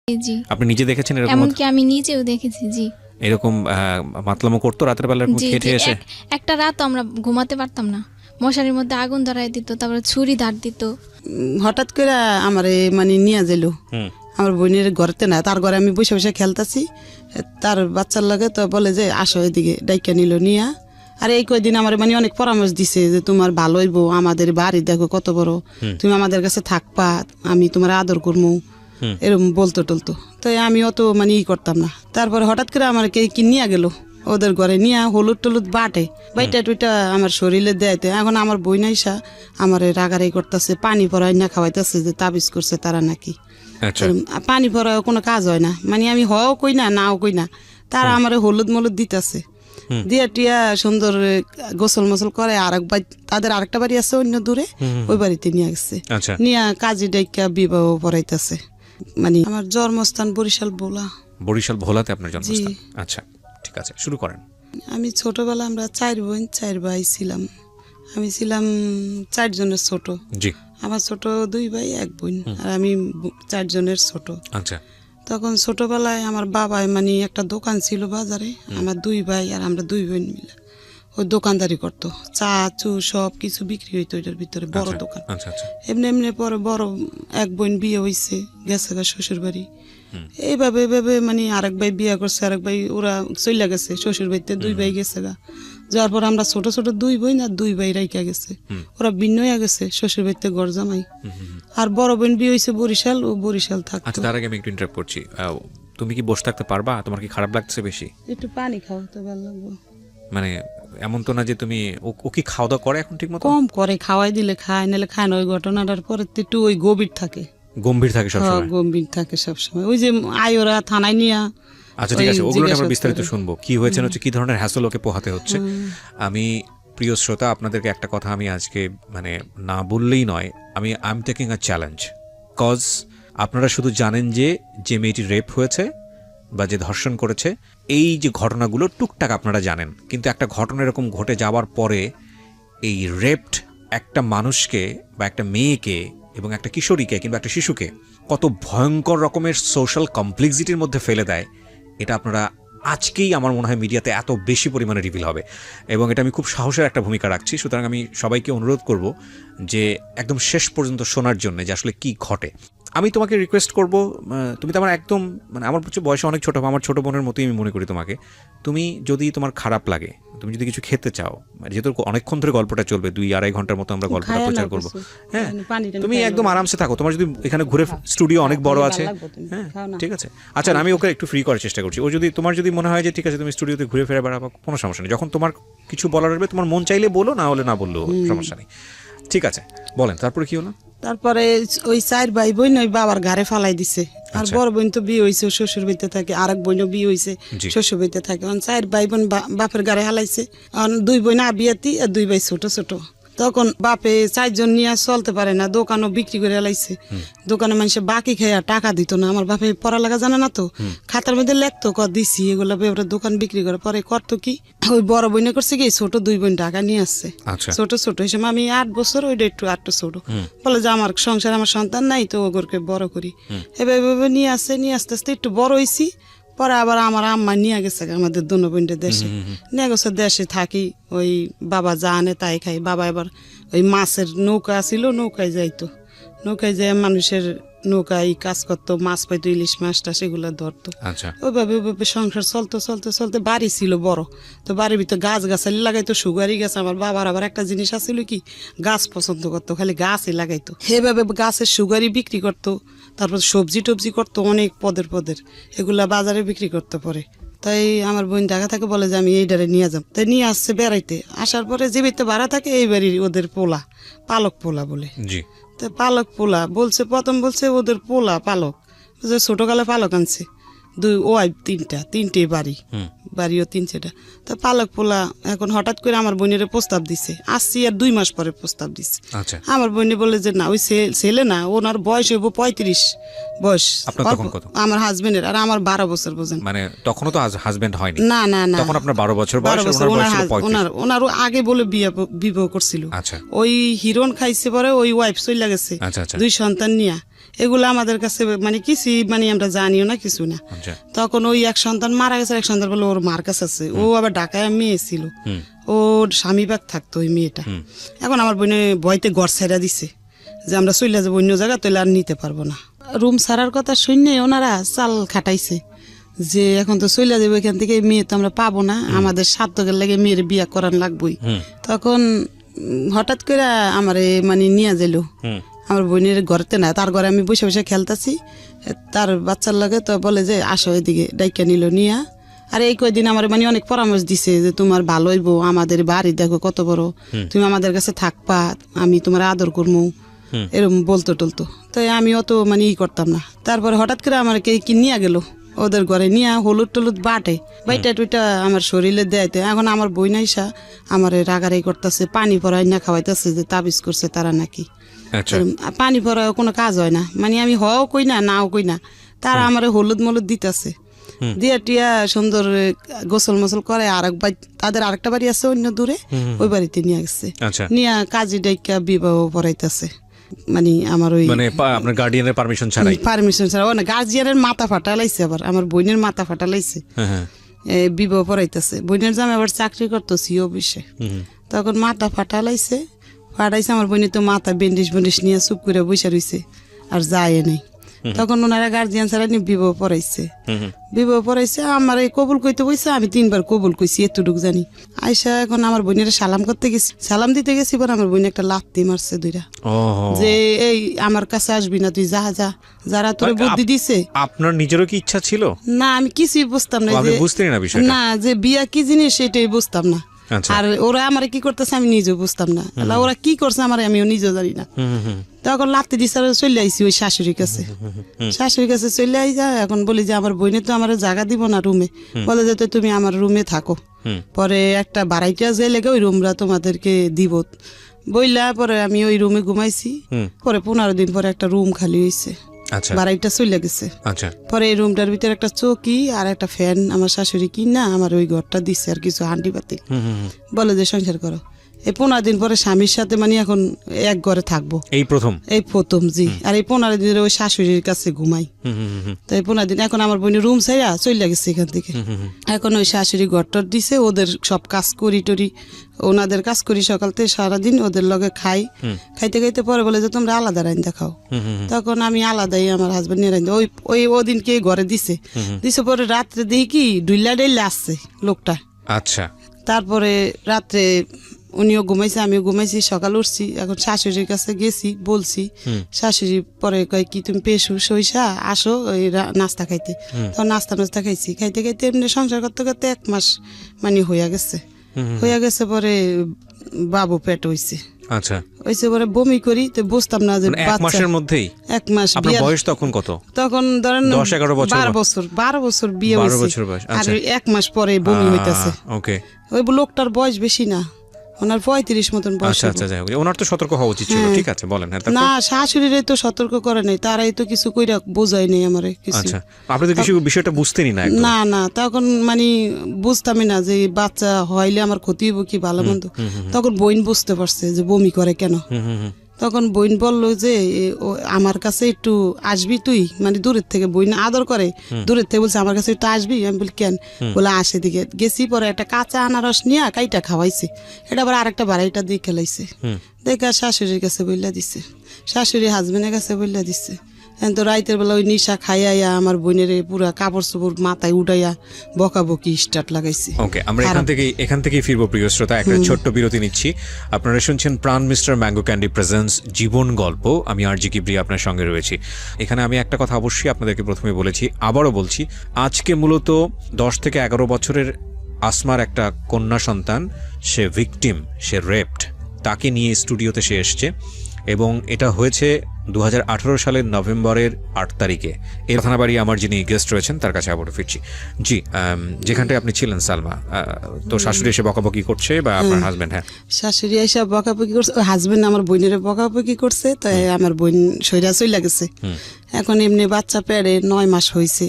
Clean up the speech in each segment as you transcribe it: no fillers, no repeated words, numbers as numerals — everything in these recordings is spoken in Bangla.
জি। আপনি নিজে দেখেছেন এরকম? এমনকি আমি নিজেও দেখেছি। জি। এরকম মাতলামো করতো রাতের বেলা এরকম খেটে এসে? একটা রাত আমরা ঘুমাতে পারতাম না, মশারির মধ্যে আগুন ধরাই দিত, তারপরে ছুরি ধার দিত। হঠাৎ করে আমার মানে নিয়ে যাইল আমার বোনের ঘরেতে না, তার ঘরে আমি বসে বসে খেলতেছি, তার বাচ্চার লাগে তো বলে যে আসো এদিকে, ডাইকা নিল নিয়া। আর এই কয়দিন আমার মানে অনেক পরামর্শ দিছে যে তোমার ভালো হইব, আমাদের বাড়ি দেখো কত বড়, তুমি আমাদের কাছে থাকবা, আমি তোমার আদর করবো, এরকম বলতো টলতো। তো আমি অত মানে করতাম না। তারপরে হঠাৎ করে আমার কি নিয়ে গেল ওদের ঘরে, নিয়ে হলুদ টলুদ বাটে বাইটা টুইটা আমার শরীরে দেয়তে। এখন আমার বই নাইসা আমার রাগারাই করতেছে, পানি পরাই না খাওয়াইতেছে যে তাবিজ করছে তারা নাকি। পানি পরাও কোনো কাজ হয় না, মানে আমি হও কই না নাও কই না, তারা আমার হলুদ মলুদ দিতেছে, দিয়া টিয়া সুন্দর গোসল মোসল করে। তাদের আরেকটা বাড়ি আছে অন্য দূরে, ওই বাড়িতে নিয়ে গেছে, নিয়ে কাজী ডাইকা বিবাহ পড়াইতেছে। মানে আমার জন্মস্থান বরিশাল ভোলা। বরিশাল ভোলাতে আপনার জন্মস্থান? আচ্ছা, ঠিক আছে, শুরু করেন। আমি ছোটবেলা আমরা 4 বোন 4 ভাই ছিলাম। আমি ছিলাম 4 জনের ছোট। জি। আমার ছোট 2 ভাই 1 বোন, আর আমি 4 জনের ছোট। আচ্ছা। তখন ছোটবেলায় আমার বাবাই মানে একটা দোকান ছিল বাজারে, আমার 2 ভাই আর আমরা 2 বোন মিলে ওই দোকানদারি করতো, চা চু সব কিছু বিক্রি হইতো ওইটার ভিতরে, বড় দোকান। এমনি এমনি পরে বড় 1 বোন বিয়ে হয়েছে, গেছে গা শ্বশুর বাড়ি। এইভাবে এভাবে মানে আরেক ভাই বিয়ে করছে, আরেক ভাই ওরা চলে গেছে শ্বশুর বাড়িতে, 2 ভাই গেছে গা। যাওয়ার পর আমরা ছোট ছোট 2 বোন আর 2 ভাই রাইকা গেছে, ওরা ভিন্ন হয়ে গেছে শ্বশুর বাড়িতে ঘর জামাই। আর বড় বোন বিয়ে হয়েছে বরিশাল, ও বরিশাল থাকতো। আচ্ছা, তার আগে আমি একটু ইন্টারাপ্ট করছি। তুমি কি বসে থাকতে পারবা? তোমার কি খারাপ লাগছে বেশি? একটু পানি খাও তো ভালো লাগবে। মানে এমন তো না যে তুমি, ও কি খাওয়া দাওয়া করে এখন ঠিক মতো? কম করে, খাওয়াই দিলে খায়, নাহলে খায় না। ওই ঘটনাটার পরে একটু ওই গভীর থাকে, গম্ভীর থাকে সবসময়। গম্ভীর থাকে সবসময়। ওই যে আয়োরা থানায় নিয়া। আচ্ছা, ঠিক আছে, ওগুলো আমরা বিস্তারিত শুনবো, কি হয়েছে হচ্ছে, কি ধরনের হ্যাসল ওকে পোহাতে হচ্ছে। আমি প্রিয় শ্রোতা, আপনাদেরকে একটা কথা আমি আজকে মানে না বললেই নয়, I am taking a challenge. Cause আপনারা শুধু জানেন যে মেয়েটি রেপ হয়েছে বা যে ধর্ষণ করেছে, এই যে ঘটনাগুলো টুকটাক আপনারা জানেন, কিন্তু একটা ঘটনা এরকম ঘটে যাওয়ার পরে এই রেপড একটা মানুষকে বা একটা মেয়েকে এবং একটা কিশোরীকে কিংবা একটা শিশুকে কত ভয়ঙ্কর রকমের সোশ্যাল কমপ্লেক্সিটির মধ্যে ফেলে দেয়, এটা আপনারা আজকেই আমার মনে হয় মিডিয়াতে এত বেশি পরিমাণে রিভিল হবে, এবং এটা আমি খুব সাহসের একটা ভূমিকা রাখছি। সুতরাং আমি সবাইকে অনুরোধ করব যে একদম শেষ পর্যন্ত শোনার জন্য যে আসলে কি ঘটে। আমি তোমাকে রিকোয়েস্ট করব, তুমি তো আমার একদম মানে আমার বয়সে অনেক ছোটো, আমার ছোটো বোনের মতোই আমি মনে করি তোমাকে। তুমি যদি তোমার খারাপ লাগে, তুমি যদি কিছু খেতে চাও, যেহেতু অনেকক্ষণ ধরে গল্পটা চলবে, 2-2.5 ঘন্টার মতো আমরা গল্পটা প্রচার করবো, হ্যাঁ, তুমি একদম আরামসে থাকো। তোমার যদি এখানে ঘুরে স্টুডিও অনেক বড় আছে, হ্যাঁ ঠিক আছে। আচ্ছা, আমি ওকে একটু ফ্রি করার চেষ্টা করছি। ও যদি তোমার যদি মনে হয় যে ঠিক আছে তুমি স্টুডিওতে ঘুরে ফিরে বেড়াবো, কোনো সমস্যা নেই। যখন তোমার কিছু বলার হবে, তোমার মন চাইলে বলো, না হলে না বললেও সমস্যা নেই। ঠিক আছে, বলেন তারপরে কি হলো? তারপরে ওই 4 ভাই বোন ওই বাবার ঘরে ফালাই দিছে। আর বড় বোন তো বিয়ে হয়েছে, শ্বশুর বাড়িতে থাকে, আরেক বোনও বিয়ে হয়েছে, শ্বশুর বাড়িতে থাকে। 4 ভাই বোন বাপের ঘরে হালাইছে। 2 বোন আবিয়াতি আর 2 ভাই ছোট ছোট। তখন বাপে 4 জন নিয়ে চলতে পারে না, দোকানও বিক্রি করে হালাইছে। দোকানে মানুষে বাকি খেয়ে টাকা দিত না। আমার বাপে পড়ালেখা জানে না তো, খাতার মধ্যে লেখতো দিছি এগুলো, দোকান বিক্রি করে। পরে করতো কি, ওই বড় বোনে করছে কি, ছোট 2 বোন টাকা নিয়ে আসছে, ছোট ছোট। এই সময় আমি 8 বছর, ওইটা একটু 8 ছোট। বলে যে আমার সংসার, আমার সন্তান নাই, তো ওগুলোকে বড় করি। এভাবে নিয়ে আসছে, নিয়ে আস্তে আস্তে একটু বড় হয়েছি। পরে আবার আমার আম্মা নিয়ে গেছে আমাদের দোনো বোনটা দেশে, নিয়ে গেছে। দেশে থাকি, ওই বাবা যা আনে তাই খাই। বাবা এবার ওই মাছের নৌকা ছিল, নৌকায় যাইতো, নৌকায় যায় মানুষের নৌকায় কাজ করতো, মাছ পাইতো, ইলিশ মাছটা সেগুলো ধরতো। ওইভাবে সংসার চলতে চলতে চলতে বাড়ি ছিল বড়, তো বাড়ির ভিতরে গাছ গাছালি লাগাইতো, সুগারি গাছ। আমার বাবার আবার একটা জিনিস আছিল কি, গাছ পছন্দ করতো, খালি গাছই লাগাইতো। সেভাবে গাছের সুগারি বিক্রি করতো, তারপর সবজি টবজি করতো, অনেক পদের এগুলা বাজারে বিক্রি করতে পারে। তাই আমার বোন ঢাকা থাকে, বলে যে আমি এইটারে নিয়ে যাব। তাই নিয়ে আসছে বেড়াইতে। আসার পরে যে বাড়িতে ভাড়া থাকে, এই বাড়ির ওদের পোলা, পালক পোলা বলে। তো পালক পোলা বলছে, প্রথম বলছে ওদের পোলা পালক, ছোটকালে পালক আনছে 2 ওয়াইফ, 3টে বাড়িও 3-4টা। তো পালক পোলা এখন হঠাৎ করে আমার বোনের প্রস্তাব দিছে, আসছি আর 2 মাস পরে প্রস্তাব দিছে। আমার বোনে বলে যে না, ওই ছেলে না, ওনার বয়স হইব 35 বয়স। আমার হাজবেন্ডের, আর আমার 12 বছর। বোঝেন, মানে তখনও তো হাজবেন্ড হয়নি? না না না, তখন আপনার 12 বছর বয়স। ওনারও আগে বলে বিবাহ করছিল। ওই হিরোন খাইছে, পরে ওই ওয়াইফ চলে গেছে 2 সন্তান নিয়ে। এগুলো আমাদের কাছে মানে কিছু মানে আমরা জানিও না কিছু না। আচ্ছা তখন ওই এক সন্তান মারা গেছে, এক সন্তান বলে ওর মার কাছে আছে, ও আবার ঢাকায় মেয়ে ছিল, ওর স্বামী বাগ থাকতো ওই মেয়েটা। এখন আমার বোনে ভয়তে ঘর ছেড়া দিছে যে আমরা চলে যাবো অন্য জায়গা, তাহলে আর নিতে পারবো না। রুম ছাড়ার কথা শুনে ওনারা চাল খাটাইছে যে এখন তো চলে যাবো এখান থেকে, মেয়ে তো আমরা পাবো না, আমাদের সার্থকের লাগে মেয়ের বিয়া করার লাগবই। তখন হঠাৎ করে আমার মানে নিয়ে যাইলো আমার বোনের ঘরতে না, তার ঘরে আমি বসে বসে খেলতেছি, তার বাচ্চার লাগে তো বলে যে আসো এদিকে, ডাইকা নিল নিয়া। আর এই কয়দিন আমার মানে অনেক পরামর্শ দিছে যে তোমার ভালো হইব, আমাদের বাড়ি দেখো কত বড়, তুমি আমাদের কাছে থাকবা, আমি তোমার আদর করবো, এরকম বলতো টলতো। তাই আমি অত মানে করতাম না। তারপরে হঠাৎ করে আমার কি নিয়ে গেল ওদের ঘরে, নিয়ে হলুদ টলুদ বাটে বাইটা টুইটা আমার শরীরে দেয়তে। এখন আমার বই নাইসা আমার রাগারাই করতেছে, পানি পরাই না খাওয়াইতেছে যে তাবিজ করছে তারা নাকি। পানি পরাও কোনো কাজ হয় না, মানে আমি হও কই না নাও কই না, তারা আমার হলুদ মলুদ দিতেছে, দিয়া টিয়া সুন্দর গোসল মোসল করে। তাদের আরেকটা বাড়ি আছে অন্য দূরে, ওই বাড়িতে নিয়ে গেছে, নিয়ে কাজী ডাইকা বিবাহ পড়াইতেছে। মানে আমার ওই মানে আপনার গার্ডিয়ানের পারমিশন ছাড়াই, পারমিশন ছাড়া, না গার্জিয়ানের মাথা ফাটা লাইছে, আবার আমার বোনের মাথা ফাটা লাইছে, বিবাহ পড়াইতেছে। বোনের জামে আবার চাকরি করতো সিও অফিসে, তখন মাথা ফাটা লাইছে, ফাটাইছে। আমার বোনের তো মাথা বেন্ডিশ বেন্ডিশ নিয়ে চুপ করে বসে রয়েছে, আর যায় নাই। তখন ওনারা গার্জিয়ান ছাড়া নিয়ে বিবাহ পড়াইছে, বিবাহ পড়াইছে। আমার এই কবুল কইতে বইছে, আমি 3 বার কবুল কইছি, এতটুকু জানি। আইসা এখন আমার বোনের সালাম করতে গেছি, সালাম দিতে গেছি, পর আমার বোন একটা লাথি মারছে 2টা, যে এই আমার কাছে আসবি না, তুই যা যা, যারা তোর বুদ্ধি দিছে। আপনার নিজেরও কি ইচ্ছা ছিল? না, আমি কিছুই বুঝতাম না, না যে বিয়া কি জিনিস সেটাই বুঝতাম না। আর ওরা আমার কি করতেছে আমি নিজেও বুঝতাম না, ওরা কি করছে আমার আমিও নিজেও জানি না। তখন লাত্তি দিছে, চলে আইসি ওই শাশুড়ির কাছে, শাশুড়ির কাছে চলে আইসা এখন বলি যে আমার বোনে তো আমার জায়গা দিব না রুমে, বলে যে তুমি আমার রুমে থাকো, পরে একটা বাড়াইটা যে লেগে ওই রুমরা তোমাদেরকে দিব বইলা। পরে আমি ওই রুমে ঘুমাইছি, পরে 15 দিন পরে একটা রুম খালি হয়েছে, বাড়াইটা চলে গেছে। পরে এই রুমটার ভিতরে একটা চৌকি আর একটা ফ্যান আমার শাশুড়ি কিনা আমার ওই ঘরটা দিচ্ছে, আর কিছু হান্ডি পাতি, বলে যে সংসার করো। এই 15 দিন পরে স্বামীর সাথে মানে এখন এক ঘরে থাকবো, এই প্রথম জি। আর এই 15 দিনের ওই শাশুড়ির কাছে ঘুমাই। তো এই 15 দিন এখন আমার বোনের রুম ছাইরা চলে গেছে এখান থেকে। এখন ওই শাশুড়ি ঘরটর দিছে, ওদের সব কাজ করি টরি, ওনাদের কাজ করি সকাল থেকে সারাদিন, ওদের লগে খাই, খাইতে খাইতে পরে বলে যে তোমরা আলাদা রাইন দেখাও। তখন আমি আলাদাই আমার হাজবেন্ড নিয়ে রাইন, ওই ওদিনকে ঘরে দিছে, পরে রাত্রে দেখি কি ডুইলা ডেলে আসছে লোকটা। আচ্ছা, তারপরে রাত্রে উনিও ঘুমাইছে, আমিও ঘুমাইছি, সকাল উঠছি। এখন শাশুড়ির কাছে গেছি, বলছি, শাশুড়ি পরে কয় কি তুমি পেশু সইসা আসো ওই নাস্তা খাইতে। তখন নাস্তা খাইছি, খাইতে খাইতে এমনি সংসার করতে করতে 1 মাস মানে হইয়া গেছে। পরে বাবু পেট হইছে। আচ্ছা, হইছে পরে বমি করি, তো বুঝতাম না যে 1 মাসের মধ্যেই। 1 মাস। আপনার বয়স তখন কত? তখন ধরেন 10-11 বছর। 12 বছর বিয়ে হইছে। 12 বছর বয়স। আর 1 মাস পরে বমি হইতাছে। ওকে, ওই লোকটার বয়স বেশি না, ওনার 35 মতন বয়স। আচ্ছা, যাই হোক, ওনার তো সতর্ক হওয়া উচিত ছিল। ঠিক আছে, বলেন। না, শাশুড়িরে তো সতর্ক করে নাই, তারাই তো কিছু কইরা বোঝাই নাই আমারে কিছু। আচ্ছা, আপনি তো কিছু বিষয়টা বুঝতেনই না। না, তখন মানে বুঝতামই না যে বাচ্চা হইলে আমার ক্ষতি হইব কি ভালো মন্দ। তখন বোন বুঝতে পারছে যে বমি করে কেন। তখন বোন বললো যে আমার কাছে একটু আসবি তুই, মানে দূরের থেকে, বোন আদর করে দূরের থেকে, বলছে আমার কাছে একটু আসবি। আমি বলি কেন, বলে আসে দিকে গেছি। পরে একটা কাঁচা আনারস নিয়ে কাইটা খাওয়াইছে, এটা আবার আরেকটা বাড়াইটা দিয়ে খেলাইছে, দেখে শাশুড়ির কাছে বইলা দিছে, শাশুড়ি হাজবেন্ডের কাছে বইলা দিছে। তো রাইতের বেলা ওই নিশা খাইয়া আমার বোনের পুরা কাপড় চোপড় মাথায় উঠাইয়া বকাবকি স্টার্ট লাগাইছে। ওকে, আমরা এখান থেকেই ফিরবো প্রিয় শ্রোতা। একটা ছোট্ট বিরতি নিচ্ছি। আপনারা শুনছেন প্রাণ মিস্টার ম্যাঙ্গো ক্যান্ডি প্রেজেন্স জীবন গল্প। আমি আরজি কিবরিয়া আপনার সঙ্গে রয়েছি। এখানে আমি একটা কথা অবশ্যই আপনাদেরকে প্রথমে বলেছি, আবারও বলছি, আজকে মূলত 10 থেকে 11 বছরের আসমার একটা কন্যা সন্তান, সে ভিকটিম, সে রেপড, তাকে নিয়ে স্টুডিওতে সে এসছে, এবং এটা হয়েছে 2018 সালের নভেম্বরের 8 তারিখে। এই থানাবাড়ি আমার যিনি গেস্ট রয়েছেন তার কাছে আবারও ফিরছি। জি, যেখানটায় আপনি ছিলেন সালমা, তো শাশুড়ি এসে বকাবকি করছে বা আপনার হাজবেন্ড? হ্যাঁ, শাশুড়ি এসে বকাবকি করছে, হাজবেন্ড আমার বোনের বকাবকি করছে, তাই আমার বোন সইরা চইলা গেছে। এখন এমনি বাচ্চা পেড়ে 9 মাস হয়েছে,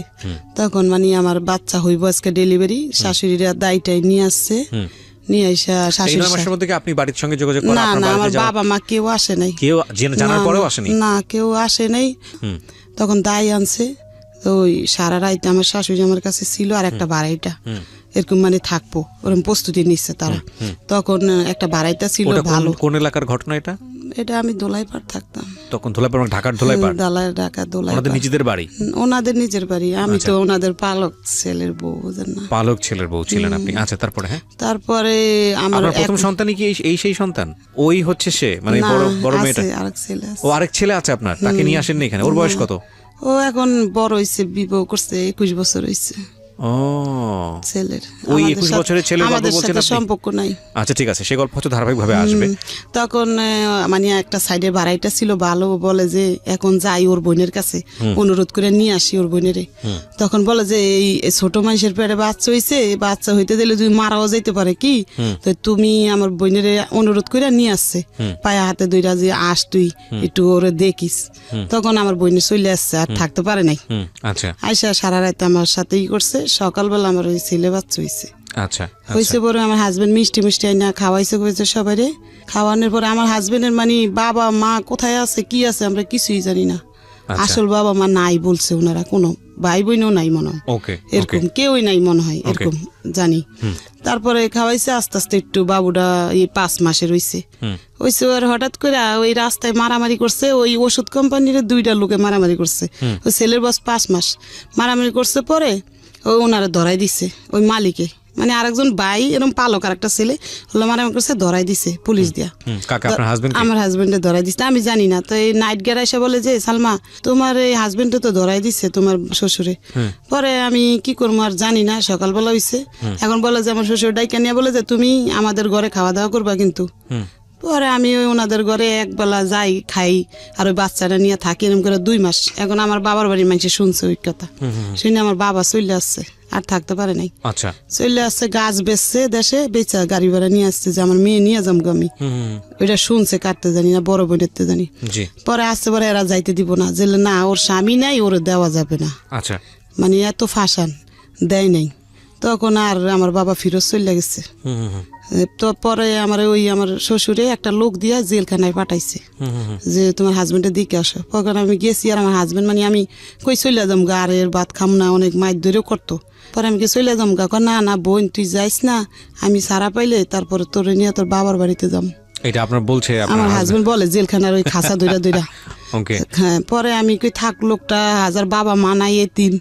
তখন মানে আমার বাচ্চা হইব আজকে ডেলিভারি, শাশুড়িরা দায়টাই নিয়ে আসছে, নিয়ে আইসা এই শাশুড়ি 9 মাসের মধ্যে কি আপনি বাড়ির সঙ্গে যোগাযোগ করা না আপনার না আমার বাড়িতে যাওয়া বাবা মা কেউ আসে নাই, কেউ জানার না, পরেও আসেনি? না কেউ আসে নাই। তখন দায় আনছে, তো ওই সারা রাইতে আমার শাশুড়ি আমার কাছে ছিল, আর একটা বাড়াইটা এরকম মানে থাকবো ওরকম প্রস্তুতি নিচ্ছে তারা। তখন একটা বাড়াইটা ছিল ওটা ভালো। কোন এলাকার ঘটনা এটা? এটা আমি দোলাইপাড় থাকতাম, তখন ধোলাইপাড় মানে ঢাকার ধোলাইপাড়? দালায় ঢাকা ওনাদের দোলাইপাড়, নিজেদের বাড়ি? ওনাদের নিজের বাড়ি। আমি তো ওনাদের পালক ছেলের বউ, বুঝেন না? পালক ছেলের বউ ছিলেন আপনি। আচ্ছা, তারপরে? হ্যাঁ, তারপরে আমার আপনার প্রথম সন্তানই কি এই সেই সন্তান? ওই হচ্ছে সে, মানে না, বড় বড় আছে, মেয়েটা? আরেক ছেলে আছে। ও আরেক ছেলে আছে আপনার, তাকে নিয়ে আসেননি এখানে? ওর বয়স কত? ও এখন বড় হইছে, বিবাহ করছে, 21 বছর হইছে ও, ছেলের। ওই আমাদের 21 সাথে- বছরের ছেলের গল্প আমাদের বলছেন সাথে আপনি? সম্পর্ক নাই। আচ্ছা, ঠিক আছে, সে গল্প হচ্ছে ধারাবাহিকভাবে আসবে। তখন মানে একটা সাইডে বাড়াইটা ছিল ভালো, বলে যে এখন যাই ওর বোনের কাছে, অনুরোধ করে নিয়ে আসি ওর বোনেরে। তখন বলে যে এই ছোট মানুষের পেটে বাচ্চা হইছে, বাচ্চা হইতে দিলে তুমি মারাও যাইতে পারে কি, তো তুমি আমার বোনেরে অনুরোধ করে নিয়ে আসছে, পায়ে হাতে দুইটা যে আস তুই একটু ওরে দেখিস। তখন আমার বোনের চলে আসছে, আর থাকতে পারে নাই। আচ্ছা আইসা সারা রাত আমার সাথেই করছে। সকালবেলা আমার ওই ছেলে বাচ্চা হইছে। আচ্ছা হয়েছে পরে আমার হাজবেন্ড মিষ্টি মিষ্টি আইনা খাওয়াইছে কইছে সবাইরে। খাওয়ানোর পরে আমার হাজবেন্ডের মানে বাবা মা কোথায় আছে কি আছে আমরা কিছুই জানি না। আসল বাবা মা নাই বলছে ওনারা, কোনো ভাই বোনও নাই মনে হয়, ওকে, এরকম কেউই নাই মনে হয়, এরকম জানি। তারপরে খাওয়াইছে আস্তে আস্তে, একটু বাবুটা 5 মাসের হইছে। আর হঠাৎ করে ওই রাস্তায় মারামারি করছে, ওই ওষুধ কোম্পানির 2টা লোকে মারামারি করছে। ওই ছেলের বয়স 5 মাস, মারামারি করছে। পরে ওনারা ধরাই দিছে ওই মালিকে, মানে আরেকজন ভাই এরকম পালক আর একটা ছেলে হলো মারামারি করছে, ধরাই দিছে পুলিশ দিয়া। আমার হাজবেন্ডে ধরাই দিছে, আমি জানি না। তো এই নাইট গের এসে বলে যে সালমা তোমার এই হাজবেন্ডে তো ধরাই দিছে তোমার শ্বশুরে। পরে আমি কি করবো আর জানি না, সকালবেলা হইছে। এখন বলে যে আমার শ্বশুর ডাইকা নিয়ে বলে যে তুমি আমাদের ঘরে খাওয়া দাওয়া করবা কিন্তু। পরে আমি ওই ওনাদের ঘরে একবেলা যাই, খাই, আর ওই বাচ্চাটা নিয়ে থাকি এরকম করে 2 মাস। এখন আমার বাবার বাড়ির মানুষ শুনছে ওই কথা, শুনে আমার বাবা চলে আসছে, আর থাকতে পারে নাই। আচ্ছা, চলে আসছে, গাছ বেচছে দেশে, বেচা গাড়ি ভাড়া নিয়ে আসছে যে আমার মেয়ে নিয়ে যাম আমি। ওইটা শুনছে, কাটতে জানি না, বড় বোনেরতে জানি। পরে আসছে, পরে এরা যাইতে দিব না, যে না ওর স্বামী নাই, ওরে দেওয়া যাবে না। আচ্ছা, মানে এত ফাঁসান দেয় নাই। তখন আর আমার বাবা ফিরত চলে গেছে। তো পরে আমার শ্বশুরে একটা লোক দিয়া জেলখানায় পাঠাইছে যে তোমার হাজবেন্ডের দিকে আসো। তখন আমি গেছি, আর আমার হাজবেন্ড মানে আমি কই চলে যাম গা, আর এর ভাত খাম না, অনেক মাইর ধরেও করতো। পরে আমি চলে যাম গা, না না বোন তুই যাইস না, আমি সারা পাইলে তারপরে তোর নিয়ে তোর বাবার বাড়িতে যাম। এটা আপনার বলছে আমার হাজবেন্ড বলে জেলখানার ওই খাসা দুইটা দুইটা। হ্যাঁ, পরে আমি কই থাক, লোকটা হাজার বাবা মানাই এতিম,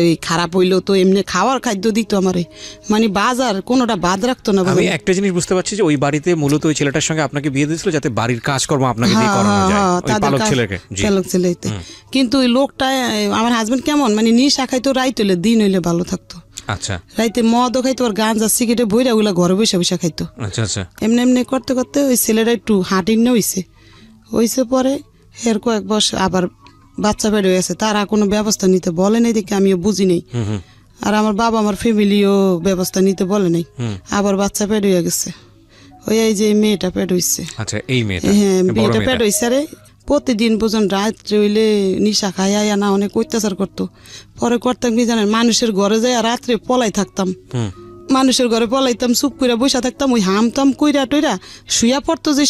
এই খারাপ হইলো তো এমনি খাওয়ার খাদ্য দিত আমারে, মানে বাজার কোনোটা বাদ রাখতো না। আমি একটা জিনিস বুঝতে পারছি যে ওই বাড়িতে মূলত ওই ছেলেটার সঙ্গে আপনাকে বিয়ে দিয়েছিল যাতে বাড়ির কাজকর্ম আপনাকে দিয়ে করানো যায়, ওই পালক ছেলেকে। পালক ছেলেতে। কিন্তু ওই লোকটা আমার হাজবেন্ড কেমন মানে নিশা খাইতো, রাইত হইলে, দিন হইলে ভালো থাকতো। আচ্ছা, রাইতে মদও খাইতো, আর গাঁজা সিগারেটে বইরা ওগুলা ঘরে বসে বসে খাইতো। আচ্ছা আচ্ছা, এমনি এমনি করতে করতে ওই ছেলেটা একটু হাঁটিন হইছে। পরে এর কয়েক বছর আবার বাচ্চা বেড়ে গেছে, তারা কোনো ব্যবস্থা নিতে বলে নাই দেখে আমিও বুঝি নেই। আর আমার বাবা আমার ফ্যামিলিও ব্যবস্থা নিতে বলে নাই। আবার বাচ্চা পেট হয়ে গেছে, ওই এই যে মেয়েটা পেট হইছে। আচ্ছা, এই মেয়েটা? হ্যাঁ, মেয়েটা পেট হইছে। আরে প্রতিদিন পর্যন্ত রাত্রে হইলে নিশা খাইয়া না অনেক অত্যাচার করতো। পরে করতাম কি জানেন, মানুষের ঘরে যাই রাত্রে পলাই থাকতাম, মানুষের ঘরে পলাইতাম, চুপ করে বসে থাকতাম, ওই হামতাম কইরা টইরা শুয়া পড়তো যে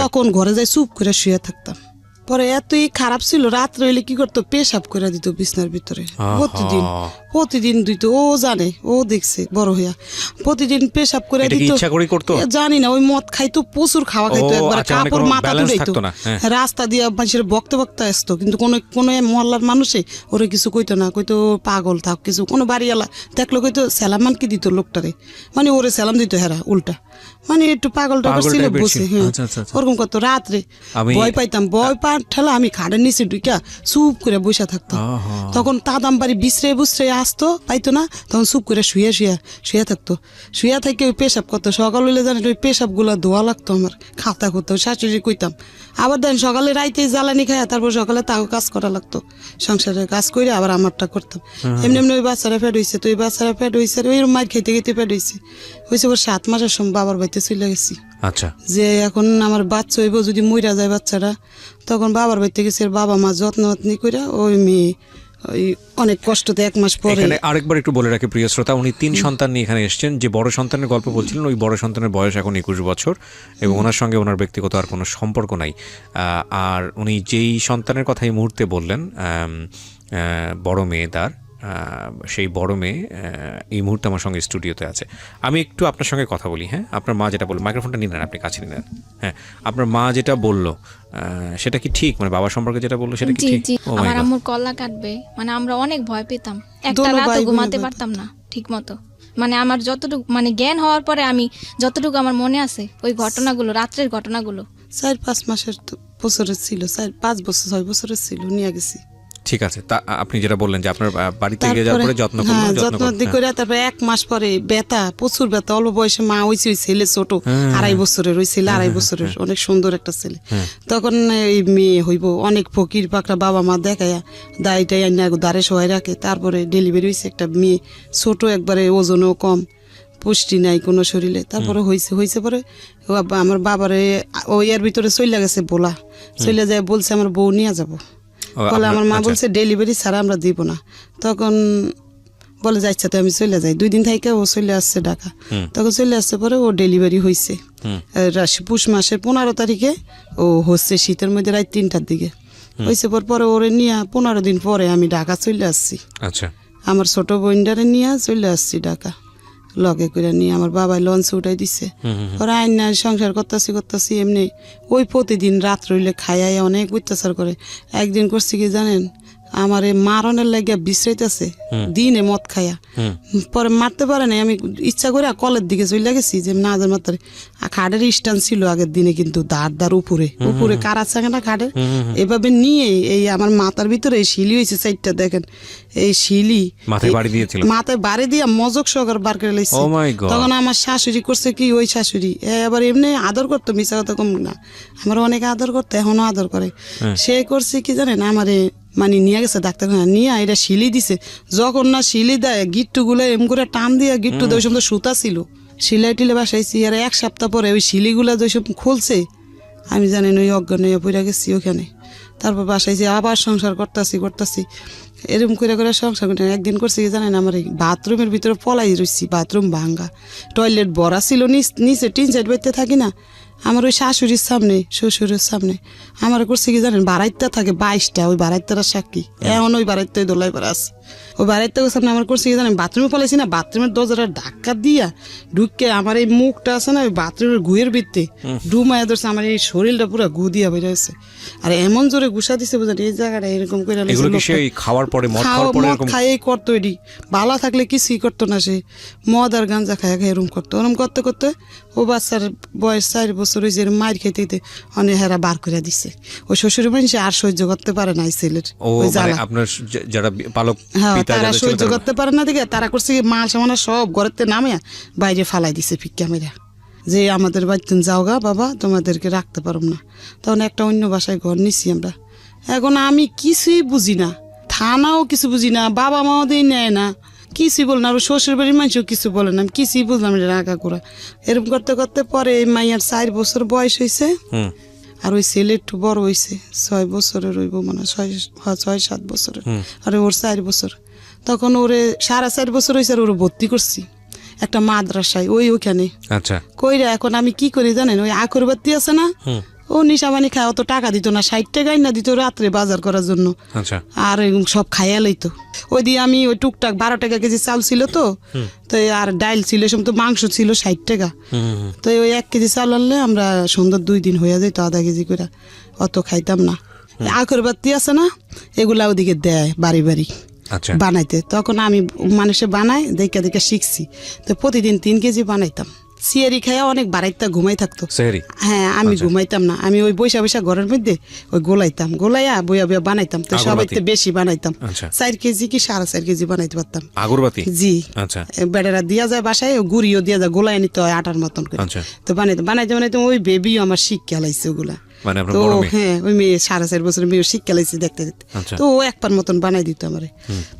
তখন ঘরে যাই চুপ করে শুয়ে থাকতাম। পরে এতই খারাপ ছিল, রাত্রে হইলে কি করতো পেশাব করে দিত বিছনার ভিতরে, প্রতিদিন দিত। ও জানে, ও দেখছে বড় হইয়া, প্রতিদিন পেশাব করে দিত। জানি না, ওই মদ খাইতো, প্রচুর খাওয়া খাইতো, একবার কাপড় মাথা তুলাইতো, রাস্তা দিয়ে মানুষের বক্তে বক্তে আসতো। কিন্তু কোনো মহল্লার মানুষে ওরে কিছু কইতো না, কইতো পাগল থাক কিছু। কোনো বাড়িওয়ালা দেখলো কইতো সালামান কি দিত লোকটারে, মানে ওরে সালাম দিত হেরা উল্টা, মানে একটু পাগল টাগল ছিল বসে। হ্যাঁ, ওরকম করতো। রাত্রে ভয় পাইতাম, ভয় পা ঠেলা আমি খাটের নিচে ঢুকা চুপ করে বসে থাকতাম। তখন তাদাম বাড়ি বিশ্রে বুসরে আসতো, পাইতো না, তখন চুপ করে শুয়ে থাকতো। শুয়ে থেকে ওই পেশাব করতো। সকাল হইলে জানি ওই পেশাব গুলা ধোয়া লাগতো আমার, খাতা করতো, শাশুড়ি কইতাম। আবার দেন সকালে রাইতে জ্বালানি খায়, তারপর সকালে তাও কাজ করা লাগতো, সংসারের কাজ করে আবার আমারটা করতাম। এমনি এমনি ওই বাচ্চারা ফেট হয়েছে, তো ওই বাচ্চারা ফেট হয়েছে, ওই মার খেতে খেতে ফেট হয়েছে। ওর 7 মাসের সময় বাবার বাড়িতে চলে গেছি। আচ্ছা, যে এখন আমার বাচ্চা হইব, যদি মইরা যায় বাচ্চারা, তখন বাবার বাড়িতে গেছে, বাবা মা যত্ন করে ওই মেয়ে ওই অনেক কষ্টতে 1 মাস পরে। এখানে আরেকবার একটু বলে রাখি প্রিয় শ্রোতা, উনি 3 সন্তান নিয়ে এখানে এসেছেন। যে বড় সন্তানের গল্প বলছিলেন, ওই বড় সন্তানের বয়স এখন 21 বছর এবং ওনার সঙ্গে ওনার ব্যক্তিগত আর কোনো সম্পর্ক নাই। আর উনি যেই সন্তানের কথা এই মুহূর্তে বললেন, বড় মেয়ে তার, সেই বড় মেয়ে এই মুহূর্তে আমার সঙ্গে স্টুডিওতে আছে। আমি একটু আপনার সঙ্গে কথা বলি। হ্যাঁ, আপনার মা যেটা বলল, মাইক্রোফোনটা নিন না, আপনি কাছে নিন। হ্যাঁ, আপনার মা যেটা বললো সেটা কি ঠিক? মানে বাবা সম্পর্কে যেটা বললো সেটা কি জি ঠিক? জি, Oh my আমার God! আম্মুর কল্লা কাটবে, মানে আমরা অনেক ভয় পেতাম, একটা দোনো রাতও ভাই বোনে ঘুমাতে ভয় পারতাম না ঠিক মতো। মানে আমার যতটুকু মানে জ্ঞান হওয়ার পরে আমি যতটুকু আমার মনে আছে ওই ঘটনাগুলো, রাত্রের ঘটনাগুলো। 4-5 মাসের বছরের ছিল, 4-5 বছর 6 বছরের ছিল, নিয়ে গেছি। ঠিক আছে, তা আপনি যেটা বললেন যে আপনার বাড়িতে গিয়ে যাওয়ার পরে যত্ন করলো, যত্ন করে তারপরে 1 মাস পরে ব্যথা, প্রচুর ব্যথা, অল্প বয়সে মা হয়েছে, ওই ছেলে ছোট 2.5 বছরের, ওই ছেলে 2.5 বছরের, অনেক সুন্দর একটা ছেলে। তখন এই মেয়ে হইব, অনেক ফকির পাকড়া বাবা মা দেখায়া দায়টাই আইনা দাঁড়ে সবাই রাখে। তারপরে ডেলিভারি হয়েছে একটা মেয়ে, ছোট একবারে, ওজনও কম, পুষ্টি নাই কোনো শরীরে। তারপরে হয়েছে পরে আমার বাবারে ওই এর ভিতরে চলে গেছে, বলা চলে যায়, বলছে আমার বউ নিয়ে যাবো। বলে আমার মা বলছে ডেলিভারি ছাড়া আমরা দিব না। তখন বলে যাচ্ছে, তো আমি চলে যাই। 2 দিন থেকে ও চলে আসছে ঢাকা। তখন চলে আসছে পরে ও ডেলিভারি হয়েছে পুষ মাসের 15 তারিখে। ও হচ্ছে শীতের মধ্যে রাত 3টার দিকে হয়েছে। পরে ওরে নিয়ে 15 দিন পরে আমি ঢাকা চলে আসছি। আচ্ছা, আমার ছোট বোনটারে নিয়ে চলে আসছি ঢাকা, লগে করে নিয়ে আমার বাবাই লঞ্চে উঠাই দিছে। ওরা আইন না সংসার করতেছি এমনি। ওই প্রতিদিন রাত রইলে খাইয়াই অনেক অত্যাচার করে। একদিন করছি কি জানেন, আমার মারণের লাগিয়া বিশ্রাইতেছে দিনে মদ খাইয়া, পরে মারতে পারে না। আমি ইচ্ছা করে কলের দিকে চলে গেছি যে না মারতে। খাটের স্ট্যান্ড ছিল আগের দিনে, কিন্তু দাঁড় উপরে কারা চাঙে না খাটের, এভাবে নিয়ে এই আমার মাথার ভিতরে এই শিলি হয়েছে 4টা, দেখেন এই শিলি মাথায় বাড়ি দিয়া মজক সহকার বার করে লাইছে। তখন আমার শাশুড়ি করছে কি, ওই শাশুড়ি আবার এমনি আদর করতো, মিশা কথা কম না, আমার অনেক আদর করতো, এখনো আদর করে। সে করছে কি জানেন, আমারে মানে নিয়ে গেছে ডাক্তারখানা, নিয়ে এটা শিলি দিছে। যখন না শিলি দেয়, গিট্টু গুলো এম করে টান দিয়া, গিট্টু ওই সময় সুতা ছিল, সিলাই টিলে বাসাইছি। আর 1 সপ্তাহ পরে ওই শিলিগুলা যেসব খুলছে, আমি জানেন ওই অজ্ঞান হয়ে পড়ে গেছি ওখানে। তারপর বাসাইছি, আবার সংসার করতেছি এরকম করে সংসার করতে। একদিন করছি কি জানেন, আমার এই বাথরুমের ভিতরে পলাই রয়েছি, বাথরুম ভাঙ্গা, টয়লেট ভরা ছিল, নিচে 3 সাইড বাইতে থাকি না, আমার ওই শাশুড়ির সামনে শ্বশুরের সামনে আমার করছে কি জানেন, বারাইত্যা থাকে 22টা, ওই বারাইত্যার সাক্ষী এমন, ওই বারাইত্যায় দোলাই পারা আছে। ওই বারাইত্যা সামনে আমার করছে কি জানেন, বাথরুমে পালাইছি না, বাথরুমের দরজাটা ধাক্কা দিয়া ঢুকে আমার এই মুখটা আছে না, ওই বাথরুমের গুয়ের ভিত্তে ডুমায়া ধরছে, আমার এই শরীরটা পুরো গু দিয়া বেরিয়ে আছে। আর এমন জোরে ঘুষা দিছে, বুঝলেন এই জায়গাটা এরকম করে খাওয়ার পরে মদ খাইয়ে করতো। এটি ভালো থাকলে কিছুই করতো না, সে মদ আর গাঞ্জা খাইয়া এরকম করতো। ওরম করতে ও বাচ্চার বয়স 4 বছর হয়েছে, মার খেতে অনেক হেরা বার করে দিছে। ওই শ্বশুর মানুষ আর সহ্য করতে পারে না এই ছেলের ওই জ্বালা। আপনার যারা পালক পিতা তারা সহ্য করতে পারে না দেখে তারা করছে মাল সামানা সব ঘরেতে নামে বাইরে ফালাই দিছে ফিক্কা মেরা, যে আমাদের বাড়িতে যাও গা বাবা, তোমাদেরকে রাখতে পারব না। তখন একটা অন্য বাসায় ঘর নিছি আমরা। এখন আমি কিছুই বুঝি না, থানাও কিছু বুঝি না, বাবা মাও দিয়ে নেয় না, কিছুই বলে না, আর শ্বশুর বাড়ির মানুষও কিছু বলে না, আমি কিছুই বুঝলাম না, রাগা করা। এরকম করতে পরে এই মাইয়ার 4 বছর বয়স হয়েছে, আর ওই ছেলে একটু বড় হয়েছে, 6 বছরের হইব, মানে 6-7 বছরের, আর ওর 4 বছর। তখন ওরে 4.5 বছর হয়েছে, আর ওর ভর্তি করছি একটা মাদ্রাসায় ওইখানে। আচ্ছা, কইরা এখন আমি কি করি জানেন, ওই আকরবাতি আছে না, ও নিশাবানি খায়, অত টাকা দিত না, 60 টাকাই না দিত রাত্রে বাজার করার জন্য। আর সব খাইয়া লইতো। ওই দিয়ে আমি ওই টুকটাক 12 টাকা কেজি চাল ছিল তো, আর ডাইল ছিল, সব তো মাংস ছিল 60 টাকা। তো ওই 1 কেজি চাল আনলে আমরা সুন্দর 2 দিন হইয়া যেত, আধা কেজি করে, অত খাইতাম না। আকরবাতি আছে না, এগুলা ওদিকে দেয় বাড়ি বানাইতে। তখন আমি মানুষে বানাই দেখে শিখছি। তো প্রতিদিন 3 কেজি বানাইতাম। সিয়ারি খাইয়া অনেক বাড়াইতা ঘুমাই থাকতো। হ্যাঁ, আমি ঘুমাইতাম না, আমি ওই বৈশা ঘরের মধ্যে ওই গোলাইয়া বইয়া বানাইতাম। তো সবাইতে বেশি বানাইতাম, 4 কেজি কি 4.5 কেজি বানাইতে পারতাম আগরবাতি। জি, বেড়ারা দিয়া যায় বাসায়, গুড়িও দিয়া যায়, গোলাই নিতে হয় আটার মতন করে। তো বানাইতে ওই বেবিও আমার শিক্ষা লাইছে ওগুলা। মানে আপনার তো বড় মেয়ে? হ্যাঁ ওই মেয়ে 4.5 বছরের মেয়ে শিক্ষা লাইছে দেখতে দেখতে। আচ্ছা। তো ও একবার মতন বানাই দিত আমারে,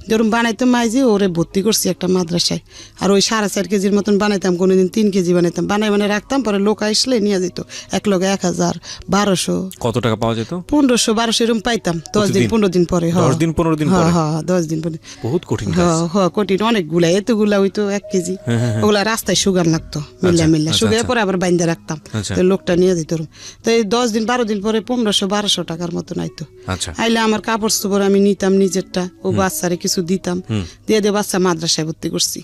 যেরকম বানাইতো মাইজি ওরে ভর্তি করছি একটা মাদ্রাসায়। আর ওই 4.5 কেজির মতন বানাইতাম, কোনোদিন 3 কেজি বানাইতাম, বানাই রাখতাম, পরে লোক আসলে নিয়ে যেত এক লগে 1000 1200 কত টাকা পাওয়া যেত? 1500 1200 এরকম পাইতাম 10 দিন 15 দিন পরে। 10 দিন 15 দিন পরে? হ্যাঁ 10 দিন পরে। বহুত কঠিন কাজ। কঠিন অনেকগুলা, এতগুলা হইতো 1 কেজি। ওগুলা রাস্তায় সুগার লাগতো মিল্লা মিল্লা, সুগার পরে আবার বাইন্দা রাখতাম। আচ্ছা। তো লোকটা নিয়ে যেত। তো এই 10 দিন 12 দিন পরে 1500 1200 টাকার মতন আইতো। আচ্ছা। আইলে আমার কাপড় চোপড় আমি নিতাম নিজেরটা, ও বাচ্চারে কিছু দিতাম, দিয়ে দিয়ে বাচ্চা মাদ্রাসায় ভর্তি করছি।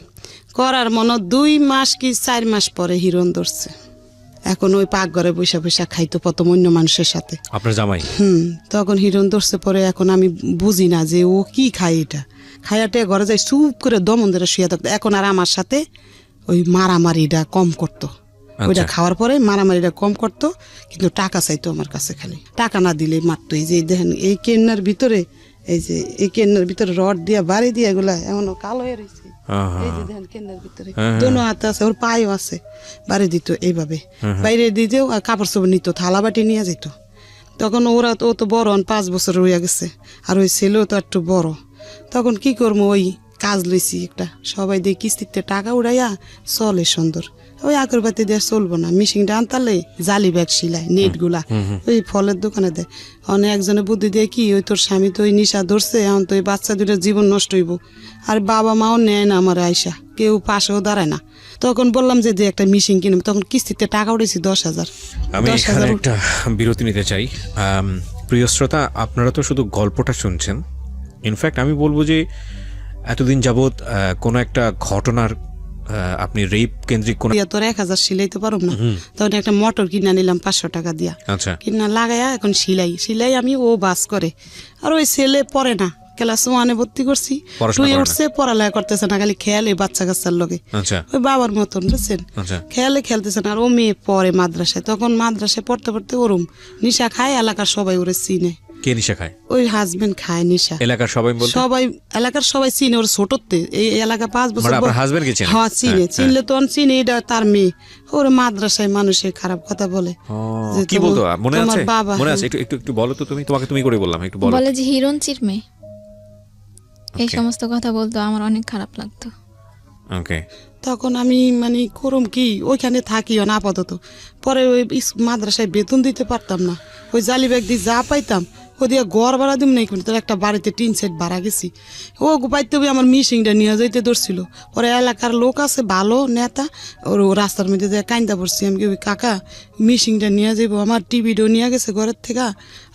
করার মনে 2 মাস কি 4 মাস পরে হিরণ ধরছে। এখন ওই পাকঘরে বৈশা বৈশা খাইতো প্রথম অন্য মানুষের সাথে। আপনার জামাই? তখন হিরণ ধরছে পরে। এখন আমি বুঝি না যে ও কি খায়, এটা খাইয়াটে ঘরে যাই চুপ করে দমন ধরে শুয়ে থাকতো। এখন আর আমার সাথে ওই মারামারিটা কম করতো। ওইটা খাওয়ার পরে মারামারিটা কম করতো, কিন্তু টাকা চাইতো আমার কাছে, খালি টাকা না দিলে মারতো। এই যে দেখেন এই কেন্নার ভিতরে, এই যে এই কেন্নার ভিতরে রড দিয়া বাড়ি দিয়া এগুলা এমন কালো হয়ে রয়েছে। এই যে দেখেন কেন্নার ভিতরে দোনো হাত আছে, ওর পায়েও আছে, বাড়ি দিত এইভাবে। বাইরে দিতেও কাপড় চোপড় নিত, থালা বাটি নিয়ে যেত। তখন ওরা ও তো বড় 5 বছর হইয়া গেছে, আর ওই ছেলেও তো একটু বড়। তখন কি করবো, ওই কাজ লইছি একটা, সবাই দিয়ে কিস্তিতে টাকা উড়াইয়া চলে সুন্দর। ওই আগরবাতি দিয়ে চলবো না, মিশিংটা আনতালে জালি ব্যাগ সিলাই নেট গুলা ওই ফলের দোকানে দেয়। অনেক একজনে বুদ্ধি দিয়ে কি, ওই তোর স্বামী তো ওই নিশা ধরছে, এখন তো ওই বাচ্চা দুটার জীবন নষ্ট হইব, আর বাবা মাও নেয় না আমার আইসা, কেউ পাশেও দাঁড়ায় না। তখন বললাম যে একটা মিশিং কিনবো, তখন কিস্তিতে টাকা উঠেছি 10,000। আমি এখানে একটা বিরতি নিতে চাই। প্রিয় শ্রোতা, আপনারা তো শুধু গল্পটা শুনছেন, ইনফ্যাক্ট আমি বলবো যে এতদিন যাবৎ কোনো একটা ঘটনার আপনি রেপ কেন্দ্রিক কোন তোর 1000 সিলাইতে পারব না, তখন একটা মোটর কিনা নিলাম 500 টাকা দিয়া। আচ্ছা। কিনা লাগাইয়া এখন সিলাই আমি, ও বাস করে। আর ওই ছেলে পড়ে না, ক্লাস 1-এ ভর্তি করছি, 2 উঠছে, পড়ালেখা করতেছে না, খালি খেয়ালে বাচ্চা কাচ্চার লগে। আচ্ছা। ওই বাবার মতন বুঝছেন, খেয়ালে খেলতেছে না। আর ও মেয়ে পড়ে মাদ্রাসায়, তখন মাদ্রাসায় পড়তে পড়তে ওরম নিশা খায়, এলাকার সবাই ওরে চিনে। কে নিশা খায়? ওই হাজবেন্ড খায় নিশা। এলাকার সবাই বলতে? সবাই, এলাকার সবাই চিনে ওর ছোটতে, এই এলাকা 5 বছর। মানে আপনার হাজবেন্ড কে চিনে? হ্যাঁ চিনে, চিনলে তো চিনে, এটা তার মেয়ে। ওর মাদ্রাসায় মানুষে খারাপ কথা বলে। কি বলতো মনে আছে? বাবা মনে আছে? একটু একটু একটু বলো তো, তোমাকে তুমি করে বললাম, একটু বলো। বলে যে হিরণ চিরমে, এই সমস্ত কথা বলতো, আমার অনেক খারাপ লাগতো। ওকে। তখন আমি মানে করম কি, ওইখানে থাকিও না আপাতত। পরে ওই মাদ্রাসায় বেতন দিতে পারতাম না, ওই জালি ব্যাগ দিয়ে যা পাইতাম ও দিয়ে ঘর ভাড়া দিব নাই, কিন্তু একটা বাড়িতে টিন সেট ভাড়া গেছি। ও পাইতে আমার মিশিংটা নিয়ে যাইতে ধরছিল। পরে এলাকার লোক আছে ভালো নেতা, ওর রাস্তার মধ্যে দিয়ে কাইন্দা পড়ছি আমি, কি কাকা মিশিংটা নিয়ে যাবো, আমার টিভিটাও নিয়ে গেছে ঘরের থেকে,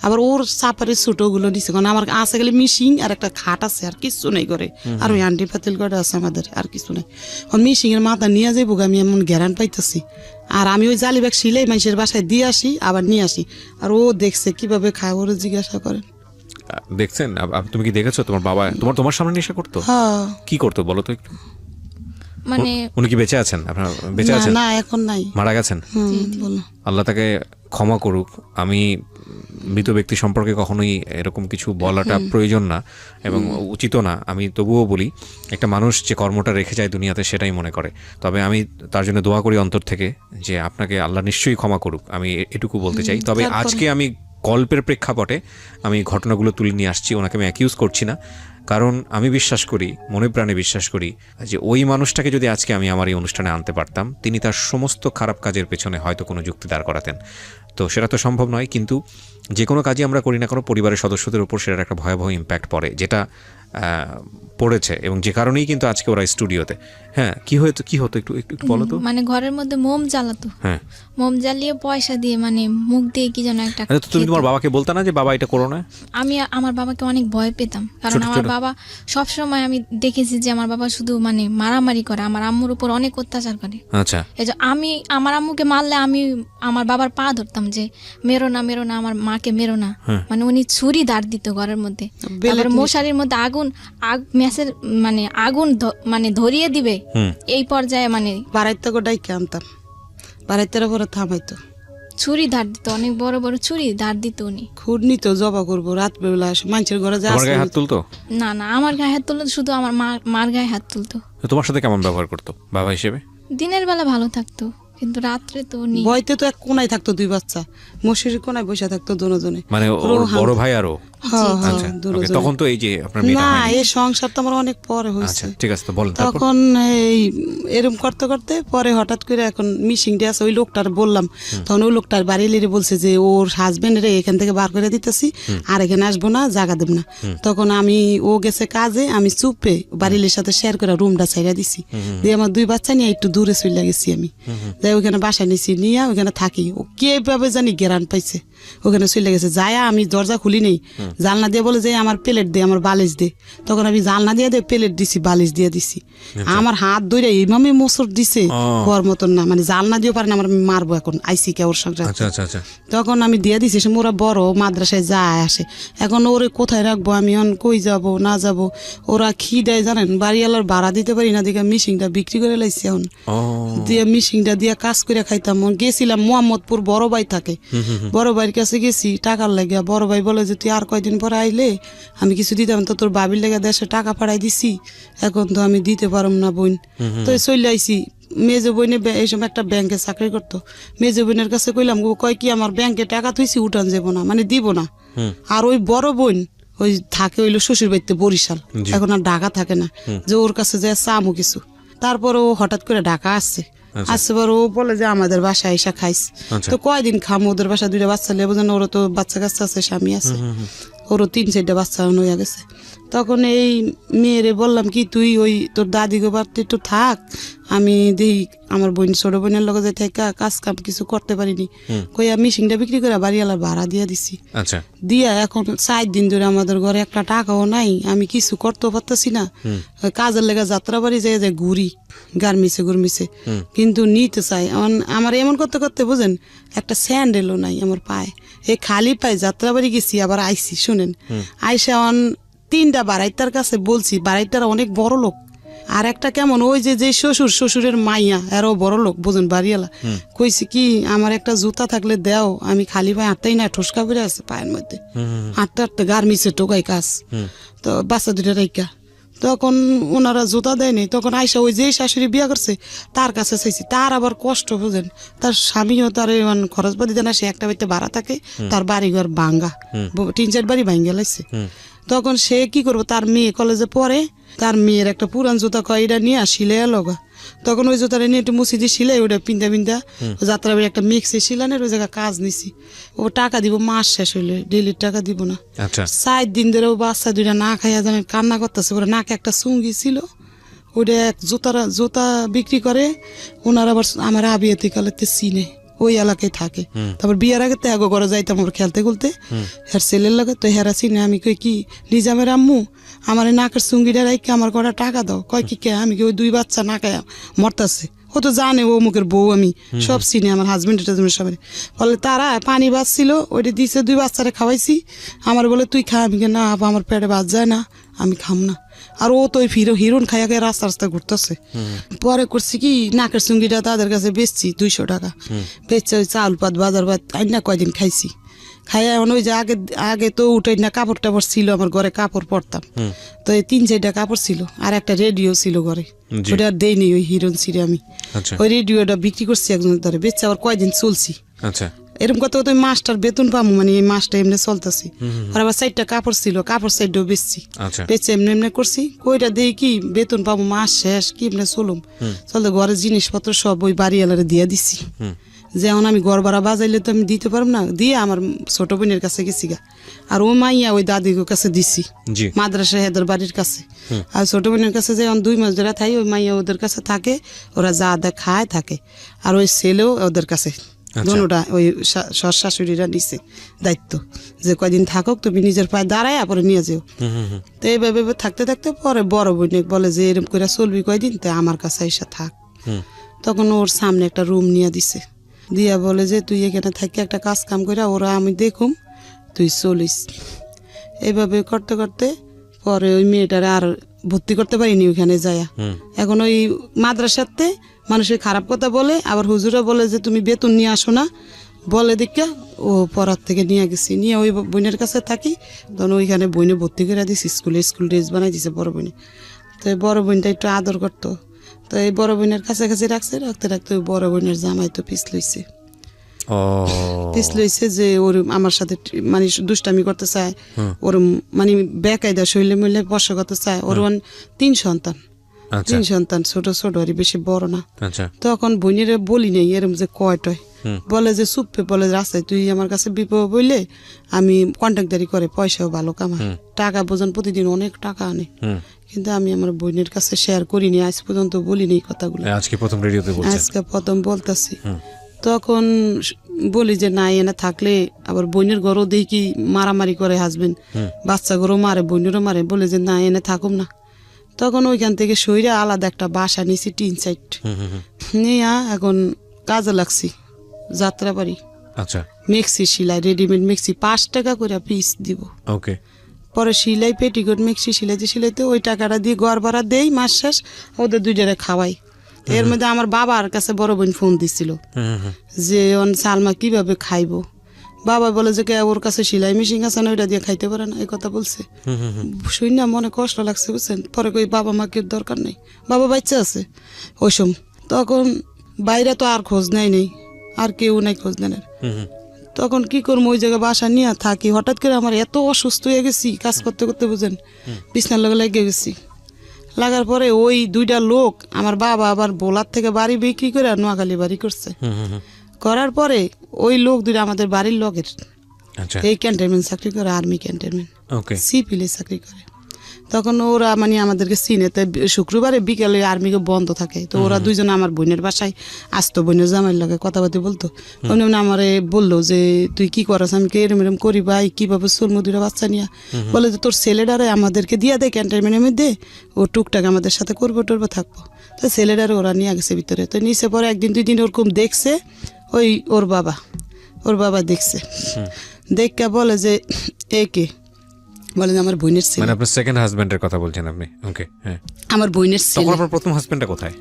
আবার ওর সাপারের ছোটোগুলো নিচ্ছে, কারণ আমার আছে গেলে মিশিং আর একটা খাট আছে, আর কিছু নেই করে, আর ওই আন্টি পাতিল করে আছে আমাদের, আর কিছু নেই। মিশিংয়ের মাথা নিয়ে যাবো, আমি এমন গ্যারান পাইতেছি। আর আমি ওই জালি ব্যাগ সিলাই মানুষের বাসায় দিয়ে আসি, আবার নিয়ে আসি। আর ও দেখছে কিভাবে খায়, ওরা জিজ্ঞাসা করেন। দেখছেন? তুমি কি দেখেছো তোমার বাবা তোমার সামনে নেশা করতো? হ্যাঁ। কি করতো বলো তো একটু? মানে উনি কি বেঁচে আছেন? আপনার বেঁচে আছেন? না এখন নাই, মারা গেছেন। বলো। আল্লাহ তাকে ক্ষমা করুক। আমি মৃত ব্যক্তি সম্পর্কে কখনোই এরকম কিছু বলাটা প্রয়োজন না এবং উচিত না। আমি তবুও বলি, একটা মানুষ যে কর্মটা রেখে যায় দুনিয়াতে, সেটাই মনে করে। তবে আমি তার জন্য দোয়া করি অন্তর থেকে যে আপনাকে আল্লাহ নিশ্চয়ই ক্ষমা করুক, আমি এটুকু বলতে চাই। তবে আজকে আমি গল্পের প্রেক্ষাপটে আমি ঘটনাগুলো তুলে নিয়ে আসছি, ওনাকে আমি অ্যাকিউজ করছি না। কারণ আমি বিশ্বাস করি, মনে প্রাণে বিশ্বাস করি যে ওই মানুষটাকে যদি আজকে আমি আমার এই অনুষ্ঠানে আনতে পারতাম, তিনি তার সমস্ত খারাপ কাজের পেছনে হয়তো কোনো যুক্তি দাঁড় করাতেন। তো সেটা তো সম্ভব নয়, কিন্তু যে কোনো কাজই আমরা করি না কোনো, পরিবারের সদস্যদের উপর সেটার একটা ভয়াবহ ইম্প্যাক্ট পড়ে, যেটা পড়েছে, এবং যে কারণেই কিন্তু আজকে ওরা স্টুডিওতে। হ্যাঁ, কি হতো একটু একটু বলো তো। মানে ঘরের মধ্যে মোম জ্বালাতো, হ্যাঁ, মোম জ্বালিয়ে পয়সা দিয়ে, মানে মুখ দিয়ে কি যেন একটা। তুমি তোমার বাবাকে বলতে না যে বাবা এটা করো না? আমি আমার বাবাকে অনেক ভয় পেতাম, কারণ আমার বাবা সবসময়, আমি দেখেছি যে আমার বাবা শুধু মানে মারামারি করে, আমার আম্মুর উপর অনেক অত্যাচার করে। আচ্ছা। এই যে আমি আমার আম্মুকে মারলে আমি আমার বাবার পা ধরতাম যে মেরো না, আমার মাকে মেরো না। মানে উনি ছুরি দাঁড় দিত ঘরের মধ্যে, তারপরে মশারির মধ্যে ম্যাচের মানে আগুন মানে ধরিয়ে দিবে, এই পর্যায়ে মানে বাড়াইতে ডাইকে আনতাম, বাড়াইতে পরে থামাইতো, ছুরি ধার দিত, অনেক বড় বড় ছুরি ধার দিত উনি। খুদ নিত, জবা করবো রাত বেলা, মানুষের ঘরে যা হাত তুলতো না, আমার গায়ে হাত তুলতো, শুধু আমার মার গায়ে হাত তুলতো। তোমার সাথে কেমন ব্যবহার করতো বাবা হিসেবে? দিনের বেলা ভালো থাকতো, কিন্তু রাত্রে তো উনি বইতে তো এক কোনায় থাকতো দুই বাচ্চা, মশারির কোনায় বসে থাকতো দুজনে। মানে ওর বড় ভাই আরো? হ্যাঁ আচ্ছা হ্যাঁ okay, দুজনে। তখন তো এই যে আপনার মেয়েটা না হয়নি। এই সংসার তো আমার অনেক পরে হয়েছে। আচ্ছা ঠিক আছে, তো বলেন তারপর। তখন এই এরম করতে করতে পরে হঠাৎ করে এখন মিশিং দিয়ে আছে ওই লোকটার বললাম, তখন ওই লোকটার বাড়ি লিরে বলছে যে ওর হাজবেন্ডের এখান থেকে বার করে দিতেছি, আর এখানে আসবো না, জায়গা দেব না। তখন আমি ও গেছে কাজে, আমি চুপে বাড়ির সাথে শেয়ার করে রুমটা ছাইড়া দিছি, দিয়ে আমার দুই বাচ্চা নিয়ে একটু দূরে চলে গেছি আমি, যাই ওখানে বাসা নিছি, নিয়ে ওখানে থাকি। ও কিভাবে জানি গেরান পাইছে, ওখানে চলে গেছে। যায় আমি দরজা খুলি নেই, জানলা দিয়ে বলে যে আমার প্লেট দে, আমার বালিশ দে। তখন আমি জানলা দিয়ে প্লেট দিছি, বালিশ দিয়ে দিছি। আমার হাত ধরে এইভাবে মোচড় দিছে হওয়ার মতন না, মানে জানলা দিয়ে পারে না, আমার মারবো এখন আইসি কে ওর সঙ্গে। আচ্ছা আচ্ছা আচ্ছা। তখন আমি দিয়ে দিছি, সে মোরা বড় মাদ্রাসায় যায় আসে, এখন ওরে কোথায় রাখবো আমি, এখন কই যাব না যাব। ওরা খি দেয় জানেন, বাড়িওয়ালার ভাড়া দিতে পারি না, দেখে মিশিংটা বিক্রি করে লাইছি। এখন দিয়ে মিশিংটা দিয়ে কাজ করে খাইতাম। গেছিলাম মোহাম্মদপুর, বড় ভাই থাকে, বড় ভাইয়ের কাছে গেছি টাকার লাগিয়া। বড় ভাই বলে যে তুই আর কয়দিন পরে আইলে আমি কিছু দিতাম, তো তোর বাবির লেগে দেশে টাকা পাঠাই দিছি, এখন তো আমি দিতে পারম না বোন। তো চলে আইছি। মেজো বোনে এই সময় একটা ব্যাংকে চাকরি করতো, মেজো বোনের কাছে কইলাম, ও কয় কি আমার ব্যাংকে টাকা থুইছি, উঠান যাব না, মানে দিব না। আর ওই বড় বোন ওই থাকে হইলো শ্বশুর বাড়িতে বরিশাল, এখন আর ঢাকা থাকে না, যে ওর কাছে যায় চামু কিছু। তারপর ও হঠাৎ করে ঢাকা আসছে, আসছে পর ও বলে যে আমাদের বাসায় এসে খাইস। তো কয়দিন খামো, ওদের বাসা দুইটা বাচ্চা লেবো, যেন ওরও তো বাচ্চা কাচ্চা আছে, স্বামী আছে, ওরও 3-4টা বাচ্চা হয়ে গেছে। তখন এই মেয়েরে বললাম কি তুই ওই তোর দাদিকে বাড়তে একটু থাক, আমি দেখি আমার বোন ছোট বোনের লগে যাই থাকা, কাজ কাম কিছু করতে পারিনি, কইয়া মিশিংটা বিক্রি করে বাড়িওয়ালার ভাড়া দিয়ে দিছি। আচ্ছা। দিয়া এখন 4 দিন ধরে আমাদের ঘরে একটা টাকাও নাই, আমি কিছু করতেও পারতেছি না। কাজের লেগে যাত্রা বাড়ি যাই যায় ঘুরি গার্মিসে গুরমিসে, কিন্তু নিতে চাই। আমার এমন করতে করতে বুঝেন একটা স্যান্ডেলও নাই আমার পায়ে, এই খালি পায়ে যাত্রা বাড়ি গেছি, আবার আইসি। শুনেন, আইসা 3টা বাড়াইতার কাছে বলছি, বাড়াইতারা অনেক বড় লোক, আর একটা কেমন ওই যে শ্বশুরের মাইয়া এরও বড় লোক, বুঝুন বাড়িওয়ালা। কইছি কি আমার একটা জুতা থাকলে দেও, আমি খালি পায়ে হাঁটতেই না, ঠোসকা করে আছে পায়ের মধ্যে, হাঁটতে হাঁটতে গার্মিসে টোকাই কাজ। তো বাচ্চা দুটা রেখা, তখন ওনারা জুতা দেয়নি। তখন আইসা ওই যে শাশুড়ি বিয়া করছে তার কাছে চাইছি, তার আবার কষ্ট বুঝেন, তার স্বামীও তার খরচ পাতি দেয় না, সে একটা বাড়িতে ভাড়া থাকে, তার বাড়িঘর ভাঙ্গা, 3-4 বাড়ি ভাঙ্গা লাগছে। তখন সে কি করবো, তার মেয়ে কলেজে পড়ে, তার মেয়ের একটা পুরান জুতা কয় এটা নিয়ে সিলাই লগা। তখন ওই জুতাটা নিয়ে একটু মুছি দিয়ে সিলাই, ওটা পিন্দা যাত্রা বাড়ি একটা মিক্সে সিলানের ওই জায়গায় কাজ নিছি। ও টাকা দিব মাস শেষ হইলে, ডেলির টাকা দিব না। 4 দিন ধরে ও বাচ্চা দুইটা না খাইয়া জানেন কান্না করতেছে, ওরা নাকে একটা চুঙ্গি ছিল, ওটা জুতা বিক্রি করে। ওনার আবার আমার আবিয়াতে কালেতে চিনে, ওই এলাকায় থাকে। তারপর বিয়ের আগে তো এগো ঘরে যাইতাম আমরা খেলতে খুলতে, হের ছেলের লাগে তো হেরা চিনে। আমি কই কি নিজামের আম্মু আমার নাকের চুঙ্গিটা রাইকে আমার কটা টাকা দাও। কয় কি কে, আমি কি ওই 2 বাচ্চা না খায় মরতাছে, ও তো জানে ও মুখের বউ, আমি সব চিনি, আমার হাজবেন্ডের সবাই। বলে তারা পানি বাঁচছিল, ওইটা দিছে, 2 বাচ্চারে খাওয়াইছি। আমার বলে তুই খা, আমি না আপা আমার পেটে বাদ যায় না, আমি খাম না। আর ও তো ওই হিরোন খাইয়া খাই রাস্তা ঘুরতেছে। পরে করছি কি নাকের চুঙ্গিটা তাদের কাছে বেচছি 200 টাকা, বেচছে ওই চাউল পাত বাজার পাত আইনা কয়দিন খাইছি। খাইয়া এখন ওই যে আগে তো উঠে না কাপড় টাপড় ছিল, আমার ঘরে কাপড় পরতাম, তো এই 3-4টা কাপড় ছিল, আর একটা রেডিও ছিল ঘরে, ওটা আর দেয়নি ওই হিরোন ছিঁড়ে আমি। ওই রেডিওটা বিক্রি করছি একজনের ধরে, বেচছে আবার কয়দিন চলছি। এরকম কত তো মাসটার বেতন পাবো, মানে এই মাসটা এমনি চলতেছি। আর আবার 4টা কাপড় ছিল, কাপড় 4টাও বেচছি, বেচে এমনি করছি। কইটা দেই কি বেতন পাবো, মাস শেষ কি এমনি চলতে ঘরের জিনিসপত্র সব ওই বাড়িওয়ালারে দিয়ে দিছি। যেমন আমি ঘর ভাড়া বাজাইলে তো আমি দিতে পারবো না, দিয়ে আমার ছোট বোনের কাছে গেছি গা, আর ও মাইয়া ওই দাদির কাছে দিছি মাদ্রাসা হেদের বাড়ির কাছে। আর ছোট বোনের কাছে যেমন 2 মাস ধরে থাই, ওই মাইয়া ওদের কাছে থাকে, ওরা যা দা খায় থাকে, আর ওই ছেলেও ওদের কাছে। দোনোটা ওই শাশুড়িরা নিছে দায়িত্ব, যে কয়দিন থাকুক তুমি নিজের পায়ে দাঁড়ায় পরে নিয়ে যাও। তো এইভাবে থাকতে থাকতে পরে বড় বোন বলে যে এরকম করে চলবি কয়দিন, তো আমার কাছে এসে থাক। তখন ওর সামনে একটা রুম নিয়ে দিছে, দিয়া বলে যে তুই এখানে থাকি একটা কাজ কাম করে ওরা আমি দেখুম, তুই চলিস। এইভাবে করতে করতে পরে ওই মেয়েটারে আর ভর্তি করতে পারিনি ওইখানে যায়া। এখন ওই মাদ্রাসাতে মানুষের খারাপ কথা বলে, আবার হুজুরা বলে যে তুমি বেতন নিয়ে আসো না, বলে দেখা ও পড়ার থেকে নিয়ে গেছি, নিয়ে ওই বোনের কাছে থাকি। তখন ওইখানে বোনে ভর্তি করে দিছি স্কুল ড্রেস বানাই দিছে বড় বোনে। তো বড় বোনটা একটু আদর করতো, তো এই বড় বোনের কাছাকাছি রাখছে, রাখতে রাখতে ওই বড় বোনের জামাই তো পিছ লইছে। ও পিছ লইছে যে ওর আমার সাথে মানে দুষ্টামি করতে চায়, ওর মানে বেকায়দা শৈলে মইলে স্পর্শ করতে চায়। ওর 3 সন্তান, আচ্ছা 3 সন্তান, ছোট ছোট আর বেশি বড় না। আচ্ছা তখন বোনেরে বলি নেই এরম যে কয়টয়, বলে যে চুপে, বলে রাস্তায় তুই আমার কাছে বিপদ বললে আমি কন্ট্রাক্টদারি করে পয়সাও ভালো কামাই, টাকা বোঝান প্রতিদিন অনেক টাকা আনে, কিন্তু আমি আমার বোনের কাছে শেয়ার করিনি, আজ পর্যন্ত বলিনি এই কথাগুলো, আজকে প্রথম রেডিওতে বলছেন। আজকে প্রথম বলতেছি। তখন বলি যে না এনে থাকলে আবার বোনের ঘরও দেখি মারামারি করে হাসবেন, বাচ্চা ঘরও মারে, বোনেরও মারে, বলে যে না এনে থাকুম না। তখন ওইখান থেকে সইরা আলাদা একটা বাসা নিয়েছি, টিন সাইড নিয়ে এখন কাজে লাগছি যাত্রাবাড়ি। আচ্ছা মেক্সি সিলাই, রেডিমেড মেক্সি 5 টাকা করে পিস দিব। ওকে পরে সিলাই পেটিকোট মেক্সি সিলাইতে সিলাইতে ওই টাকাটা দিয়ে ঘর ভাড়া দেই, মাস শেষ ওদের 2 খাওয়াই। এর মধ্যে আমার বাবার কাছে বড় বোন ফোন দিছিল যে সালমা কিভাবে খাইবো। বাবা বলে যে ওর কাছে সেলাই মেশিন আছে না, ওইটা দিয়ে খাইতে পারে না, এই কথা বলছে। শুই না মনে কষ্ট লাগছে বুঝছেন। পরে কই বাবা মাকে দরকার নেই, বাবা বাচ্চা আছে ওই সময়। তখন বাইরে তো আর খোঁজ নেই, আর কেউ নাই খোঁজ নেন। তখন কি করবো, ওই জায়গায় বাসা নিয়ে থাকি। হঠাৎ করে আমার এত অসুস্থ হয়ে গেছি, কাজ করতে করতে বুঝেন, বিছনার লগে লেগে গেছি। লাগার পরে ওই 2টা লোক, আমার বাবা আবার বোলার থেকে বাড়ি বিক্রি করে নোয়াখালী বাড়ি করছে। করার পরে ওই লোক 2টা আমাদের বাড়ির লগের, এই ক্যান্টনমেন্ট চাকরি করে, আর্মি ক্যান্টনমেন্ট, সিপিএলে চাকরি করে। তখন ওরা মানে আমাদেরকে চিনে, তাই শুক্রবারে বিকেলে আর্মিকে বন্ধ থাকে, তো ওরা 2জন আমার বোনের বাসায় আসতো, বোনের জামাইয়ের লগে কথাবার্তা বলতো। উনি আমারে বললো যে তুই কি করস, আমি এরম এরম করি ভাই, কিভাবে চলবো 2টা বাচ্চা নিয়ে। বলে যে তোর ছেলেটারে আমাদেরকে দিয়া দে ক্যান্টনমেন্টের মধ্যে, ও টুকটাক আমাদের সাথে করবো টরবো থাকবো। তো ছেলেটারে ওরা নিয়ে গেছে ভিতরে। তো নিচে পরে 1 দিন 2 দিন ওরকম দেখছে, ওই ওর বাবা দেখছে, দেখে বলে যে একে বলে যে আমার বোনের ছেলে। মানে আপনার সেকেন্ড হাজবেন্ডের কথা বলছেন আপনি? ওকে হ্যাঁ, আমার বোনের ছেলে। তখন আপনার প্রথম হাজবেন্ডটা কোথায়?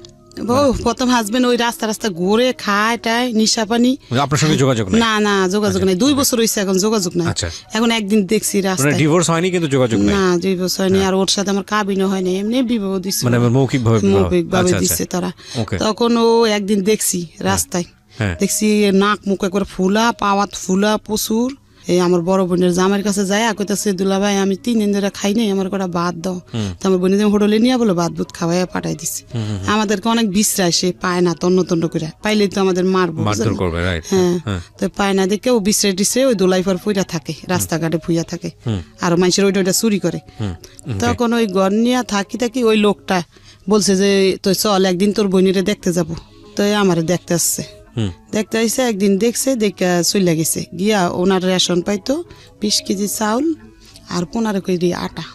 প্রথম হাজবেন্ড ওই রাস্তা ঘুরে খায় টায়, নিশা পানি। আপনার সঙ্গে যোগাযোগ নাই? না যোগাযোগ নাই, 2 বছর হইছে এখন যোগাযোগ নাই। এখন একদিন দেখছি রাস্তায়। ডিভোর্স হয়নি কিন্তু যোগাযোগ নাই? না ডিভোর্স হয়নি, আর ওর সাথে আমার কাবিনও হয়নি, এমনি বিবাহ দিছে, মানে মৌখিকভাবে দিছে তারা। তখন ও একদিন দেখছি রাস্তায়, দেখছি নাক মুখ একবার ফুলা, পাওয়াত ফুলা প্রচুর। এই আমার বড় বোনের জামাইয়ের কাছে যায়, কইতাছে দুলা ভাই আমি 3 দিন ধরে খাই নাই, আমার কটা ভাত দাও। তো আমার বোনের হোটেলে নিয়ে বলো ভাত বুত খাওয়াই পাঠাই দিছে। আমাদেরকে অনেক বিশ্রায়, সে পায় না, তন্ন করে পাইলে তো আমাদের মারবো, হ্যাঁ। তো পায় না দেখে ও বিশ্রায় টিশ্রে ওই দোলাইফার ফুইরা থাকে, রাস্তাঘাটে ফুইয়া থাকে, আর মানুষের ওইটা চুরি করে। তখন ওই ঘর নিয়ে থাকি ওই লোকটা বলছে যে তুই চল একদিন তোর বোনেরে দেখতে যাবো। তো আমারে দেখতে আসছে, দেখতে আইসে একদিন দেখছে, দেখে চলে গেছে। গিয়া ওনার রেশন পাইতো 20 কেজি চাউল আর 15 কেজি আটা।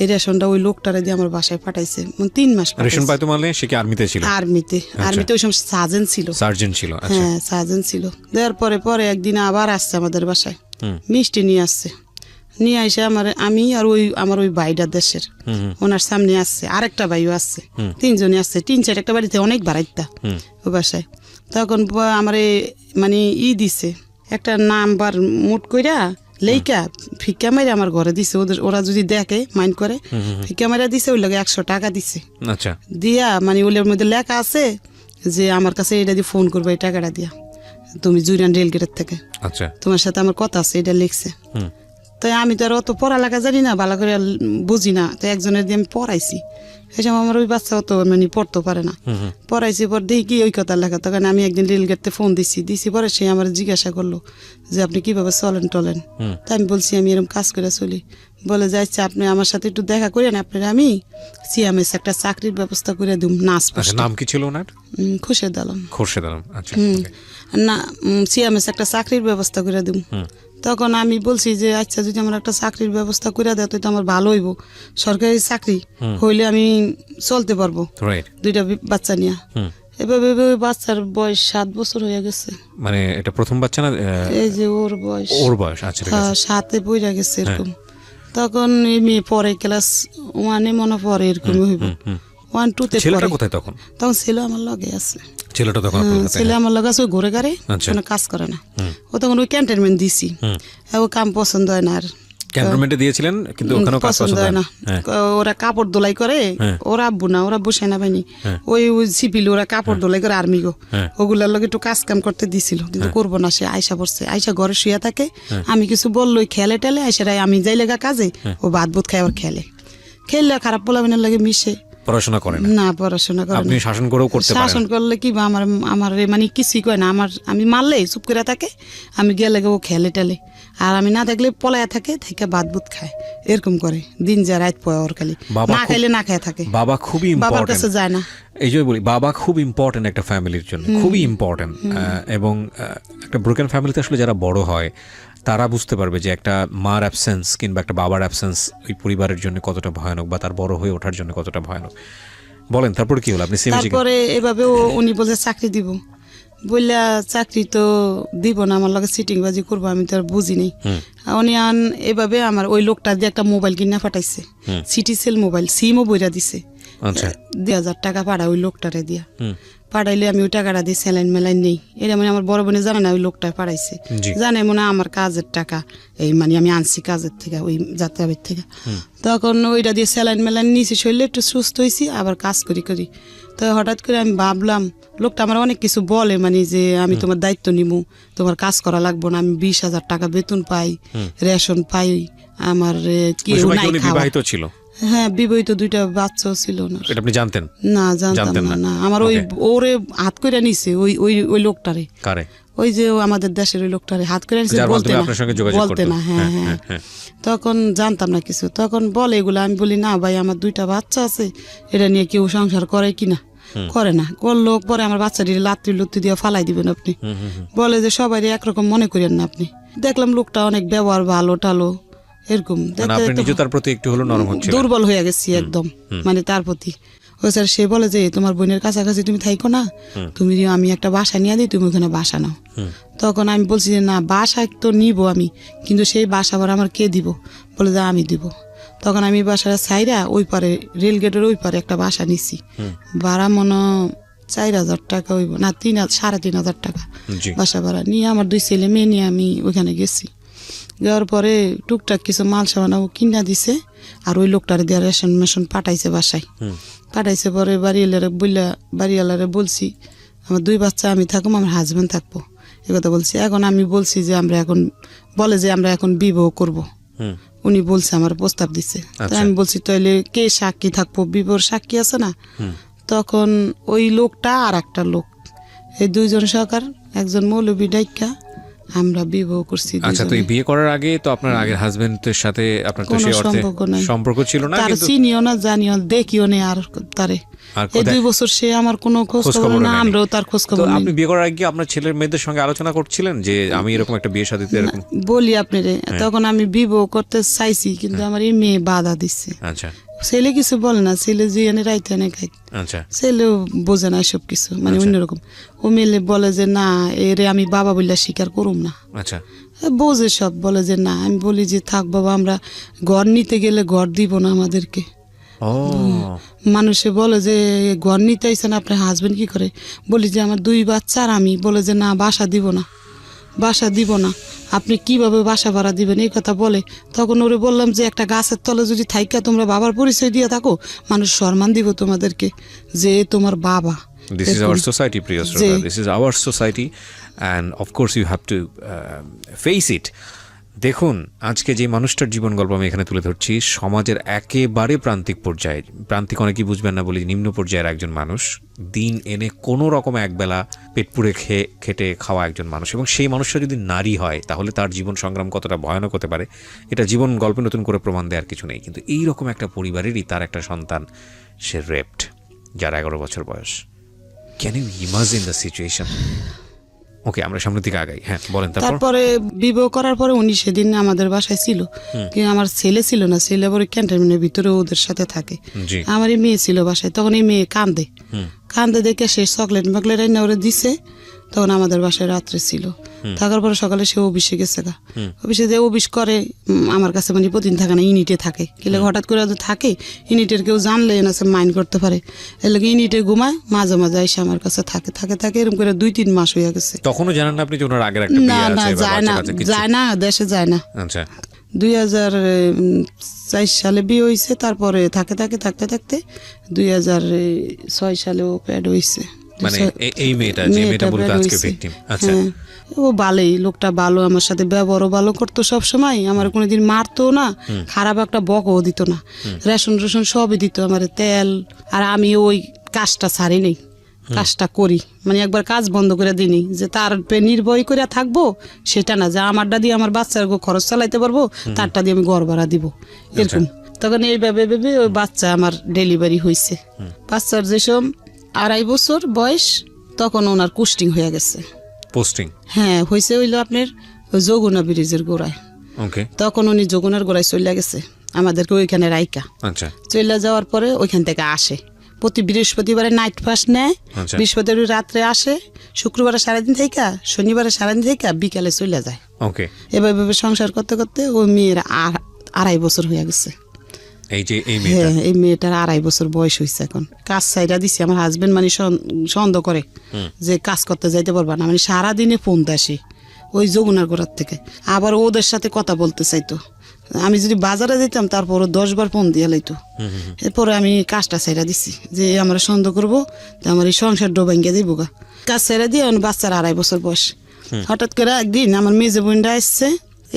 এই রেশনটা ওই লোকটারে দিয়ে আমার বাসায় পাঠাইছে। 3 মাস রেশন পাইতো। মানে সে কি আর্মিতে ছিল? আর্মিতে ওই সময় সার্জেন্ট ছিল। হ্যাঁ সার্জেন্ট ছিল। দেওয়ার পরে একদিন আবার আসছে আমাদের বাসায়, মিষ্টি নিয়ে আসছে। নিয়ে আসে আমি আর ওই আমার ওই ভাইটা দেশের, ওনার সামনে আসছে, আরেকটা ভাইও আসছে, 3 জনই আসছে। 3-4 একটা বাড়িতে অনেক বাড়াইতা ওই বাসায়। তখন আমার মানে দিছে একটা নাম্বার মুট কইরা লেইকা ফিক্কা মাইরা আমার ঘরে দিছে। ওরা যদি দেখে মাইন্ড করে, ফিক্কা মাইরা দিছে, ওই লাগে 100 টাকা দিছে। আচ্ছা দিয়া মানে ওইটার মধ্যে লেখা আছে যে আমার কাছে এটা দিয়ে ফোন করবে, এই টাকাটা দিয়া তুমি জুরিয়ান রেলগেটের থেকে, আচ্ছা তোমার সাথে আমার কথা আছে, এটা লিখছে। তো আমি তো আর অত পড়ালেখা জানি না, ভালো করে বুঝি না। তো একজনের দিয়ে আমি পড়াইছি, এই সময় আমার ওই বাচ্চা অত মানে পড়তে পারে না। পড়াইছি, পর দেখি কি ওই কথা লেখা। তখন আমি একদিন রেলগেটে ফোন দিছি পরে সে আমার জিজ্ঞাসা করলো যে আপনি কিভাবে চলেন টলেন। তাই আমি বলছি আমি এরকম কাজ করে চলি। বলে যে আচ্ছা আপনি আমার সাথে একটু দেখা করেন, আপনার আমি সিএমএস একটা চাকরির ব্যবস্থা করে দিম। নাম কি ছিল ওনার? খোরশেদ আলম। আচ্ছা না, সিএমএস একটা চাকরির ব্যবস্থা করে দিম। তখন আমি বলছি যে আচ্ছা যদি আমার একটা চাকরির ব্যবস্থা করে দেয় তো আমার ভালো হইব, সরকারি চাকরি হইলে আমি চলতে পারবো 2টা বাচ্চা নিয়ে। এভাবে বাচ্চার বয়স 7 বছর হয়ে গেছে। মানে এটা প্রথম বাচ্চা না? এই যে ওর বয়স আচ্ছা 7-এ পড়ে গেছে এরকম। তখন এই মেয়ে পরে ক্লাস 1-এ মনে পড়ে এরকমই হইব, 1-2-তে পড়ে। কোথায় তখন? তখন ছেলে আমার লগে আছে। ছেলে আমার লগে আছে, ওই ঘুরে গাড়ে কোনো কাজ করে না। ও তখন ওই ক্যান্টনমেন্ট দিছি, ও কাম পছন্দ হয় না আর ক্যান্টনমেন্টে দিয়েছিলেন কিন্তু ওখানেও কাজ পছন্দ হয় না। ওরা কাপড় দোলাই করে, ওরা আব্বু না, ওরা বসে না পাইনি, ওই সিপিল ওরা কাপড় দোলাই করে আর্মি গো, ওগুলার লগে একটু কাজ কাম করতে দিছিল, কিন্তু করবো না। সে আয়সা পড়ছে, আয়সা ঘরে শুয়ে থাকে, আমি কিছু বললোই খেলে টেলে আয়সারাই, আমি যাই লেগা কাজে ও ভাত বুত খাই আবার খেললে খারাপ পোলাবিনের লাগে মিশে। পড়াশোনা করেন না, পড়াশোনা করে আপনি শাসন করেও করতে পারেন। শাসন করলে কি বা আমার আমার মানে কিছুই কয় না, আমি মারলে চুপ করে থাকে, আমি গেলে ও খেলে টেলে, আর আমি না থাকলে পলায়া থাকে, থেকে ভাত বুত খায়, এরকম করে দিন যা রাত পয় ওর খালি না খাইলে না খায় থাকে। বাবা খুবই বাবার কাছে যায় না, এই যে বলি বাবা খুব ইম্পর্টেন্ট একটা ফ্যামিলির জন্য, খুবই ইম্পর্টেন্ট। এবং একটা ব্রোকেন ফ্যামিলিতে আসলে যারা বড় হয় তারা বুঝতে পারবে যে একটা মার অ্যাবসেন্স কিংবা একটা বাবার অ্যাবসেন্স ওই পরিবারের জন্য কতটা ভয়ানক, বা তার বড় হয়ে ওঠার জন্য কতটা ভয়ানক। বলেন তারপরে কি হলো? আপনি তারপরে এভাবে উনি বলছে চাকরি দিব, বললা চাকরি তো দিব না, আমার লগে সিটিং বাজি করবো, আমি তো আর বুঝিনি। উনি আন এভাবে আমার ওই লোকটা দিয়ে একটা মোবাইল কিনা পাঠাইছে, সিটি সেল মোবাইল, সিমও বইরা দিছে। 2,000 টাকা পাড়া ওই লোকটারে দিয়া পাঠাইলে আমি ওই টাকাটা দিয়ে স্যালাইন মেলাইন নেই, এটা মানে আমার বড় বোনে জানে না, ওই লোকটা পাঠাইছে, জানে মনে আমার কাজের টাকা, এই মানে আমি আনছি কাজের থেকে, ওই যাত্রাবাড়ির থেকে। তখন ওইটা দিয়ে স্যালাইন মেলাইন নিয়েছি, শরীরে একটু সুস্থ হয়েছি, আবার কাজ করি। তো হঠাৎ করে আমি ভাবলাম, লোকটা আমার অনেক কিছু বলে, মানে যে আমি তোমার দায়িত্ব নিবো, তোমার কাজ করা লাগবো না, আমি 20,000 টাকা বেতন পাই, রেশন পাই, আমার কেউ নাই বিবাহিত ছিল। হ্যাঁ, বিবাহিত, 2টা বাচ্চাও ছিল না। এটা আপনি জানতেন? না, জানতাম না। আমার ওই ওরে হাত করে নিছে, ওই লোকটারে, ওই যে আমাদের দেশের ওই লোকটারে হাত করে নিছে, বলতে না। হ্যাঁ হ্যাঁ, তখন জানতাম না কিছু। তখন বলে এগুলো, আমি বলি না ভাই, আমার 2টা বাচ্চা আছে, এটা নিয়ে কেউ সংসার করে কিনা? করে না। করলো পরে আমার বাচ্চাটির লাত্তি লুত্তি দিয়ে ফালাই দিবেন আপনি। বলে যে সবাই একরকম মনে করেন না আপনি। দেখলাম লোকটা অনেক ব্যবহার ভালো টালো, এরকম দুর্বল হয়ে গেছি একদম, মানে তার প্রতি। ও স্যার সে বলে যে তোমার বোনের কাছাকাছি তুমি থাইকো না, তুমি আমি একটা বাসা নিয়ে দিই, তুমি ওখানে বাসা নাও। তখন আমি বলছি যে না, বাসা তো নিব আমি, কিন্তু সেই বাসা ভাড়া আমার কে দিব? বলে যে আমি দিব। তখন আমি বাসাটা ছাইরা ওই পারে, রেল গেটের ওই পারে একটা বাসা নিছি, ভাড়া মনে 4,000 টাকা হইব না, 3,500 টাকা বাসা ভাড়া নিয়ে আমার 2 ছেলে মেয়ে নিয়ে আমি ওইখানে গেছি। যাওয়ার পরে টুকটাক কিছু মাল সামানা কিনা দিছে, আর ওই লোকটারে দিয়ে রেশন মেশন পাঠাইছে বাসায়। পাঠাইছে পরে বাড়িওয়ালারে বলছি আমার 2 বাচ্চা আমি থাকুম, আমার হাজবেন্ড থাকবো, একথা বলছি। এখন আমি বলছি যে আমরা এখন, বলে যে আমরা এখন বিবাহ করব। উনি বলছে আমার প্রস্তাব দিছে। তাই আমি বলছি তাহলে কে সাক্ষী থাকবো? বিবাহর সাক্ষী আছে না? তখন ওই লোকটা আর একটা লোক, এই 2জন সরকার, একজন মৌলবী ডাইকা আমরা বিবাহ করছি। আচ্ছা, তো এই বিয়ে করার আগে তো আপনার আগের হাজবেন্ডের সাথে আপনার তো সেই অর্থে সম্পর্ক ছিল না, তার চিনিও না, জানিও, দেখিও না, আর তারে এই 2 বছর সে আমার কোনো খোঁজ খবর না, আমরাও তার খোঁজ খবর না। আপনি বিয়ে করার আগে আপনার ছেলের মেয়েদের সঙ্গে আলোচনা করছিলেন যে আমি এরকম একটা বিয়ে শাদীতে এরকম? বলি আপনারে, তখন আমি বিবাহ করতে চাইছি, কিন্তু আমার এই মেয়ে বাধা দিচ্ছে। আচ্ছা, ছেলে কিছু বলে না, ছেলে যে এনে রাইতে এনে খাই, ছেলেও বোঝে না সব কিছু, মানে অন্যরকম। ও মেলে বলে যে না, এরে আমি বাবা বললে স্বীকার করুম না। আচ্ছা, বোঝে সব, বলে যে না। আমি বলি যে থাক বাবা, আমরা ঘর নিতে গেলে ঘর দিব না আমাদেরকে। মানুষে বলে যে ঘর নিতে আইসেন, আপনার হাজবেন্ড কি করে? বলি যে আমার 2 বাচ্চা আর আমি। বলে যে না, বাসা দিব না, বাসা দিব না। আপনি কিভাবে বাসা ভাড়া দিবেন, এই কথা বলে। তখন ওরে বললাম যে একটা গাছের তলে যদি থাইকা তোমরা বাবার পরিচয় দিয়ে থাকো, মানুষ সম্মান দিব তোমাদেরকে, যে তোমার বাবা। This is our society, Priya Shroda. This is our society, and of course you have to face it. দেখুন, আজকে যে মানুষটার জীবন গল্প আমি এখানে তুলে ধরছি, সমাজের একেবারে প্রান্তিক পর্যায়ে, প্রান্তিক অনেকেই বুঝবেন না বলি, নিম্ন পর্যায়ের একজন মানুষ, দিন এনে কোনো রকম একবেলা পেট পুড়ে খেটে খাওয়া একজন মানুষ, এবং সেই মানুষটা যদি নারী হয় তাহলে তার জীবন সংগ্রাম কতটা ভয়ানক হতে পারে, এটা জীবন গল্পে নতুন করে প্রমাণ দেওয়ার কিছু নেই। কিন্তু এই রকম একটা পরিবারেরই তার একটা সন্তান, সে রেপড, যার 11 বছর বয়স। Can you imagine the situation? Okay, আমরা সামনের দিকে আগাই। হ্যাঁ, বলেন। তারপরে বিবাহ করার পরে উনি সেদিন আমাদের বাসায় ছিল, কিন্তু আমার ছেলে ছিল না। ছেলে পরে ক্যান্টনমেন্টের ভিতরে ওদের সাথে থাকে। আমার এই মেয়ে ছিল বাসায়। তখন এই মেয়ে কান্দে দেখে সে চকলেট মকলেট এনে ওরে দিছে। তখন আমাদের বাসায় রাত্রে ছিল। থাকার পরে সকালে সে অফিসে গেছে গা। অফিসে যে অফিস করে আমার কাছে, মানে প্রতিদিন থাকে না, ইউনিটে থাকে। কিলে হঠাৎ করে থাকে, ইউনিটের কেউ জানলে না সে মাইন্ড করতে পারে, এর লাগে ইউনিটে ঘুমায়, মাঝে মাঝে এসে আমার কাছে থাকে এরকম করে 2-3 মাস হয়ে গেছে। তখনও জানেন না আপনি যে ওনার আগের একটা বিয়ে আছে? না, যায় না, দেশে যায় না। আচ্ছা, 2004 সালে বিয়ে হয়েছে, তারপরে থাকতে থাকতে 2006 সালে ও প্যাড হয়েছে। মানে এই মেয়েটা যে মেয়েটা বলতে আজকে ভিকটিম। আচ্ছা, ও ভালোই, লোকটা ভালো, আমার সাথে ব্যবহারও ভালো করতো সব সময়, আমার কোনোদিন মারতো না, খারাপ একটা বকও দিত না, রেশন সবই দিত আমার, তেল। আর আমি ওই কাজটা ছাড়ি নেই, কাজটা করি, মানে একবার কাজ বন্ধ করে দিইনি যে তার নির্ভয় করে থাকবো সেটা না, যে আমারটা দিয়ে আমার বাচ্চার খরচ চালাইতে পারবো, তারটা দিয়ে আমি ঘর ভাড়া দিব, এরকম। তখন এইভাবে ভেবে ওই বাচ্চা আমার ডেলিভারি হয়েছে। বাচ্চার যেসব 2.5 বছর বয়স, তখন ওনার কুস্টিং হয়ে গেছে। পোস্টিং? হ্যাঁ, হয়েছে হইলো আপনার যমুনা ব্রিজের গোড়ায়। ওকে। তখন উনি যমুনার গোড়ায় চলে গেছে আমাদেরকে ওইখানে রাইকা। আচ্ছা। চলে যাওয়ার পরে ওইখান থেকে আসে, প্রতি বৃহস্পতিবারে নাইট ফাস্ট নেয়, বৃহস্পতিবার রাত্রে আসে, শুক্রবারে সারাদিন থেকে, শনিবারে সারাদিন থেকে, বিকালে চলে যায়। ওকে। এভাবে সংসার করতে করতে ওই মেয়ের 2.5 বছর হয়ে গেছে। হ্যাঁ, এই মেয়েটার 2.5 বছর বয়স হয়েছে। এখন কাজ ছাইড়া দিছি, আমার হাজবেন্ড মানে সন্দেহ করে যে কাজ করতে যাইতে পারবা না, মানে সারাদিনে ফোন আসে ওই যমুনার গোড়ার থেকে, আবার ওদের সাথে কথা বলতে চাইতো। আমি যদি বাজারে যেতাম তারপর 10 বার ফোন দিয়ে লাইতো। এরপরে আমি কাজটা ছাইড়া দিছি, যে আমরা সন্দেহ করবো আমার এই সংসার ডোবাঙ্গে দেবো গা। কাজ ছাইড়া দিয়ে বাচ্চার 2.5 বছর বয়স। হঠাৎ করে একদিন আমার মেজে বোনটা আসছে,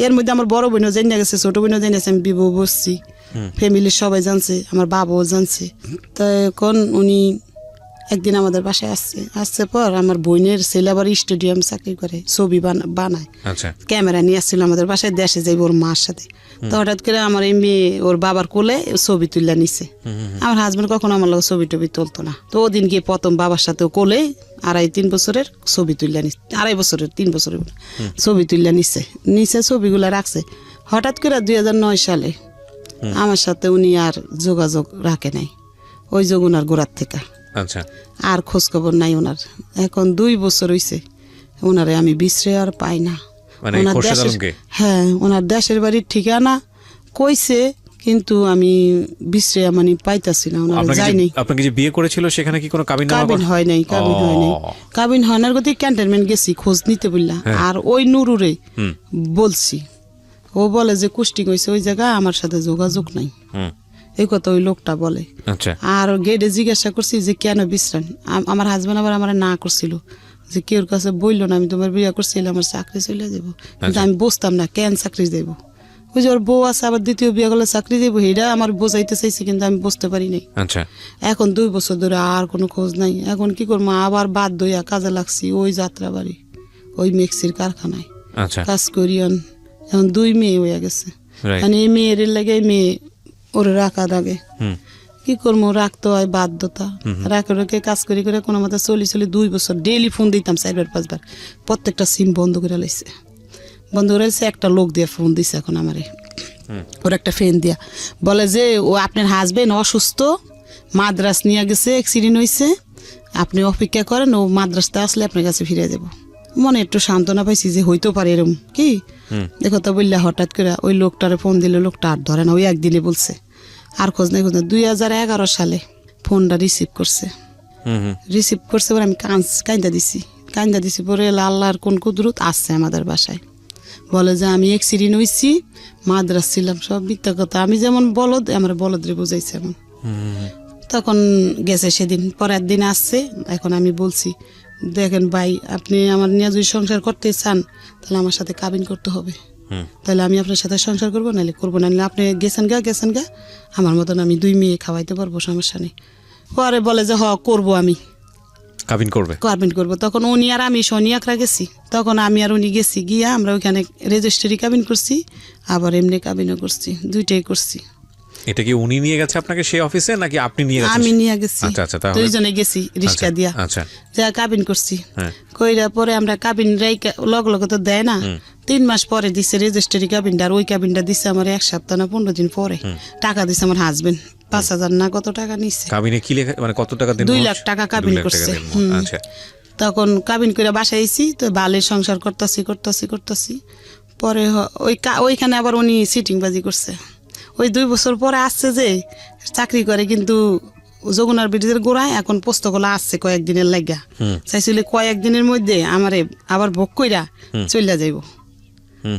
এর মধ্যে আমার বড় বোনও জেনে গেছে, ছোট বোনও জেনে গেছে, আমি বিবাহ বসছি, ফ্যামিলির সবাই জানছে, আমার বাবাও জানছে। তো এখন উনি একদিন আমাদের বাসায় আসছে পর আমার বোনের ছেলে আবার স্টেডিয়াম চাকরি করে, ছবি বানায়, ক্যামেরা নিয়ে আসছিল আমাদের বাসায়, দেশে যাইব ওর মার সাথে। তো হঠাৎ করে আমার এই মেয়ে ওর বাবার কোলে ছবি তুলে নিছে। আমার হাজবেন্ড কখনো আমার লোক ছবি টবি তুলতো না, তো ওদিন গিয়ে প্রথম বাবার সাথে কোলে 2.5-3 বছরের ছবি তুলে নিচ্ছে, 2.5 বছরের 3 বছরের ছবি তুলে নিছে ছবিগুলা রাখছে। হঠাৎ করে 2009 সালে আমার সাথে উনি আর যোগাযোগ রাখে নাই, ওই যমুনার গোড়ার থেকে। আচ্ছা। আর খোঁজ খবর নাই ওনার। এখন 2 বছর হইছে, ওনারে আমি বিশ্রে আর পাই না। হ্যাঁ, ওনার দেশের বাড়ির ঠিকানা কইছে, কিন্তু আমি বিশ্রে মানে পাইতাছি না, ওনার যাইনি। আপনাকে যে বিয়ে করেছিল সেখানে কি কোনো কাবিন হয় নাই? কাবিন হয় না, গতি ক্যান্টনমেন্ট গেছি খোঁজ নিতে বললা। আর ওই নুরুরে বলছি, ও বলে যে কুস্টিং হয়েছে ওই জায়গা, আমার সাথে যোগাযোগ নাই, এই কথা ওই লোকটা বলে। আর গেটে জিজ্ঞাসা করছি যে কেন বিশ্রাম, আমার হাজবেন্ড আবার আমার না করছিল যে কেউর কাছে বললো না আমি তোমার বিয়ে করছিলাম, আমার চাকরি চলে যাবো, কিন্তু আমি বুঝতাম না কেন চাকরি যাবো। ওই যে ওর বউ আছে, আবার দ্বিতীয় বিয়ে করলে চাকরি যাবো, এটা আমার বোঝাইতে চাইছে, কিন্তু আমি বুঝতে পারি নাই। এখন 2 বছর ধরে আর কোনো খোঁজ নাই। এখন কি করবো, আবার বাধ্য হইয়া কাজে লাগছি ওই যাত্রা বাড়ি, ওই মিক্সির কারখানায় কাজ করি। এখন 2 মেয়ে হয়ে গেছে, মানে এই মেয়ের লাগে মেয়ে ওরে রাখা লাগে, কি করবো, রাখতে হয় বাধ্যতা। রাখে কাজ করি করে কোনো মতো চলি 2 বছর ডেইলি ফোন দিতাম 4-5 বার, প্রত্যেকটা সিম বন্ধ করে লাইছে। একটা লোক দিয়ে ফোন দিছে এখন আমারে, ওর একটা ফ্রেন্ড দিয়া বলে যে ও আপনার হাজবেন্ড অসুস্থ, মাদ্রাস নিয়ে গেছে, অ্যাক্সিডেন্ট হয়েছে, আপনি অপেক্ষা করেন, ও মাদ্রাসতে আসলে আপনার কাছে ফিরে যাব। মনে একটু সান্ত্বনা পাইছি যে হইতেও পারে এরকম কি দেখো তো বললে। হঠাৎ করে ওই লোকটারে ফোন দিলে লোকটা আর ধরে না, ওই একদিনে বলছে, আর খোঁজ নেই 2011 সালে ফোনটা রিসিভ করছে পরে আমি কান্দা দিছি পরে আল্লাহর কোন কুদরত আসছে আমাদের বাসায়, বলে যে আমি অ্যাক্সিডেন্ট হয়েছি, মাদ্রাস ছিলাম, সব মিথ্যা কথা। আমি যেমন বলদ, আমার বলদরে বুঝাইছে এমন। তখন গেছে সেদিন, পরের দিন আসছে। এখন আমি বলছি দেখেন ভাই, আপনি আমার নিয়ে যদি সংসার করতে চান তাহলে আমার সাথে কাবিন করতে হবে, তাহলে আমি আপনার সাথে সংসার করবো, নাহলে করবো না। আপনি গেছেন গা আমার মতন আমি 2 মেয়ে খাওয়াইতে পারবো, সমস্যা নেই। পরে বলে যে করবো, আমি কাবিন করবো। তখন উনি আর আমি শনিয়াকরা গেছি, তখন আমি আর উনি গেছি, গিয়া আমরা ওইখানে রেজিস্ট্রি কাবিন করছি, আবার এমনি কাবিনও করছি, 2টাই করছি। এটা কি উনি নিয়ে গেছে আপনাকে সেই অফিসে নাকি আপনি নিয়ে গেছেন? আমি নিয়ে গেছি, 2জনে গেছি রিক্সা দিয়া, যা কাবিন করছি। কইরা পরে আমরা কাবিন লগে তো দেয় না, 3 মাস পরে দিছে রেজিস্ট্রি কাবিনটা। আর ওই কাবিনটা দিছে আমার 1 সপ্তাহ না 15 দিন পরে। টাকা দিছে আমার হাজবেন্ড, 5,000 না কত টাকা নিচ্ছে। কাবিনে কি লেখা, মানে কত টাকা দেন? 2 লাখ টাকা কাবিন করছে। তখন কাবিন করে বাসায় আইছি, তো বালের সংসার করতেছি। পরে ওইখানে আবার উনি সিটিং বাজি করছে। ওই 2 বছর পরে আসছে যে চাকরি করে, কিন্তু যমুনার ব্রিজের গোড়ায় এখন পোস্তগুলো আসছে কয়েকদিনের লাগা, চাইছিল কয়েকদিনের মধ্যে আমারে আবার ভোগ কইরা চলে যাইব।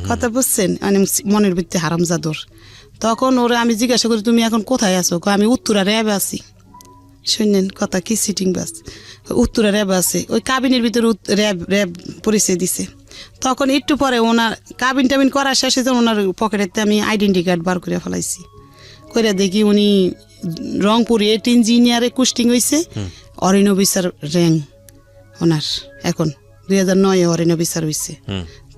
কথা বুঝছেন, মানে মনের ভিত্তি হারামজাদর। তখন ওরা আমি জিজ্ঞাসা করি তুমি এখন কোথায় আছো? আমি উত্তরা র্যাবে আছি। শুনলেন কথা কি সিটিং বাস, উত্তরা র্যাব আছে, ওই কাবিনের ভিতরে র্যাব পরিচয় দিছে। তখন একটু পরে ওনার কাবিন টাবিন করার শেষে যে ওনার পকেটেতে আমি আইডেন্টি কার্ড বার করে ফেলাইছি, করে দেখি উনি রংপুর 8 ইঞ্জিনিয়ারে কুস্টিং হয়েছে, অরিন অফিসার র্যাঙ্ক ওনার এখন 2009 অরিন অফিসার হয়েছে।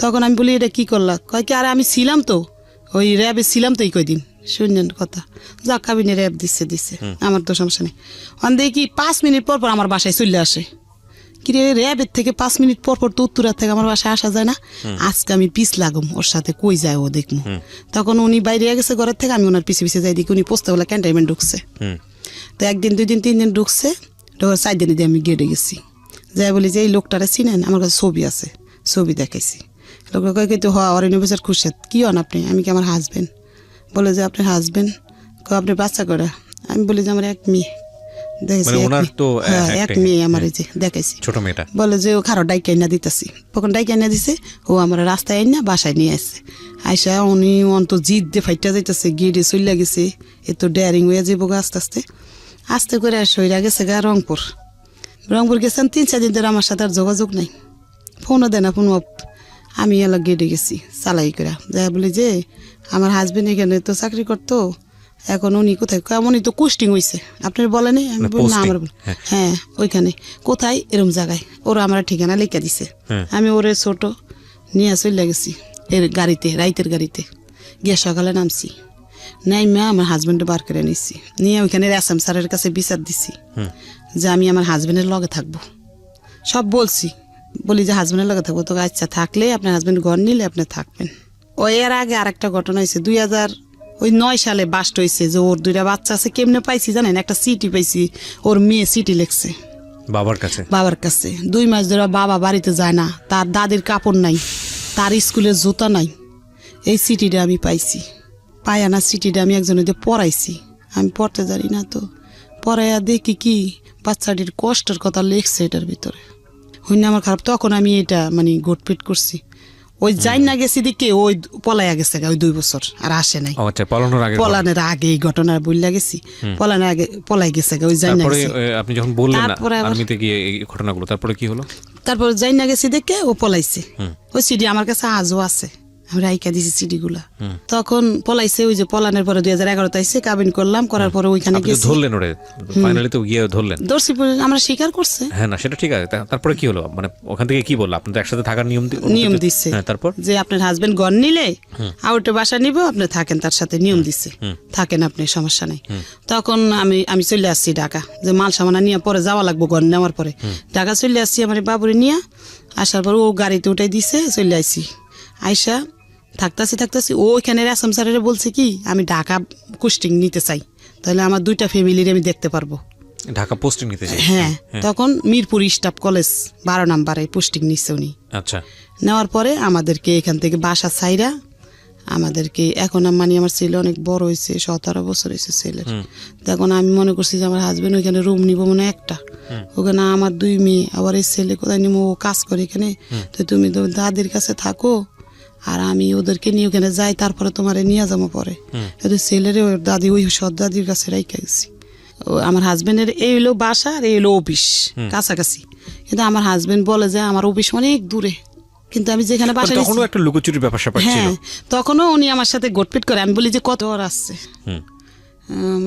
তখন আমি বলি এটা কি করলা? কয় কি আরে আমি ছিলাম তো ওই র্যাবে ছিলাম তো এই কয়দিন। শুনলেন কথা, যা কাবিনে র্যাব দিচ্ছে আমার তো সমস্যা নেই। অন দেখি 5 মিনিট পর পর আমার বাসায় চলে আসে। কিরে র্যাবের থেকে 5 মিনিট পর পর তো উত্তরার থেকে আমার বাসায় আসা যায় না, আজকে আমি পিস লাগুম ওর সাথে, কই যায় ও দেখবো। তখন উনি বাইরে গেছে ঘরের থেকে, আমি ওনার পিছিয়ে পিছিয়ে যাই, দেখি উনি পোস্তাওয়ালা ক্যান্টনমেন্ট ঢুকছে। তো 1 দিন 2 দিন 3 দিন ঢুকছে, 4 দিন দিয়ে আমি গেটে গেছি, যাই বলি যে এই লোকটারে চিনেন, আমার কাছে ছবি আছে, ছবি দেখাইছি। লোকটা কয় কিন্তু অরিন অফিসার খুরশেদ, কি হন আপনি? আমি কি আমার হাজবেন্ড? বলে যে আপনার হাজবেন্ড? আপনার বাচ্চা করা? আমি বলি যে আমার 1 মেয়ে। দেখেছি এক মেয়ে আমার, এই যে দেখাইছি ছোট মেয়েটা। বলে যে ও খারো ডাইকে না দিতেছি, তখন ডাইকে না দিছে, ও আমার রাস্তায় আইনা বাসায় নিয়ে আসছে। আইসা উনি অন্ত জিদ দিয়ে ফাইটা যাইতেছে, গিয়ে চলে গেছে, এ তো ডেয়ারিং হয়ে যাবো আস্তে আস্তে আস্তে করে। আর সইরা গেছে গা রংপুর গেছেন 3-4 দিন ধরে আমার সাথে আর যোগাযোগ নাই, ফোনও দেয় না, ফোন অফ। আমি এলাকা গেটে গেছি চালাই করে, যাই বলি যে আমার হাজবেন্ড এখানে তো চাকরি করতো, এখন উনি কোথায়? উনি তো কুস্টিং হয়েছে, আপনার বলেনি? আমি বলি না আমার, হ্যাঁ ওইখানে কোথায় এরম জায়গায়, ওরা আমার ঠিকানা লিখে দিছে। আমি ওরে ছোট নিয়ে চলে গেছি এর গাড়িতে, রাইতের গাড়িতে গিয়ে সকালে নামছি, নাইমা আমার হাজবেন্ডে বার করে নিচ্ছি, নিয়ে ওইখানে এসএম স্যারের কাছে বিচার দিছি যে আমি আমার হাজবেন্ডের লগে থাকবো। সব বলছি, বলি যে হাজবেন্ডের লগে থাকবো। তো আচ্ছা থাকলে আপনার হাজবেন্ড ঘর নিলে আপনি থাকবেন। ওই এর আগে আরেকটা ঘটনা হয়েছে, 2009 সালে বাস্ট হয়েছে, যে ওর 2টা বাচ্চা আছে। কেমনে পাইছি জানেন? একটা সিটি পাইছি, ওর মেয়ে সিটি লেখছে বাবার কাছে। 2 মাস ধরে বাবা বাড়িতে যায় না, তার দাদির কাপড় নাই, তার স্কুলের জুতা নাই। এই সিটিটা আমি পাইছি, পাই না সিটিটা আমি একজনের দিয়ে পড়াইছি, আমি পড়তে জানি না, তো পড়াইয়া দেখি কি বাচ্চাটির কষ্টের কথা লেখছে এটার ভিতরে। হইনা আমার খারাপ, তখন আমি এটা মানে গোটপিট করছি। ওই যাই না গেছি দিকে ওই পলাইয়া গেছে ওই 2 বছর আর আসে নাই। পলানের আগে এই ঘটনা বললা গেছি, পলানের আগে পলাই গেছে ওই যাই না গেছি। আপনি যখন বললেন আর্মিতে গিয়ে এই ঘটনাগুলো, তারপরে কি হলো? তারপর যাই না গেছি দেখে ও পলাইছে। ওই সিডি আমার কাছে আজও আছে, আমি রাইকা দিছি সিডিগুলা। তখন পলাইছে, ওই যে পলানের পরে 2011 আইছে, কাবিন করলাম, করার পরে ওইখানে গেছি। ধরলেন ওরে ফাইনালি তো গিয়ে ধরলেন? ধরছি, আমরা স্বীকার করছে। হ্যাঁ না সেটা ঠিক আছে, তারপরে কি হলো? মানে ওখান থেকে কি বললো? আপনাদের একসাথে থাকার নিয়ম দিচ্ছে। তারপর যে আপনার হাজবেন্ড ঘর নিলে আউটে বাসা নিব, আপনি থাকেন তার সাথে, নিয়ম দিচ্ছে, থাকেন আপনি, সমস্যা নাই। তখন আমি চলে আসছি ঢাকা, যে মাল সামানা নিয়ে পরে যাওয়া লাগবো ঘর নেওয়ার পরে। ঢাকা চলে আসছি আমার বাবুরে নিয়ে, আসার পর ও গাড়িতে উঠাই দিছে, চলে আসছি। আইসা থাকতেছি ওইখানে আসাম স্যারেরা বলছে কি আমি ঢাকা পোস্টিং নিতে চাই, তাহলে আমার 2টা ফ্যামিলির আমি দেখতে পারবো। ঢাকা পোস্টিং নিতে চাই? হ্যাঁ, তখন মিরপুর স্টাফ কলেজ 12 নম্বরে পোস্টিং নিচ্ছে উনি। আচ্ছা, নেওয়ার পরে আমাদেরকে এখান থেকে বাসা ছাইরা আমাদেরকে, এখন মানে আমার ছেলে অনেক বড় হয়েছে, 17 বছর হয়েছে ছেলের। তখন আমি মনে করছি যে আমার হাজবেন্ড ওইখানে রুম নিবো মনে একটা, ওখানে আমার 2 মেয়ে, আবার এই ছেলে কোথায় নিবো, ও কাজ করে এখানে, তো তুমি তো দাদির কাছে থাকো আর আমি ওদেরকে নিয়ে ওখানে যাই, তারপরে তোমারে নিয়ে যাবো পরে। ছেলের ওর দাদি ওই সৎ দাদির কাছে রাইখা গেছি। আমার হাজবেন্ডের এই হলো বাসা আর এই হলো অফিস কাছাকাছি, কিন্তু আমার হাজবেন্ড বলে যে আমার অফিস অনেক দূরে, কিন্তু আমি যেখানে বাসা তখনও একটা লুকোচুরির ব্যাপার স্যাপার ছিল। হ্যাঁ, তখনও উনি আমার সাথে গোটপিট করে। আমি বলি যে কত জ্বর আসছে,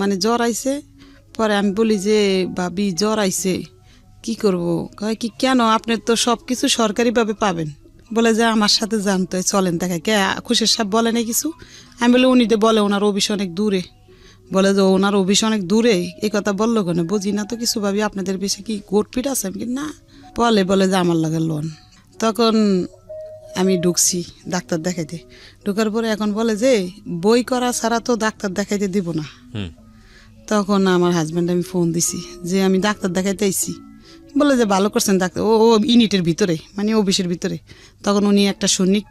মানে জ্বর আইছে। পরে আমি বলি যে ভাবি জ্বর আইছে কি করব? কয় কি কেন, আপনি তো সবকিছু সরকারিভাবে পাবেন। বলে যে আমার সাথে জানতো চলেন দেখায় কে খুশির সাহেব বলে না কিছু। আমি বলি উনি তো বলে ওনার অফিস অনেক দূরে, বলে যে ওনার অফিস অনেক দূরে, এই কথা বললো কেন? বুঝি না তো কিছু, ভাবি আপনাদের বেশি কি গোটপিট আছে? আমি কি না, বলে যে আমার লাগে লোন। তখন আমি ঢুকছি ডাক্তার দেখাইতে, ঢুকার পরে এখন বলে যে বই করা ছাড়া তো ডাক্তার দেখাইতে দিব না। তখন আমার হাজব্যান্ড আমি ফোন দিছি যে আমি ডাক্তার দেখাইতে আইছি, বলে যে ভালো করছেন ডাক্তার, ও ইউনিটের ভিতরে মানে অফিসের ভিতরে। তখন উনি একটা সৈনিক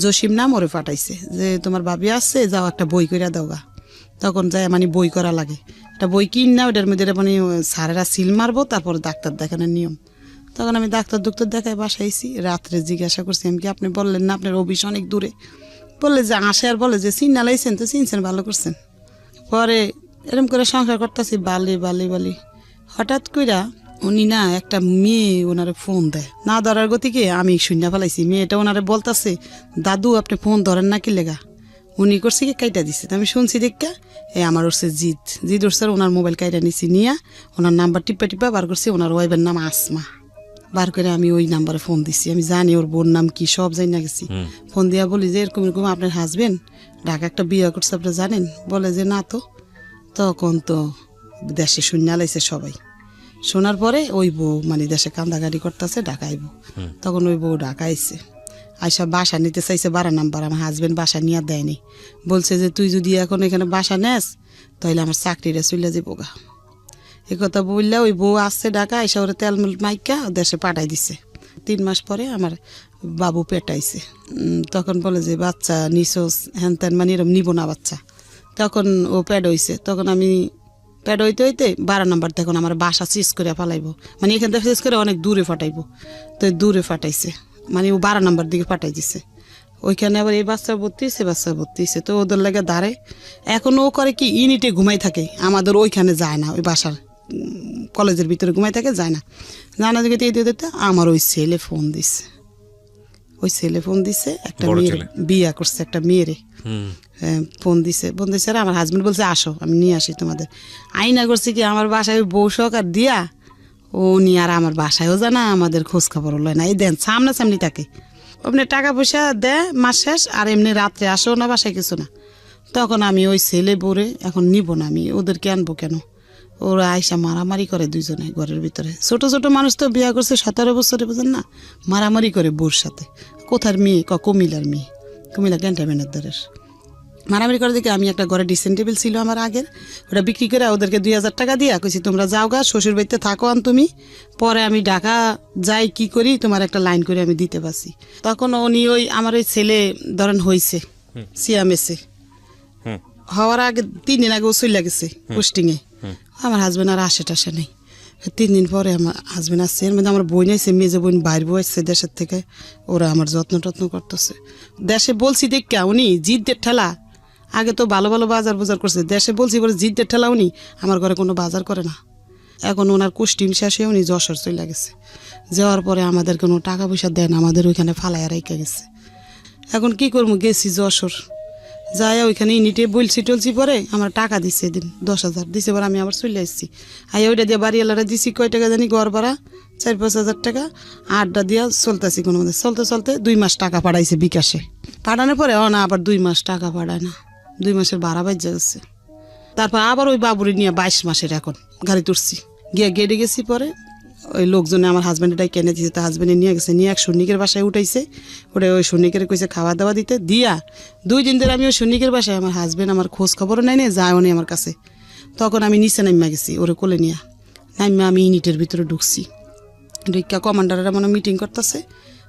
জসিম নাম ওরে পাঠাইছে যে তোমার ভাবি আসছে, যাও একটা বই করে দাও গা। তখন যায় মানে বই করা লাগে, একটা বই কিন না, ওটার মধ্যে মানে স্যারেরা সিল মারবো, তারপর ডাক্তার দেখানোর নিয়ম। তখন আমি ডাক্তার দেখায় বাসায় আইছি। রাত্রে জিজ্ঞাসা করছি আমি কি আপনি বললেন না আপনার অফিস অনেক দূরে, বললে যে আসে আর বলে যে চিন্না লাইছেন তো চিনছেন ভালো করছেন। পরে এরকম করে সংসার করতেছি বালি হঠাৎ কইরা উনি না একটা মেয়ে ওনারে ফোন দেয়, না ধরার গতিকে আমি শূন্য ফেলাইছি। মেয়েটা ওনারে বলতেছে দাদু আপনি ফোন ধরেন না কি লেগা, উনি করছে কি কাইটা দিছে। আমি শুনছি দেখা আমার উঠছে জিদ উঠছে, ওনার মোবাইল কাইটা নিছি, নিয়ে ওনার নাম্বার টিপা বার করছি। ওনার ওয়াইফের নাম আসমা, বার করে আমি ওই নাম্বারে ফোন দিছি। আমি জানি ওর বোন নাম কি সব জানি না গেছি। ফোন দিয়া বলি যে এরকম আপনার হাজবেন্ড ঢাকা একটা বিয়ে করছে আপনি জানেন? বলে যে না তো। তখন তো দেশে শূন্য লাইছে সবাই। শোনার পরে ওই বউ মানে দেশে কান্দাগাড়ি করতেছে ঢাকা আইব। তখন ওই বউ ঢাকা আইছে, আইসা বাসা নিতে চাইছে 12 নাম্বার। আমার হাজবেন্ড বাসা নিয়ে দেয়নি, বলছে যে তুই যদি এখন এখানে বাসা নেস তাহলে আমার চাকরিটা চলে যাবো গা। এ কথা বললে ওই বউ আসছে ঢাকা, আইসা ওরা তেলমুল মাইকা দেশে পাঠাই দিছে। 3 মাস পরে আমার বাবু পেটাইছে। তখন বলে যে বাচ্চা নিছোস হ্যান ত্যান মানে এরকম নিব না বাচ্চা। তখন ও প্যাড হইছে। তখন আমি প্যাড হইতে 12 নাম্বার তখন আমার বাসা চিজ করে ফালাইবো, মানে এখান থেকে চিজ করে অনেক দূরে ফাটাইবো। তো দূরে ফাটাইছে, মানে ও 12 নাম্বার দিকে পাঠাই দিছে। ওইখানে আবার এই বাচ্চা ভর্তি হয়েছে তো ওদের লাগে দাঁড়ে। এখন ও করে কি ইউনিটে ঘুমাই থাকে, আমাদের ওইখানে যায় না, ওই বাসার কলেজের ভিতরে ঘুমাই থাকে, যায় না। জানা দিকে দিতে আমার ওই ছেলে ফোন দিছে একটা মেয়ের বিয়া করছে, একটা মেয়েরে ফোন দিছে আর আমার হাজবেন্ড বলছে আসো আমি নিয়ে আসি তোমাদের। আইনা করছি কি আমার বাসায় বউ সহকার দিয়া ও নি আর আমার বাসায়ও জানা, আমাদের খোঁজ খবর লয় না। এই দেন সামনাসামনি থাকে, আপনি টাকা পয়সা দেয় মাস শেষ, আর এমনি রাত্রে আসেও না বাসায় কিছু না। তখন আমি ওই ছেলে বোরে এখন নিব না, আমি ওদেরকে আনবো কেন? ওরা আইসা মারামারি করে দুইজনে ঘরের ভিতরে। ছোট ছোট মানুষ তো বিয়ে করছে 17 বছরে, বুঝেন না, মারামারি করে বউর সাথে। কোথার মেয়ে? কুমিল্লার মেয়ে, কুমিল্লা ক্যান্টনমেন্টের দ্বারের। মারামারি করে দেখে আমি একটা ঘরে ড্রেসিং টেবিল ছিল আমার আগের, ওটা বিক্রি করে ওদেরকে 2000 টাকা দিয়া কইছি তোমরা যাও গা শ্বশুর বাড়িতে থাকো আন তুমি, পরে আমি ঢাকা যাই কি করি তোমার একটা লাইন করে আমি দিতে পারছি। তখন উনি ওই আমার ওই ছেলে ধরেন হয়েছে সিয়ামেসে, হওয়ার আগে 3 দিন আগে ও চলে গেছে পোস্টিংয়ে। আমার হাজবেন্ড আর আসে টাসে নেই। 3 দিন পরে আমার হাজবেন্ড আসছে, এর মধ্যে আমার বোন আছে, মেজে বোন বাইর বউ আসছে দেশের থেকে, ওরা আমার যত্ন টত্ন করতেছে। দেশে বলছি দেখা উনি জিদ্দের ঠেলা, আগে তো ভালো ভালো বাজার করছে, দেশে বলছি বলে জিদ্দের ঠেলা উনি আমার ঘরে কোনো বাজার করে না। এখন ওনার কোষ্টিম শেষে উনি যশোর চলে গেছে, যাওয়ার পরে আমাদের কোনো টাকা পয়সা দেন, আমাদের ওইখানে ফালাইয়া রেখে গেছে। এখন কি করবো, গেছি যশোর, যাই ওইখানে ইউনিটে বলছি পরে আমার টাকা দিচ্ছে এদিন 10,000 দিছে, পরে আমি আবার চলে আসছি। ওইটা দিয়ে বাড়িওয়ালারা দিছি কয় টাকা জানি, ঘর ভাড়া 4-5 হাজার টাকা, আড্ডা দিয়া চলতেছি। কোনো মধ্যে চলতে 2 মাস টাকা পাঠাইছে বিকাশে। পাঠানোর পরে না আবার 2 মাস টাকা পাঠায় না, 2 মাসের ভাড়া বাজ্যা গেছে। তারপর আবার ওই বাবুরি নিয়ে 22 মাসের এখন গাড়ি তুলছি, গিয়ে গেটে গেছি। পরে ওই লোকজনে আমার হাজব্যান্ডটাই কিনে দিয়েছে, তো হাজব্যান্ডে নিয়ে গেছে, নিয়ে এক সৈনিকের বাসায় উঠাইছে। ওটা ওই সৈনিকের কইছে খাওয়া দাওয়া দিতে দিয়া 2 দিন ধরে আমি ওই সৈনিকের বাসায়, আমার হাজব্যান্ড আমার খোঁজ খবরও নেয় না, যায়ও নি আমার কাছে। তখন আমি নিচে নামিয়া গেছি ওরে কোলে নিয়ে, নামিয়া আমি ইউনিটের ভিতরে ঢুকছি। ঢুকা কমান্ডাররা মনে মিটিং করতেছে,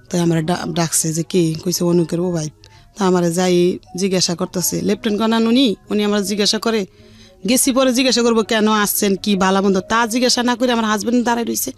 তাই আমার ডাকছে যে কে, কইছে অনুকের ও ভাই। তা আমার যাই জিজ্ঞাসা করতেছে লেফটেন্ট কর্নেল উনি আমার জিজ্ঞাসা করে গেছি। পরে জিজ্ঞাসা করবো কেন আসছেন, কি ভালো মন্দ, তা জিজ্ঞাসা না করে আমার হাজব্যান্ড দাঁড়াই রয়েছে।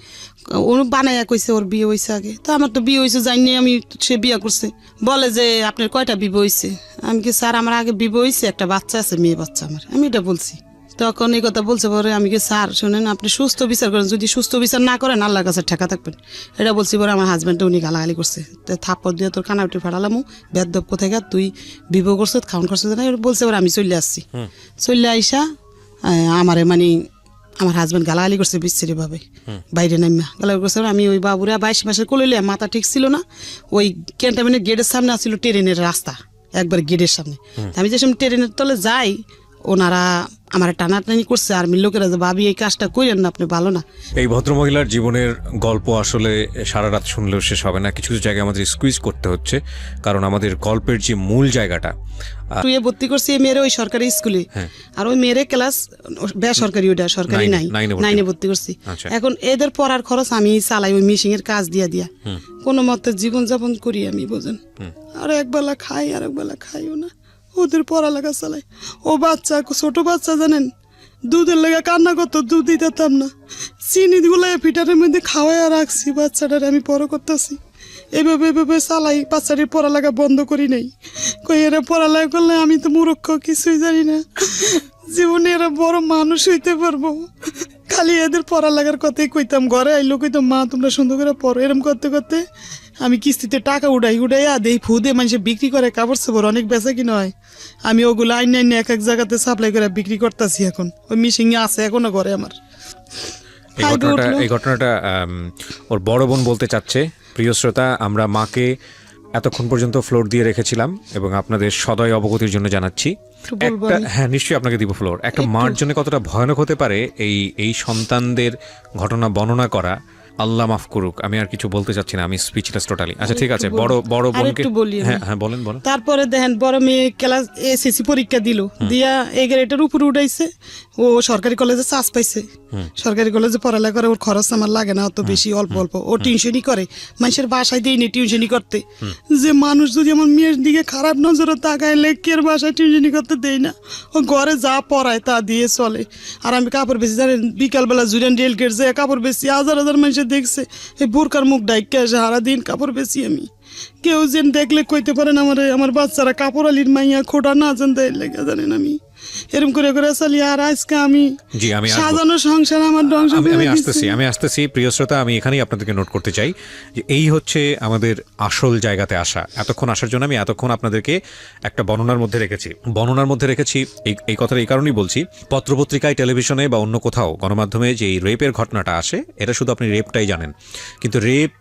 ও বানাইয়া কইছে ওর বিয়ে হয়েছে আগে, তো আমার তো বিয়ে হয়েছে জানি আমি, সে বিয়ে করছে। বলে যে আপনার কয়টা বিয়ে হয়েছে? আমি কি স্যার আমার আগে বিয়ে হয়েছে, একটা বাচ্চা আছে, মেয়ে বাচ্চা আমার, আমি এটা বলছি। তখন এই কথা বলছে পরে আমি কি স্যার শোনেন আপনি সুস্থ বিচার করেন, যদি সুস্থ বিচার না করেন আল্লাহর কাছে ঠেকা থাকবেন, এটা বলছি। পরে আমার হাজব্যান্ডটা উনি গালাগালি করছে, থাপ্পড় দিয়ে তোর কানা উঠে ফাটালাম, বেদব কোথায় গা তুই বিবাহ করছো খাউন করছো না, বলছে। এবার আমি চলে আসছি, চলে আইসা আমারে মানে আমার হাজব্যান্ড গালাগালি করছে বিচ্ছিরিভাবে, বাইরে নামিয়া গালাগালি করছে। আমি ওই বাবুরা 22 মাসের কোলে মাথা ঠিক ছিল না, ওই ক্যান্টনমেন্টের গেটের সামনে আসছিল ট্রেনের রাস্তা, একবার গেটের সামনে। আমি যে সময় ট্রেনের তলে যাই, ওনারা আমার টানাটানি করছে, আর্মির লোকেরা যে ভাবি এই কাজটা করেন না, আপনি ভালো না। এই ভদ্রমহিলার জীবনের গল্প আসলে সারা রাত শুনলেও শেষ হবে না, কিছু কিছু জায়গায় আমাদের স্কুইজ করতে হচ্ছে, কারণ আমাদের গল্পের যে মূল জায়গাটা। তুই ভর্তি করছি মেয়ের ওই সরকারি স্কুলে, আর ওই মেয়ের ক্লাস বেসরকারি, ওটা সরকারি নাই, 9-এ ভর্তি করছি। এখন এদের পড়ার খরচ আমি চালাই, ওই মিশিং এর কাজ দিয়া কোনো মতে জীবনযাপন করি আমি, বোঝেন। আর একবেলা খাই আর একবেলা খাইও না, ওদের পড়ালেখা চালাই। ও বাচ্চা, ছোট বাচ্চা জানেন, দুধের লেগে কান্না করতো, দুধ দিতাম না, চিনি গুলাই ফিটারের মধ্যে খাওয়াইয়া রাখছি, বাচ্চাটার আমি বড় করতেছি। এভাবে চালাই, বাচ্চাটির পড়ালেখা বন্ধ করি নাই। কই এরা পড়ালেখা করলে আমি তো মূর্খ, কিছুই জানি না, জীবনে এরা বড় মানুষ হইতে পারবো। খালি এদের পড়ালেখার কথাই কইতাম, ঘরে আইলো কইতাম মা তোমরা সুন্দর করে পড়ো। এরম করতে করতে আমি কিস্তিতে টাকা উড়াইয়া দেই, ফুদে মানুষে বিক্রি করে, কাপড় চোপড় অনেক বেচা কিনা হয়। আমি ওগুলো আইন এক এক জায়গাতে সাপ্লাই করে বিক্রি করতেছি এখন। ওই মিশিংয়ে আছে এখনো ঘরে আমার। এই ঘটনাটা ওর বড় বোন বলতে চাচ্ছে। প্রিয় শ্রোতা, আমরা মাকে এতক্ষণ পর্যন্ত ফ্লোর দিয়ে রেখেছিলাম এবং আপনাদের সদয় অবগতির জন্য জানাচ্ছি একটা, হ্যাঁ নিশ্চয়ই আপনাকে দিব ফ্লোর। একটা মার জন্য কতটা ভয়ানক হতে পারে এই সন্তানদের ঘটনা বর্ণনা করা। আল্লাহ মাফ করুক, আমি আর কিছু বলতে চাচ্ছি না, আমি স্পিচলেস টোটালি। আচ্ছা ঠিক আছে, বড় বোনকে হ্যাঁ বলেন। তারপরে দেখেন বড় মেয়ে ক্লাস এসএসসি পরীক্ষা দিল, দিয়া এই গ্রেডের উপরে উঠাইছে। ও সরকারি কলেজে চান্স পাইছে, সরকারি কলেজে পড়ালেখা করে। ওর খরচ আমার লাগে না অত বেশি, অল্প অল্প। ও টিউশনই করে, মানুষের বাসায় দিইনি টিউশনই করতে। যে মানুষ যদি আমার মেয়ের দিকে খারাপ নজরে তাকাইলে কের বাসায় টিউশনি করতে দেয় না। ও ঘরে যা পড়ায় তা দিয়ে চলে। আর আমি কাপড় বেশি জানেন, বিকালবেলা জুরিয়ান রেল গেট যে কাপড় বেশি, হাজার হাজার মানুষের দেখছে এই বোরকার মুখ ডাইকে আসে, সারাদিন কাপড় বেশি আমি। কেউ যেন দেখলে কইতে পারেন আমার বাচ্চারা কাপড় আলির মাইয়া খোটা না জান দেয় লেগে, জানেন আমি এরকম করে চালি। আর আজকে আমি সাজানো সংসার আমার ধ্বংস। আমি আসতেছি প্রিয় শ্রোতা, আমি এখানেই আপনাদেরকে নোট করতে চাই যে এই হচ্ছে আমাদের আসল জায়গাতে আসা। এতক্ষণ আসার জন্য আমি এতক্ষণ আপনাদেরকে একটা বর্ণনার মধ্যে রেখেছি। এই কথাটা এই কারণেই বলছি, পত্রপত্রিকায়, টেলিভিশনে বা অন্য কোথাও গণমাধ্যমে যে এই রেপের ঘটনাটা আসে, এটা শুধু আপনি রেপটাই জানেন, কিন্তু রেপ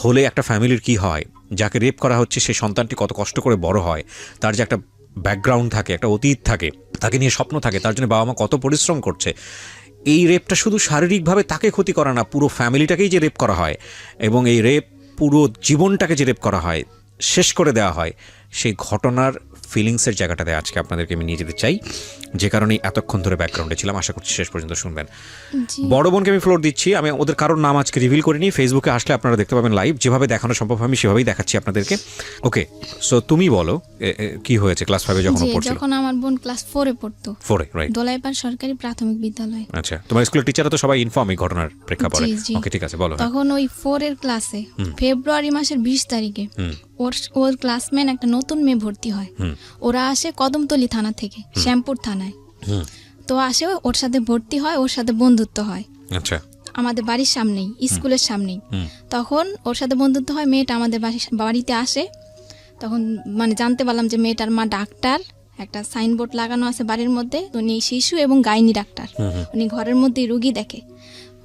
হলে একটা ফ্যামিলির কি হয়, যাকে রেপ করা হচ্ছে সেই সন্তানটি কত কষ্ট করে বড় হয়, তার যে একটা ব্যাকগ্রাউন্ড থাকে, একটা অতীত থাকে, তাকে নিয়ে স্বপ্ন থাকে, তার জন্য বাবা মা কত পরিশ্রম করছে। এই রেপটা শুধু শারীরিকভাবে তাকে ক্ষতি করা না, পুরো ফ্যামিলিটাকেই যে রেপ করা হয় এবং এই রেপ পুরো জীবনটাকে যে রেপ করা হয়, শেষ করে দেওয়া হয়, সেই ঘটনার ফিলিংসের জায়গাটাতে আজকে আপনাদেরকে আমি নিয়ে যেতে চাই, যে কারণে এতক্ষণ ধরে ব্যাকগ্রাউন্ডে ছিলাম। আশা করছি শেষ পর্যন্ত শুনবেন। বড় বোনকে আমি ফ্লোর দিচ্ছি। আমি ওদের কারোর নাম আজকে রিভিল করিনি, ফেসবুকে আসলে আপনারা দেখতে পাবেন লাইভ, যেভাবে দেখানো সম্ভব আমি সেভাবেই দেখাচ্ছি আপনাদেরকে। ওকে, সো তুমি বলো কি হয়েছে ক্লাস 5 যখন পড়ছিল? যখন আমার বোন ক্লাস 4 এ পড়তো, 4 এ, রাইট, দোলাইপাড় সরকারি প্রাথমিক বিদ্যালয়। আচ্ছা, তোমার স্কুলের টিচাররা তো সবাই ইনফর্ম এই ঘটনার প্রেক্ষাপটে। ওকে ঠিক আছে, বলো। তখন ওই 4 এর ক্লাসে ফেব্রুয়ারি মাসের 20 তারিখে ওর ক্লাসমেট একটা নতুন মেয়ে ভর্তি হয়। ওরা আসে কদমতলী থানা থেকে, শ্যামপুর থানায়। তো আসে, ওর সাথে ভর্তি হয়, ওর সাথে বন্ধুত্ব হয়। আচ্ছা, আমাদের বাড়ির সামনেই, স্কুলের সামনেই। তখন ওর সাথে বন্ধুত্ব হয়, মেয়েটা আমাদের বাড়িতে আসে। তখন মানে জানতে পারলাম যে মেয়েটার মা ডাক্তার, একটা সাইনবোর্ড লাগানো আছে বাড়ির মধ্যে, উনি শিশু এবং গাইনি ডাক্তার। উনি ঘরের মধ্যেই রুগী দেখে।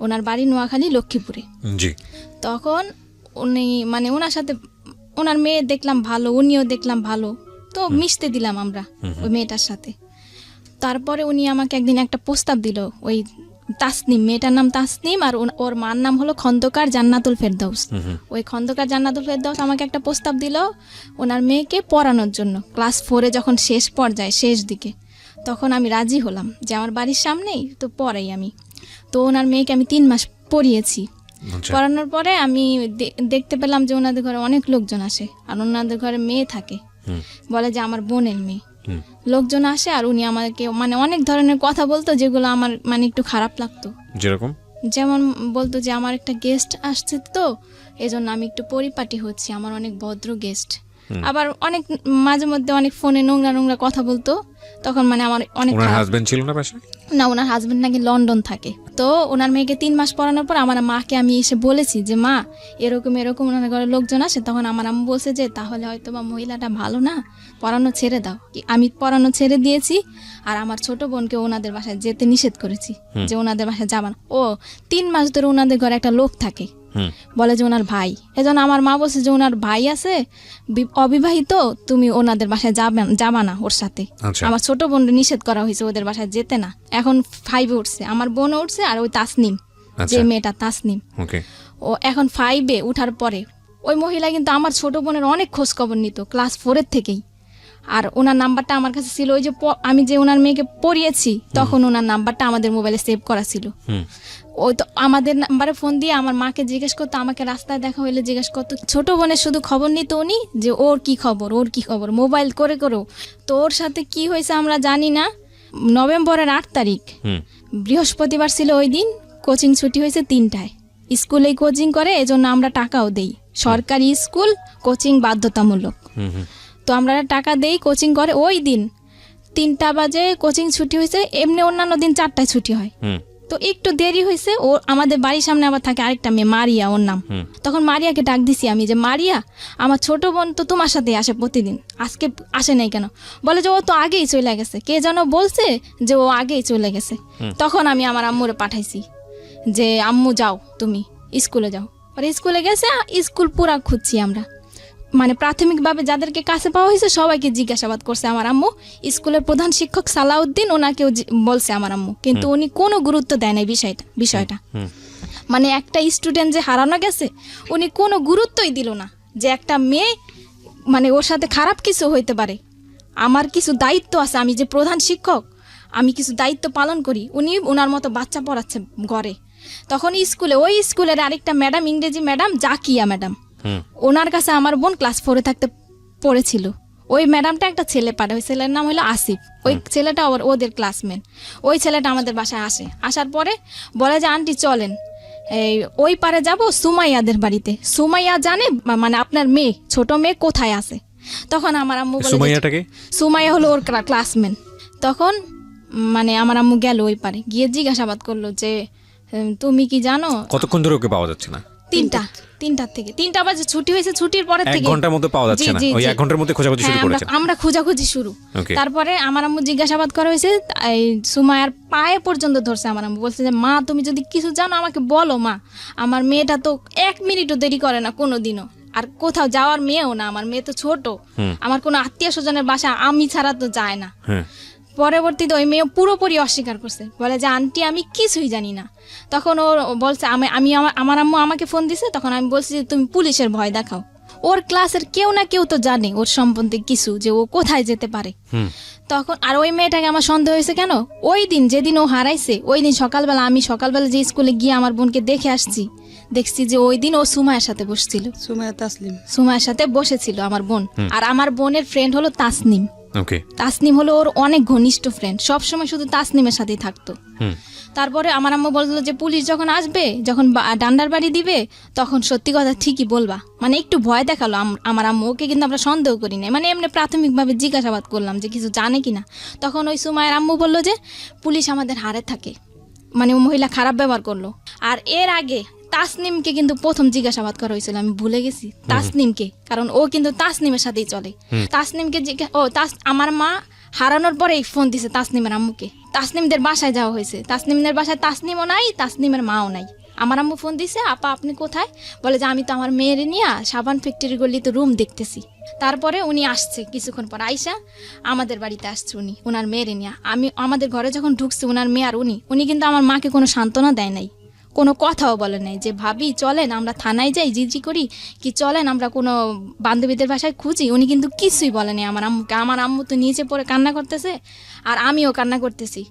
ওনার বাড়ি নোয়াখালী, লক্ষ্মীপুরে। তখন উনি মানে ওনার সাথে, ওনার মেয়ে দেখলাম ভালো, উনিও দেখলাম ভালো, তো মিশতে দিলাম আমরা ওই মেয়েটার সাথে। তারপরে উনি আমাকে একদিন একটা প্রস্তাব দিল, ওই তাসনিম, মেয়েটার নাম তাসনিম, আর ওর মার নাম হলো খন্দকার জান্নাতুল ফেরদাউস। ওই খন্দকার জান্নাতুল ফেরদাউস আমাকে একটা প্রস্তাব দিল ওনার মেয়েকে পড়ানোর জন্য। ক্লাস 4 এ যখন শেষ পর্যায়ে, শেষ দিকে, তখন আমি রাজি হলাম যে আমার বাড়ির সামনেই তো পড়াই আমি। তো ওনার মেয়েকে আমি 3 মাস পড়িয়েছি। পড়ানোর পরে আমি দেখতে পেলাম যে ওনাদের ঘরে অনেক লোকজন আসে, আর ওনাদের ঘরে মেয়ে থাকে, বলে যে আমার বোনের মেয়ে। লোকজন আসে আর উনি আমাকে মানে অনেক ধরনের কথা বলতো, যেগুলো আমার মানে একটু খারাপ লাগতো। যেমন বলতো যে আমার একটা গেস্ট আসছে, তো এজন্য আমি একটু পরিপাটি হচ্ছি, আমার অনেক ভদ্র গেস্ট। আবার অনেক মাঝে মধ্যে অনেক ফোনে নোংরা কথা বলতো। তখন মানে আমার অনেক হাজবেন্ড ছিল না বাসায়? না, ওনার হাজবেন্ড নাকি লন্ডন থাকে। তো ওনার মেয়েকে 3 মাস পড়ানোর পর আমার মাকে আমি এসে বলেছি যে মা এরকম ওনার ঘরে লোকজন আসে। তখন আমার আম্মু বলছে যে তাহলে হয়তো বা মহিলাটা ভালো না, পড়ানো ছেড়ে দাও। আমি পড়ানো ছেড়ে দিয়েছি, আর আমার ছোট বোনকে ওনাদের বাসায় যেতে নিষেধ করেছি, যে ওনাদের বাসায় যাবা না। ও 3 মাস ধরে ওনাদের ঘরে একটা লোক থাকে, বলে যে ওনার ভাই। এজন্য আমার মা বলছে যে ওনার ভাই আছে অবিবাহিত, তুমি ওনাদের বাসায় যাবা না ওর সাথে। আমার ছোট বোন নিষেধ করা হয়েছে ওদের বাসায় যেতে না। এখন 5 এ উঠছে, আমার বোন উঠছে, আর ওই তাসনিম, যে মেয়েটা তাসনিম, ও এখন 5 এ উঠার পরে ওই মহিলা কিন্তু আমার ছোট বোনের অনেক খোঁজ খবর নিত ক্লাস 4 এর থেকেই। আর ওনার নাম্বারটা আমার কাছে ছিল, ওই যে আমি যে ওনার মেয়েকে পড়িয়েছি তখন ওনার নাম্বারটা আমাদের মোবাইলে সেভ করা ছিল। ওই তো আমাদের নাম্বারে ফোন দিয়ে আমার মাকে জিজ্ঞেস করতো, আমাকে রাস্তায় দেখা হইলে জিজ্ঞেস করতো। ছোট বোনের শুধু খবর নিত উনি, যে ওর কি খবর মোবাইল করে করেও। তো ওর সাথে কি হয়েছে আমরা জানি না, নভেম্বরের 8 তারিখ হুম বৃহস্পতিবার ছিল, ওই দিন কোচিং ছুটি হয়েছে 3টায়। স্কুলেই কোচিং করে, এজন্য আমরা টাকাও দেই, সরকারি স্কুল কোচিং বাধ্যতামূলক, হুম হুম তো আমরা টাকা দেই কোচিং করে। ওই দিন 3টা বাজে কোচিং ছুটি হয়েছে, এমনি অন্যান্য দিন 4টায় ছুটি হয়, হুম তো একটু দেরি হয়েছে। ও আমাদের বাড়ির সামনে আবার থাকে আরেকটা মেয়ে মারিয়া, ওর নাম। তখন মারিয়াকে ডাক দিছি আমি যে মারিয়া, আমার ছোট বোন তো তোমার সাথে আসে প্রতিদিন, আজকে আসে নাই কেন? বলে যে ও তো আগেই চলে গেছে, কে যেন বলছে যে ও আগেই চলে গেছে। তখন আমি আমার আম্মুরে পাঠাইছি যে আম্মু যাও তুমি স্কুলে যাও। পরে স্কুলে গেছে, স্কুল পুরা খুঁজছি আমরা, মানে প্রাথমিকভাবে যাদেরকে কাছে পাওয়া হয়েছে সবাইকে জিজ্ঞাসাবাদ করছে আমার আম্মু। স্কুলের প্রধান শিক্ষক সালাউদ্দিন, ওনাকেও বলছে আমার আম্মু, কিন্তু উনি কোনো গুরুত্ব দেয় নাই বিষয়টা। মানে একটা স্টুডেন্ট যে হারানো গেছে উনি কোনো গুরুত্বই দিল না, যে একটা মেয়ে মানে ওর সাথে খারাপ কিছু হইতে পারে, আমার কিছু দায়িত্ব আছে, আমি যে প্রধান শিক্ষক আমি কিছু দায়িত্ব পালন করি। উনি ওনার মতো বাচ্চা পড়াচ্ছে ঘরে। তখন স্কুলে, ওই স্কুলের আরেকটা ম্যাডাম, ইংরেজি ম্যাডাম জাকিয়া ম্যাডাম, ওনার কাছে আমার বোন ক্লাস 4-এ থাকতে পড়েছিল। ওই ম্যাডামটা একটা ছেলে পাঠায়, ওই ছেলের নাম হলো আসিফ। ওই ছেলেটা ওদের ক্লাসমেট। ওই ছেলেটা আমাদের বাসায় আসে, আসার পরে বলে যে আন্টি চলেন এই ওই পারে যাব সুমাইয়াদের বাড়িতে, সুমাইয়া জানে মানে আপনার মেয়ে, ছোট মেয়ে কোথায় আছে। তখন আমার আম্মু বলে, সুমাইয়াটাকে? সুমাইয়া হলো ওর ক্লাসমেট। তখন মানে আমার আম্মু গেল ওই পারে, গিয়ে জিজ্ঞাসাবাদ করলো যে তুমি কি জানো। কতক্ষণ ধরে ওকে পাওয়া যাচ্ছে না? 3টার থেকে 3টা বাজে ছুটি হয়েছে, ছুটির পরে থেকে 1 ঘন্টার মধ্যে পাওয়া যাচ্ছে না, ওই 1 ঘন্টার মধ্যে খোঁজাখুঁজি শুরু করেছে। আমরা খোঁজাখুঁজি শুরু। Okay. তারপরে আমার আম্মু জিজ্ঞাসাবাদ করা হয়েছে, এই সুমায়ার পায়ে পর্যন্ত ধরছে আমার আম্মু, বলছে যে মা তুমি যদি কিছু জানো আমাকে বলো মা, আমার মেয়েটা তো 1 মিনিটও দেরি করে না কোনোদিনও, আর কোথাও যাওয়ার মেয়েও না, আমার মেয়ে তো ছোট, আমার কোনো আত্মীয় স্বজনের বাসা আমি ছাড়া তো যায় না। হ্যাঁ পরবর্তীতে ওই মেয়ে পুরোপুরি অস্বীকার করছে, বলে যে আন্টি আমি কিছুই জানি না। তখন ও বলছে আমার আম্মু আমাকে ফোন দিছে, তখন আমি বলছি যে তুমি পুলিশের ভয় দেখাও। ওর ক্লাসের কেউ না কেউ তো জানে ওর সম্বন্ধে কিছু, যে ও কোথায় যেতে পারে। তখন আর ওই মেয়েটাকে আমার সন্দেহ হয়েছে কেন, ওই দিন যেদিন ও হারাইছে ওই দিন সকালবেলা আমি যে স্কুলে গিয়ে আমার বোনকে দেখে আসছি, দেখছি যে ওই দিন ও সুমায়ের সাথে বসছিল, সুমায়ের সাথে বসেছিল আমার বোন। আর আমার বোনের ফ্রেন্ড হলো তাসনিম। ওকে। তাসনিম হলো ওর অনেক ঘনিষ্ঠ ফ্রেন্ড, সবসময় শুধু তাসনিমের সাথেই থাকতো। তারপরে আমার আম্মু বললো যে পুলিশ যখন আসবে, যখন ডান্ডার বাড়ি দিবে, তখন সত্যি কথা ঠিকই বলবা, মানে একটু ভয় দেখালো আমার আম্মু। ওকে কিন্তু আমরা সন্দেহ করি না, মানে এমনি প্রাথমিকভাবে জিজ্ঞাসাবাদ করলাম যে কিছু জানে কিনা। তখন ওই সুমায়ের আম্মু বললো যে পুলিশ আমাদের হারে থাকে, মানে ও মহিলা খারাপ ব্যবহার করলো। আর এর আগে তাসনিমকে কিন্তু প্রথম জিজ্ঞাসাবাদ করা হয়েছিল, আমি ভুলে গেছি তাসনিমকে, কারণ ও কিন্তু তাসনিমের সাথেই চলে। তাসনিমকে আমার মা হারানোর পরেই ফোন দিছে তাসনিমের আম্মুকে, তাসনিমদের বাসায় যাওয়া হয়েছে। তাসনিমদের বাসায় তাসনিমও নাই, তাসনিমের মাও নাই। আমার আম্মু ফোন দিছে, আপা আপনি কোথায়? বলে যে আমি তো আমার মেয়ের নিয়ে সাবান ফ্যাক্টরি গলিতে রুম দেখতেছি। তারপরে উনি আসছে কিছুক্ষণ পর, আইসা আমাদের বাড়িতে আসছে উনি ওনার মেয়ের নিয়ে। আমাদের ঘরে যখন ঢুকছে ওনার মেয়ে আর উনি কিন্তু আমার মাকে কোনো সান্ত্বনা দেয় নাই, কোনো কথাও বলে নাই যে ভাবি চলেন আমরা থানায় যাই জিজি করি, কি চলেন আমরা কোনো বান্ধবীদের বাসায় খুঁজি। উনি কিন্তু কিছুই বলেনি আমার আম্মুকে। আমার আম্মু তো নিচে পড়ে কান্না করতেছে, আর আমিও কান্না করতেছি।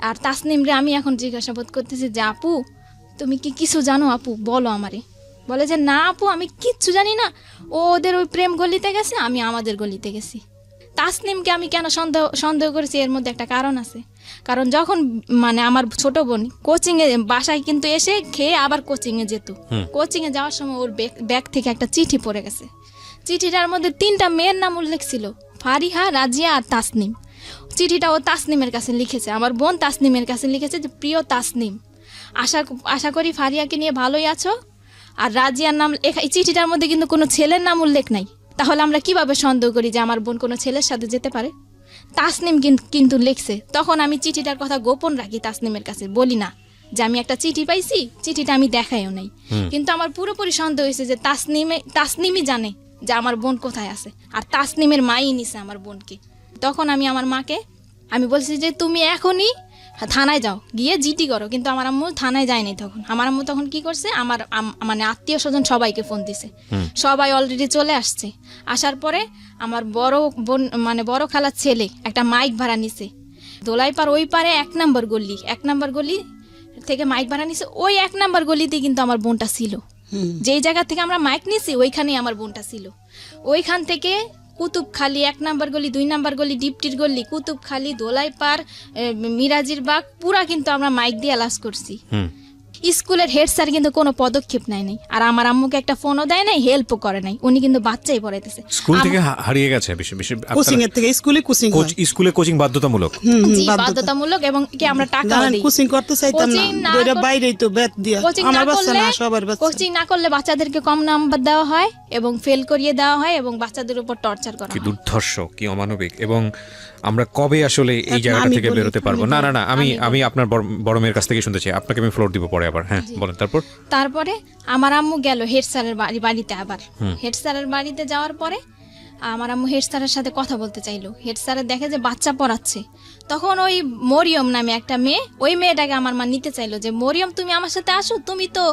আর তাসনিমরে আমি এখন জিজ্ঞাসাবাদ করতেছি যে আপু তুমি কি কিছু জানো, আপু বলো আমারে। বলে যে না আপু আমি কিচ্ছু জানি না, ও ওদের ওই প্রেম গলিতে গেছে, আমি আমাদের গলিতে গেছি। তাসনিমকে আমি কেন সন্দেহ করেছি, এর মধ্যে একটা কারণ আছে। কারণ যখন মানে আমার ছোট বোন কোচিংয়ে বাসায় কিন্তু এসে খেয়ে আবার কোচিংয়ে যেত, কোচিংয়ে যাওয়ার সময় ওর ব্যাগ থেকে একটা চিঠি পড়ে গেছে। চিঠিটার মধ্যে 3টা মেয়ের নাম উল্লেখ ছিল, ফারিহা, রাজিয়া আর তাসনিম। চিঠিটা ও তাসনিমের কাছে লিখেছে, আমার বোন তাসনিমের কাছে লিখেছে যে প্রিয় তাসনিম, আশা করি ফারিয়াকে নিয়ে ভালোই আছো। আর রাজিয়ার নাম এই চিঠিটার মধ্যে কিন্তু কোনো ছেলের নাম উল্লেখ নাই, তাহলে আমরা কিভাবে সন্দেহ করি যে আমার বোন কোনো ছেলের সাথে যেতে পারে? তাসনিম কিন্তু লিখছে। তখন আমি চিঠিটার কথা গোপন রাখি, তাসনিমের কাছে বলি না যে আমি একটা চিঠি পাইছি, চিঠিটা আমি দেখাইও নাই। কিন্তু আমার পুরোপুরি সন্দেহ হয়েছে যে তাসনিমই জানে যে আমার বোন কোথায় আছে, আর তাসনিমের মাই নিছে আমার বোনকে। তখন আমি আমার মাকে আমি বলছি যে তুমি এখনই থানায় যাও, গিয়ে জিটি করো। কিন্তু আমার আম্মু থানায় যায়নি। তখন আমার আম্মু তখন কি করছে, আমার মানে আত্মীয় স্বজন সবাইকে ফোন দিছে, সবাই অলরেডি চলে আসছে। আসার পরে আমার বড় বোন মানে বড় খালার ছেলে একটা মাইক ভাড়া নিছে দোলাইপাড় ওই পারে 1 নম্বর গলি থেকে মাইক ভাড়া নিছে। ওই 1 নম্বর গলিতে কিন্তু আমার বোনটা ছিল, যেই জায়গা থেকে আমরা মাইক নিছি ওইখানেই আমার বোনটা ছিল। ওইখান থেকে কুতুবখালী 1 নাম্বার গলি, 2 নাম্বার গলি, ডিপটির গলি, কুতুবখালী, দোলাইপাড়, মিরাজির বাগ পুরা কিন্তু আমরা মাইক দিয়ে অ্যালাউন্স করছি। স্কুলের হেড স্যার কিন্তু কোনো পদক্ষেপ নেয় নাই, আর আমার আম্মুকে একটা ফোনও দেয় নাই, হেল্পও করে নাই। উনি কিন্তু বাচ্চাই পড়াইতেছে। স্কুল থেকে হারিয়ে গেছে কোচিং এর থেকে স্কুলে কোচিং স্কুলে কোচিং বাধ্যতামূলক, জি বাধ্যতামূলক, এবং কি আমরা টাকা দেই। কোচিং করতে চাইতাম না, দুইটা বাইরেই তো বেত দিয়া আমার বাচ্চা না সবার বাচ্চা। কোচিং না করলে বাচ্চাদেরকে কম নাম্বার দেওয়া হয় এবং ফেল করিয়ে দেওয়া হয় এবং বাচ্চাদের উপর টর্চার করা কি হয়। দুর্ধর্ষ, কি অমানবিক। এবং আমরা কবে আসলে এই জায়গাটা থেকে বেরোতে পারবো? না না না, আমি আপনার বড় মেয়ের কাছ থেকে শুনতে চাই, আপনাকে আমি ফ্লোর দিব পরে আবার। হ্যাঁ বলেন। তারপরে আমার আম্মু গেল হেড স্যারের বাড়িতে। আবার হেড স্যারের বাড়িতে যাওয়ার পরে আমার আম্মু হেড স্যারের সাথে কথা বলতে চাইলো। হেড স্যারের দেখে যে বাচ্চা পড়াচ্ছে, তখন ওই মরিয়ম নামে একটা মেয়ে, ওই মেয়েটাকে আমার মা নিতে চাইলো যে মরিয়ম তুমি আমার সাথে আসো, তুমি তো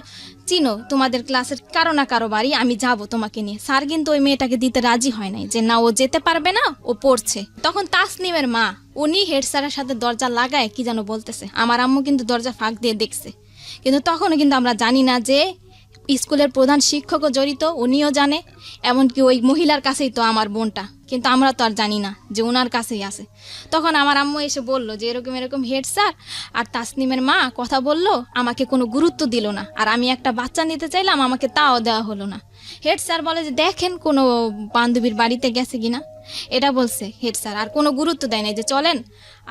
চিনো তোমাদের ক্লাসের কারো না কারো বাড়ি, আমি যাব তোমাকে নিয়ে। স্যার কিন্তু ওই মেয়েটাকে দিতে রাজি হয় নাই, যে না ও যেতে পারবে না, ও পড়ছে। তখন তাসনিমের মা উনি হেড স্যারের সাথে দরজা লাগায় কি যেন বলতেছে। আমার আম্মু কিন্তু দরজা ফাঁক দিয়ে দেখছে, কিন্তু তখনও কিন্তু আমরা জানি না যে স্কুলের প্রধান শিক্ষকও জড়িত, উনিও জানে, এমনকি ওই মহিলার কাছেই তো আমার বোনটা, কিন্তু আমরা তো আর জানি না যে ওনার কাছেই আছে। তখন আমার আম্মু এসে বলল যে এরকম এরকম হেড স্যার আর তাসনিমের মা কথা বলল, আমাকে কোনো গুরুত্ব দিল না, আর আমি একটা বাচ্চা নিতে চাইলাম, আমাকে তাও দেওয়া হলো না। হেড স্যার বলে যে দেখেন কোনো বান্ধবীর বাড়িতে গেছে কিনা, এটা বলছে হেড স্যার, আর কোনো গুরুত্ব দেয় না যে চলেন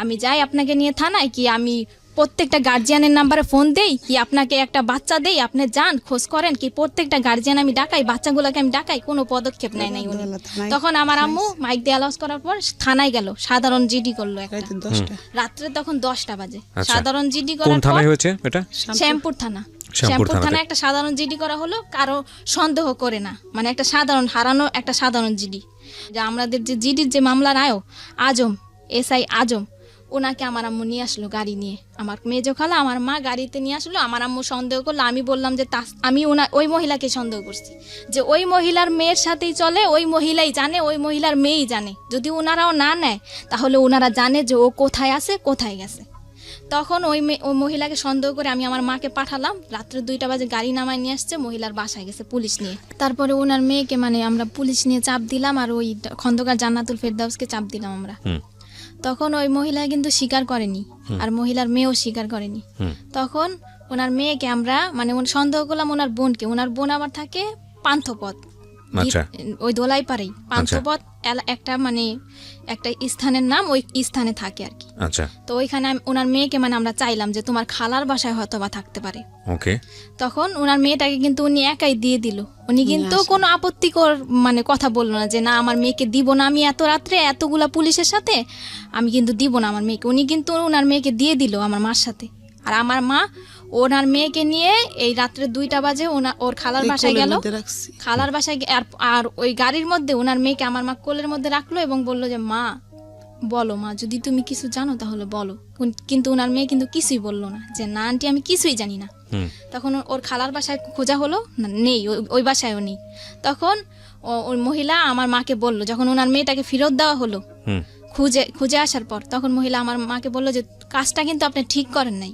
আমি যাই আপনাকে নিয়ে থানায়, কি আমি প্রত্যেকটা গার্জিয়ানের নাম্বারে ফোন দেই, কি আপনাকে একটা বাচ্চা দেই, আপনি যান খোঁজ করেন, কি প্রত্যেকটা গার্জিয়ান আমি ডাকাই, বাচ্চাগুলোকে আমি ডাকাই, কোনো পদক্ষেপ নেয় নাই উনি। তখন আমার আম্মু মাইক দিয়ে অ্যালাউন্স করার পর থানায় গেল, সাধারণ জিডি করলো একটা রাত্রে, তখন 10টা বাজে। সাধারণ জিডি করার পর থানায় হয়েছে এটা শ্যামপুর থানা একটা সাধারণ জিডি করা হলো, কারো সন্দেহ করে না, মানে একটা সাধারণ হারানো একটা সাধারণ জিডি। যে আমাদের যে জিডির যে মামলার আজম এসআই আজম, ওনাকে আমার আম্মু নিয়ে আসলো গাড়ি নিয়ে, আমার মেজো খালা আমার মা গাড়িতে নিয়ে আসলো। আমার আম্মু সন্দেহ করলো, আমি বললাম যে আমি ওই মহিলাকে সন্দেহ করছি, যে ওই মহিলার মেয়ের সাথেই চলে, ওই মহিলাই জানে, ওই মহিলার মেয়েই জানে, যদি ওনারাও না নেয় তাহলে ওনারা জানে যে ও কোথায় আছে কোথায় গেছে। তখন ওই মহিলাকে সন্দেহ করে আমি আমার মাকে পাঠালাম, রাত্রে 2টা বাজে গাড়ি নামায় নিয়ে আসছে, মহিলার বাসায় গেছে পুলিশ নিয়ে। তারপরে ওনার মেয়েকে মানে আমরা পুলিশ নিয়ে চাপ দিলাম, আর ওই খন্দকার জান্নাতুল ফেরদাউসকে চাপ দিলাম আমরা। তখন ওই মহিলা কিন্তু স্বীকার করেনি, আর মহিলার মেয়েও স্বীকার করেনি। তখন ওনার মেয়েকে আমরা মানে সন্দেহ করলাম ওনার বোনকে। ওনার বোন আবার থাকে পান্থপথ, ওই দোলাইপাড়াই পান্থপথ একটা মানে একটা স্থানের নাম, ওই স্থানে থাকে আর কি। তো ওইখানে ওনার মেয়েকে মানে আমরা চাইলাম যে তোমার খালার বাসায় হয়তো বা থাকতে পারে। তখন ওনার মেয়েটাকে কিন্তু উনি একাই দিয়ে দিল। উনি কিন্তু কোনো আপত্তিকর মানে কথা বললো না যে না আমার মেয়েকে দিব না, আমি এত রাত্রে এতগুলা পুলিশের সাথে আমি কিন্তু দিব না আমার মেয়েকে। উনি কিন্তু ওনার মেয়েকে দিয়ে দিল আমার মার সাথে। আর আমার মা ওনার মেয়েকে নিয়ে এই রাত্রে 2টা বাজে ওর খালার বাসায় গেল, খালার বাসায় আর ওই গাড়ির মধ্যে ওনার মেয়েকে আমার মা কোলের মধ্যে রাখলো এবং বললো যে মা বলো, মা যদি তুমি কিছু জানো তাহলে বলো। কিন্তু ওনার মেয়ে কিন্তু কিছুই বললো না, যে না আন্টি আমি কিছুই জানি না। তখন ওর খালার বাসায় খোঁজা হলো, নেই, ওই বাসায়ও নেই। তখন ওই মহিলা আমার মাকে বললো, যখন ওনার মেয়েটাকে ফেরত দেওয়া হলো খুঁজে আসার পর, তখন মহিলা আমার মাকে বললো যে কাজটা কিন্তু আপনি ঠিক করেন নাই,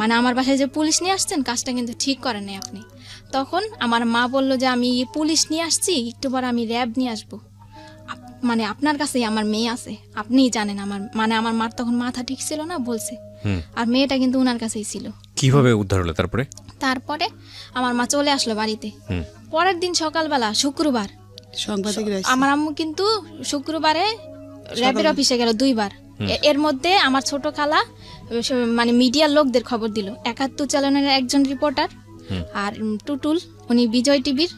মানে আমার বাসায় যে পুলিশ নিয়ে আসছেন কাজটা কিন্তু ঠিক করেন নাই আপনি। তখন আমার মা বলল যে আমি পুলিশ নিয়ে আসছি, একটু পর আমি র্যাব নিয়ে আসবো, মানে আপনার কাছেই আমার মেয়ে আছে, আপনিই জানেন। আমার মার তখন মাথা ঠিক ছিল না, বলছে। আর মেয়েটা কিন্তু ওনার কাছেই ছিল। কিভাবে উদ্ধার হলো তারপরে আমার মা চলে আসলো বাড়িতে। পরের দিন সকালবেলা শুক্রবার আমার আম্মু কিন্তু শুক্রবারে র্যাবের অফিসে গেল 2বার। এর মধ্যে আমার ছোট খালা মানে মিডিয়ার লোকদের খবর দিল, 71 চ্যানেলের একজন রিপোর্টার, আর টুটুল উনি বিজয় টিভির,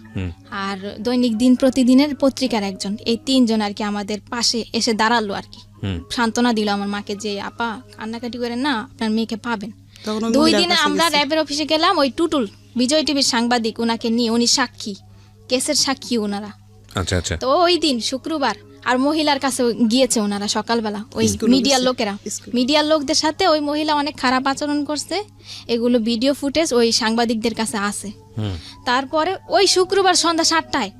আর দৈনিক দিন প্রতিদিনের পত্রিকার একজন, এই 3 জন আর কি আমাদের পাশে এসে দাঁড়ালো আর কি, সান্ত্বনা দিল আমার মাকে যে আপা কান্নাকাটি করেন না, আপনার মেয়েকে পাবেন। 2 দিনে আমরা র্যাবের অফিসে গেলাম, ওই টুটুল বিজয় টিভির সাংবাদিক ওনাকে নিয়ে, উনি সাক্ষী, কেসের সাক্ষী ওনারা। তো ওই দিন শুক্রবার আর মহিলার কাছে গিয়েছে ওনারা সকালবেলা, ওই মিডিয়ার লোকেরা, মিডিয়ার লোকদের সাথে ওই মহিলা অনেক খারাপ আচরণ করছে, এগুলো ভিডিও ফুটেজ ওই সাংবাদিকদের কাছে আছে। তারপরে ওই শুক্রবার সন্ধ্যা 7টায়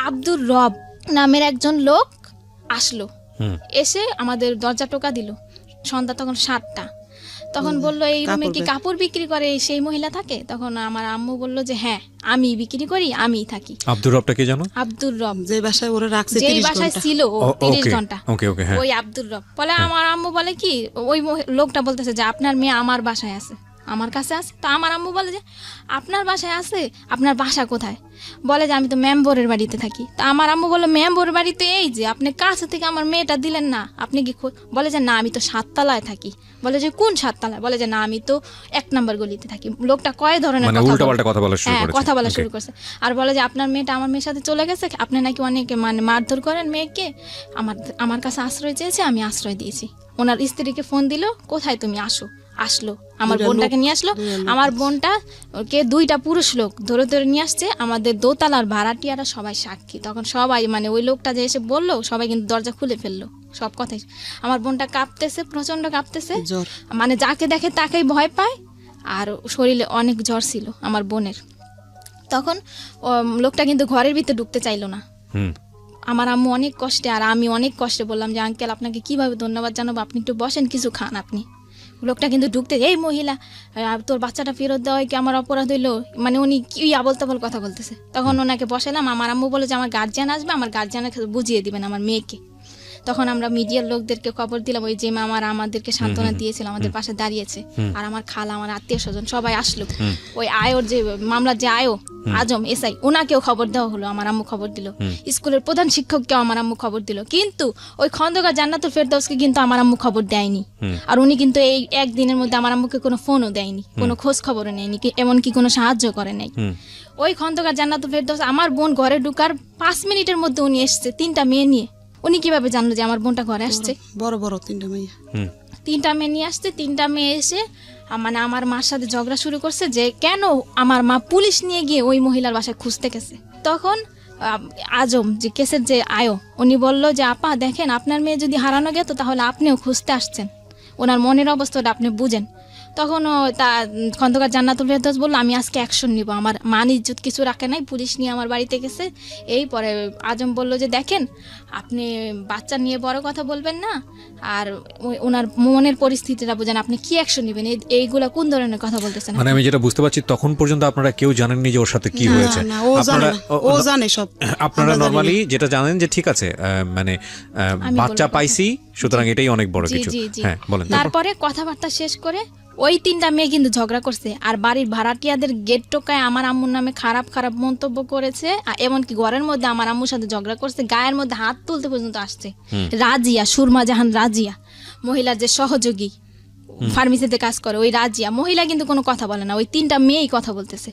আব্দুর রব নামের একজন লোক আসলো, এসে আমাদের দরজা টোকা দিল। সন্ধ্যা তখন 7টা। তখন বলল এই রুমে কি কাপড় বিক্রি করে সেই মহিলা থাকে? তখন আমার আম্মু বলল যে হ্যাঁ আমি বিক্রি করি, আমিই থাকি। আব্দুর রবটা কে জানো? আব্দুর রব, যে বাসায় ওরা রাখছে যেই 30 বাসায় ঘন্টা। ছিল ও 30 ঘন্টা, ওকে ওকে, হ্যাঁ ওই আব্দুর রব। বলে আমার আম্মু বলে কি ওই লোকটা বলতেছে যে আপনার মেয়ে আমার বাসায় আছে, আমার কাছে আছে। তো আমার আম্মু বলে যে আপনার বাসায় আছে, আপনার বাসা কোথায়? বলে যে আমি তো মেম্বরের বাড়িতে থাকি। তা আমার আম্মু বললো মেম্বরের বাড়িতে এই যে আপনি কাছে থেকে আমার মেয়েটা দিলেন না, আপনি কি বলে যে না আমি তো 7 তলায় থাকি। বলে যে কোন 7 তলায়? বলে যে না আমি তো 1 নম্বর গলিতে থাকি। লোকটা কয় ধরনের মানে উল্টাপাল্টা কথা বলা শুরু হ্যাঁ করেছে। কথা বলা Okay. শুরু করছে। আর বলে যে আপনার মেয়েটা আমার মেয়ের সাথে চলে গেছে, আপনি নাকি অনেকে মানে মারধর করেন মেয়েকে, আমার কাছে আশ্রয় চেয়েছে, আমি আশ্রয় দিয়েছি। ওনার স্ত্রীকে ফোন দিল, কোথায় তুমি আসো, আসলো আমার বোনটাকে নিয়ে আসলো। আমার বোনটা কে 2টা পুরুষ লোক ধরে ধরে নিয়ে আসছে, আমাদের দোতলার ভাড়াটিয়ারা সবাই সাক্ষী। তখন সবাই মানে ওই লোকটা যে এসে বললো সবাই কিন্তু দরজা খুলে ফেললো, সব কথাই। আমার বোনটা কাঁপতেছে, প্রচন্ড কাঁপতেছে, জ্বর। মানে যাকে দেখে তাকেই ভয় পায়, আর শরীরে অনেক জ্বর ছিল আমার বোনের। তখন লোকটা কিন্তু ঘরের ভিতরে ঢুকতে চাইলো না। হুম, আমার আম্মু অনেক কষ্টে আর আমি অনেক কষ্টে বললাম যে আঙ্কেল আপনাকে কিভাবে ধন্যবাদ জানাবো, আপনি একটু বসেন, কিছু খান আপনি। লোকটা কিন্তু ঢুকতে, এই মহিলা তোর বাচ্চাটা ফেরত দেওয়া কি আমার অপরাধ হইলো? মানে উনি কি আবল তাবল কথা বলতেছে। তখন ওনাকে বসালাম। আমার আম্মু বলে যে আমার গার্জিয়ান আসবে, আমার গার্জিয়ানকে বুঝিয়ে দিবেন আমার মেয়েকে। তখন আমরা মিডিয়ার লোকদেরকে খবর দিলাম, ওই যে আমাদেরকে সান্ত্বনা দিয়েছিল, আমাদের পাশে দাঁড়িয়েছে, আর আমার খালা, আমার আত্মীয় স্বজন সবাই আসলো। ওই আয়োর যে মামলার যে আয়ো আজম এসআই, ওনাকেও খবর দেওয়া হলো, আমার আম্মু খবর দিল। স্কুলের প্রধান শিক্ষককেও আমার আম্মু খবর দিল, কিন্তু ওই খন্দকার জান্নাতুল ফেরদৌসকে কিন্তু আমার আম্মু খবর দেয়নি। আর উনি কিন্তু এই একদিনের মধ্যে আমার আম্মুকে কোনো ফোনও দেয়নি, কোনো খোঁজ খবরও নেয়নি, এমনকি কোনো সাহায্য করে নাই। ওই খন্দকার জান্নাতুল ফেরদৌস আমার বোন ঘরে ঢুকার 5 মিনিটের মধ্যে উনি এসছে 3টা মেয়ে নিয়ে। উনি কিভাবে জানলো যে আমার বোনটা ঘরে আসছে? বড় বড় 3টা মেয়ে। 3টা মেয়ে নিয়ে আসছে। 3টা মেয়ে এসে মানে আমার মার সাথে ঝগড়া শুরু করছে যে কেন আমার মা পুলিশ নিয়ে গিয়ে ওই মহিলার বাসায় খুঁজতে গেছে। তখন আজম যে কেসের যে আয়ো, উনি বলল যে আপা দেখেন আপনার মেয়ে যদি হারানো গেত তাহলে আপনিও খুঁজতে আসছেন, ওনার মনের অবস্থাটা আপনি বুঝেন। তখন তা খন্দকার জান্নাতুল ফেরদৌস বললো আমি আজকে অ্যাকশন নিব, আমার মান ইজ্জত কিছু রাখে নাই, পুলিশ নিয়ে আমার বাড়িতে গেছে। এই পরে আজম বলল যে দেখেন আপনি বাচ্চা নিয়ে বড় কথা বলবেন না, আর ওনার মনের পরিস্থিতিটা বুঝেন, আপনি কি অ্যাকশন নেবেন, এইগুলা কোন ধরনের কথা বলতেছেন? মানে আমি যেটা বুঝতে পারছি তখন পর্যন্ত আপনারা কেউ জানেননি যে ওর সাথে কি না, হয়েছে। না, ও জানে না, ও জানে সব। আপনারা নরমালি যেটা জানেন যে ঠিক আছে, মানে বাচ্চা পাইছি, সুতরাং এটাই অনেক বড় জি, কিছু। জি, জি। হ্যাঁ বলেন। তারপরে কথাবার্তা শেষ করে ওই 3টা মেয়ে কিন্তু ঝগড়া করছে, আর বাড়ির ভাড়াটিয়াদের গেট টোকায় আমার আম্মুর নামে খারাপ খারাপ মন্তব্য করেছে, এমনকি ঘরের মধ্যে আমার আম্মুর সাথে ঝগড়া করছে, গায়ের মধ্যে হাত তুলতে পর্যন্ত আসছে। রাজিয়া, সুরমা জাহান রাজিয়া, মহিলার যে সহযোগী ফার্মেসিতে কাজ করে, ওই রাজিয়া মহিলা কিন্তু কোনো কথা বলে না, ওই 3টা মেয়েই কথা বলতেছে।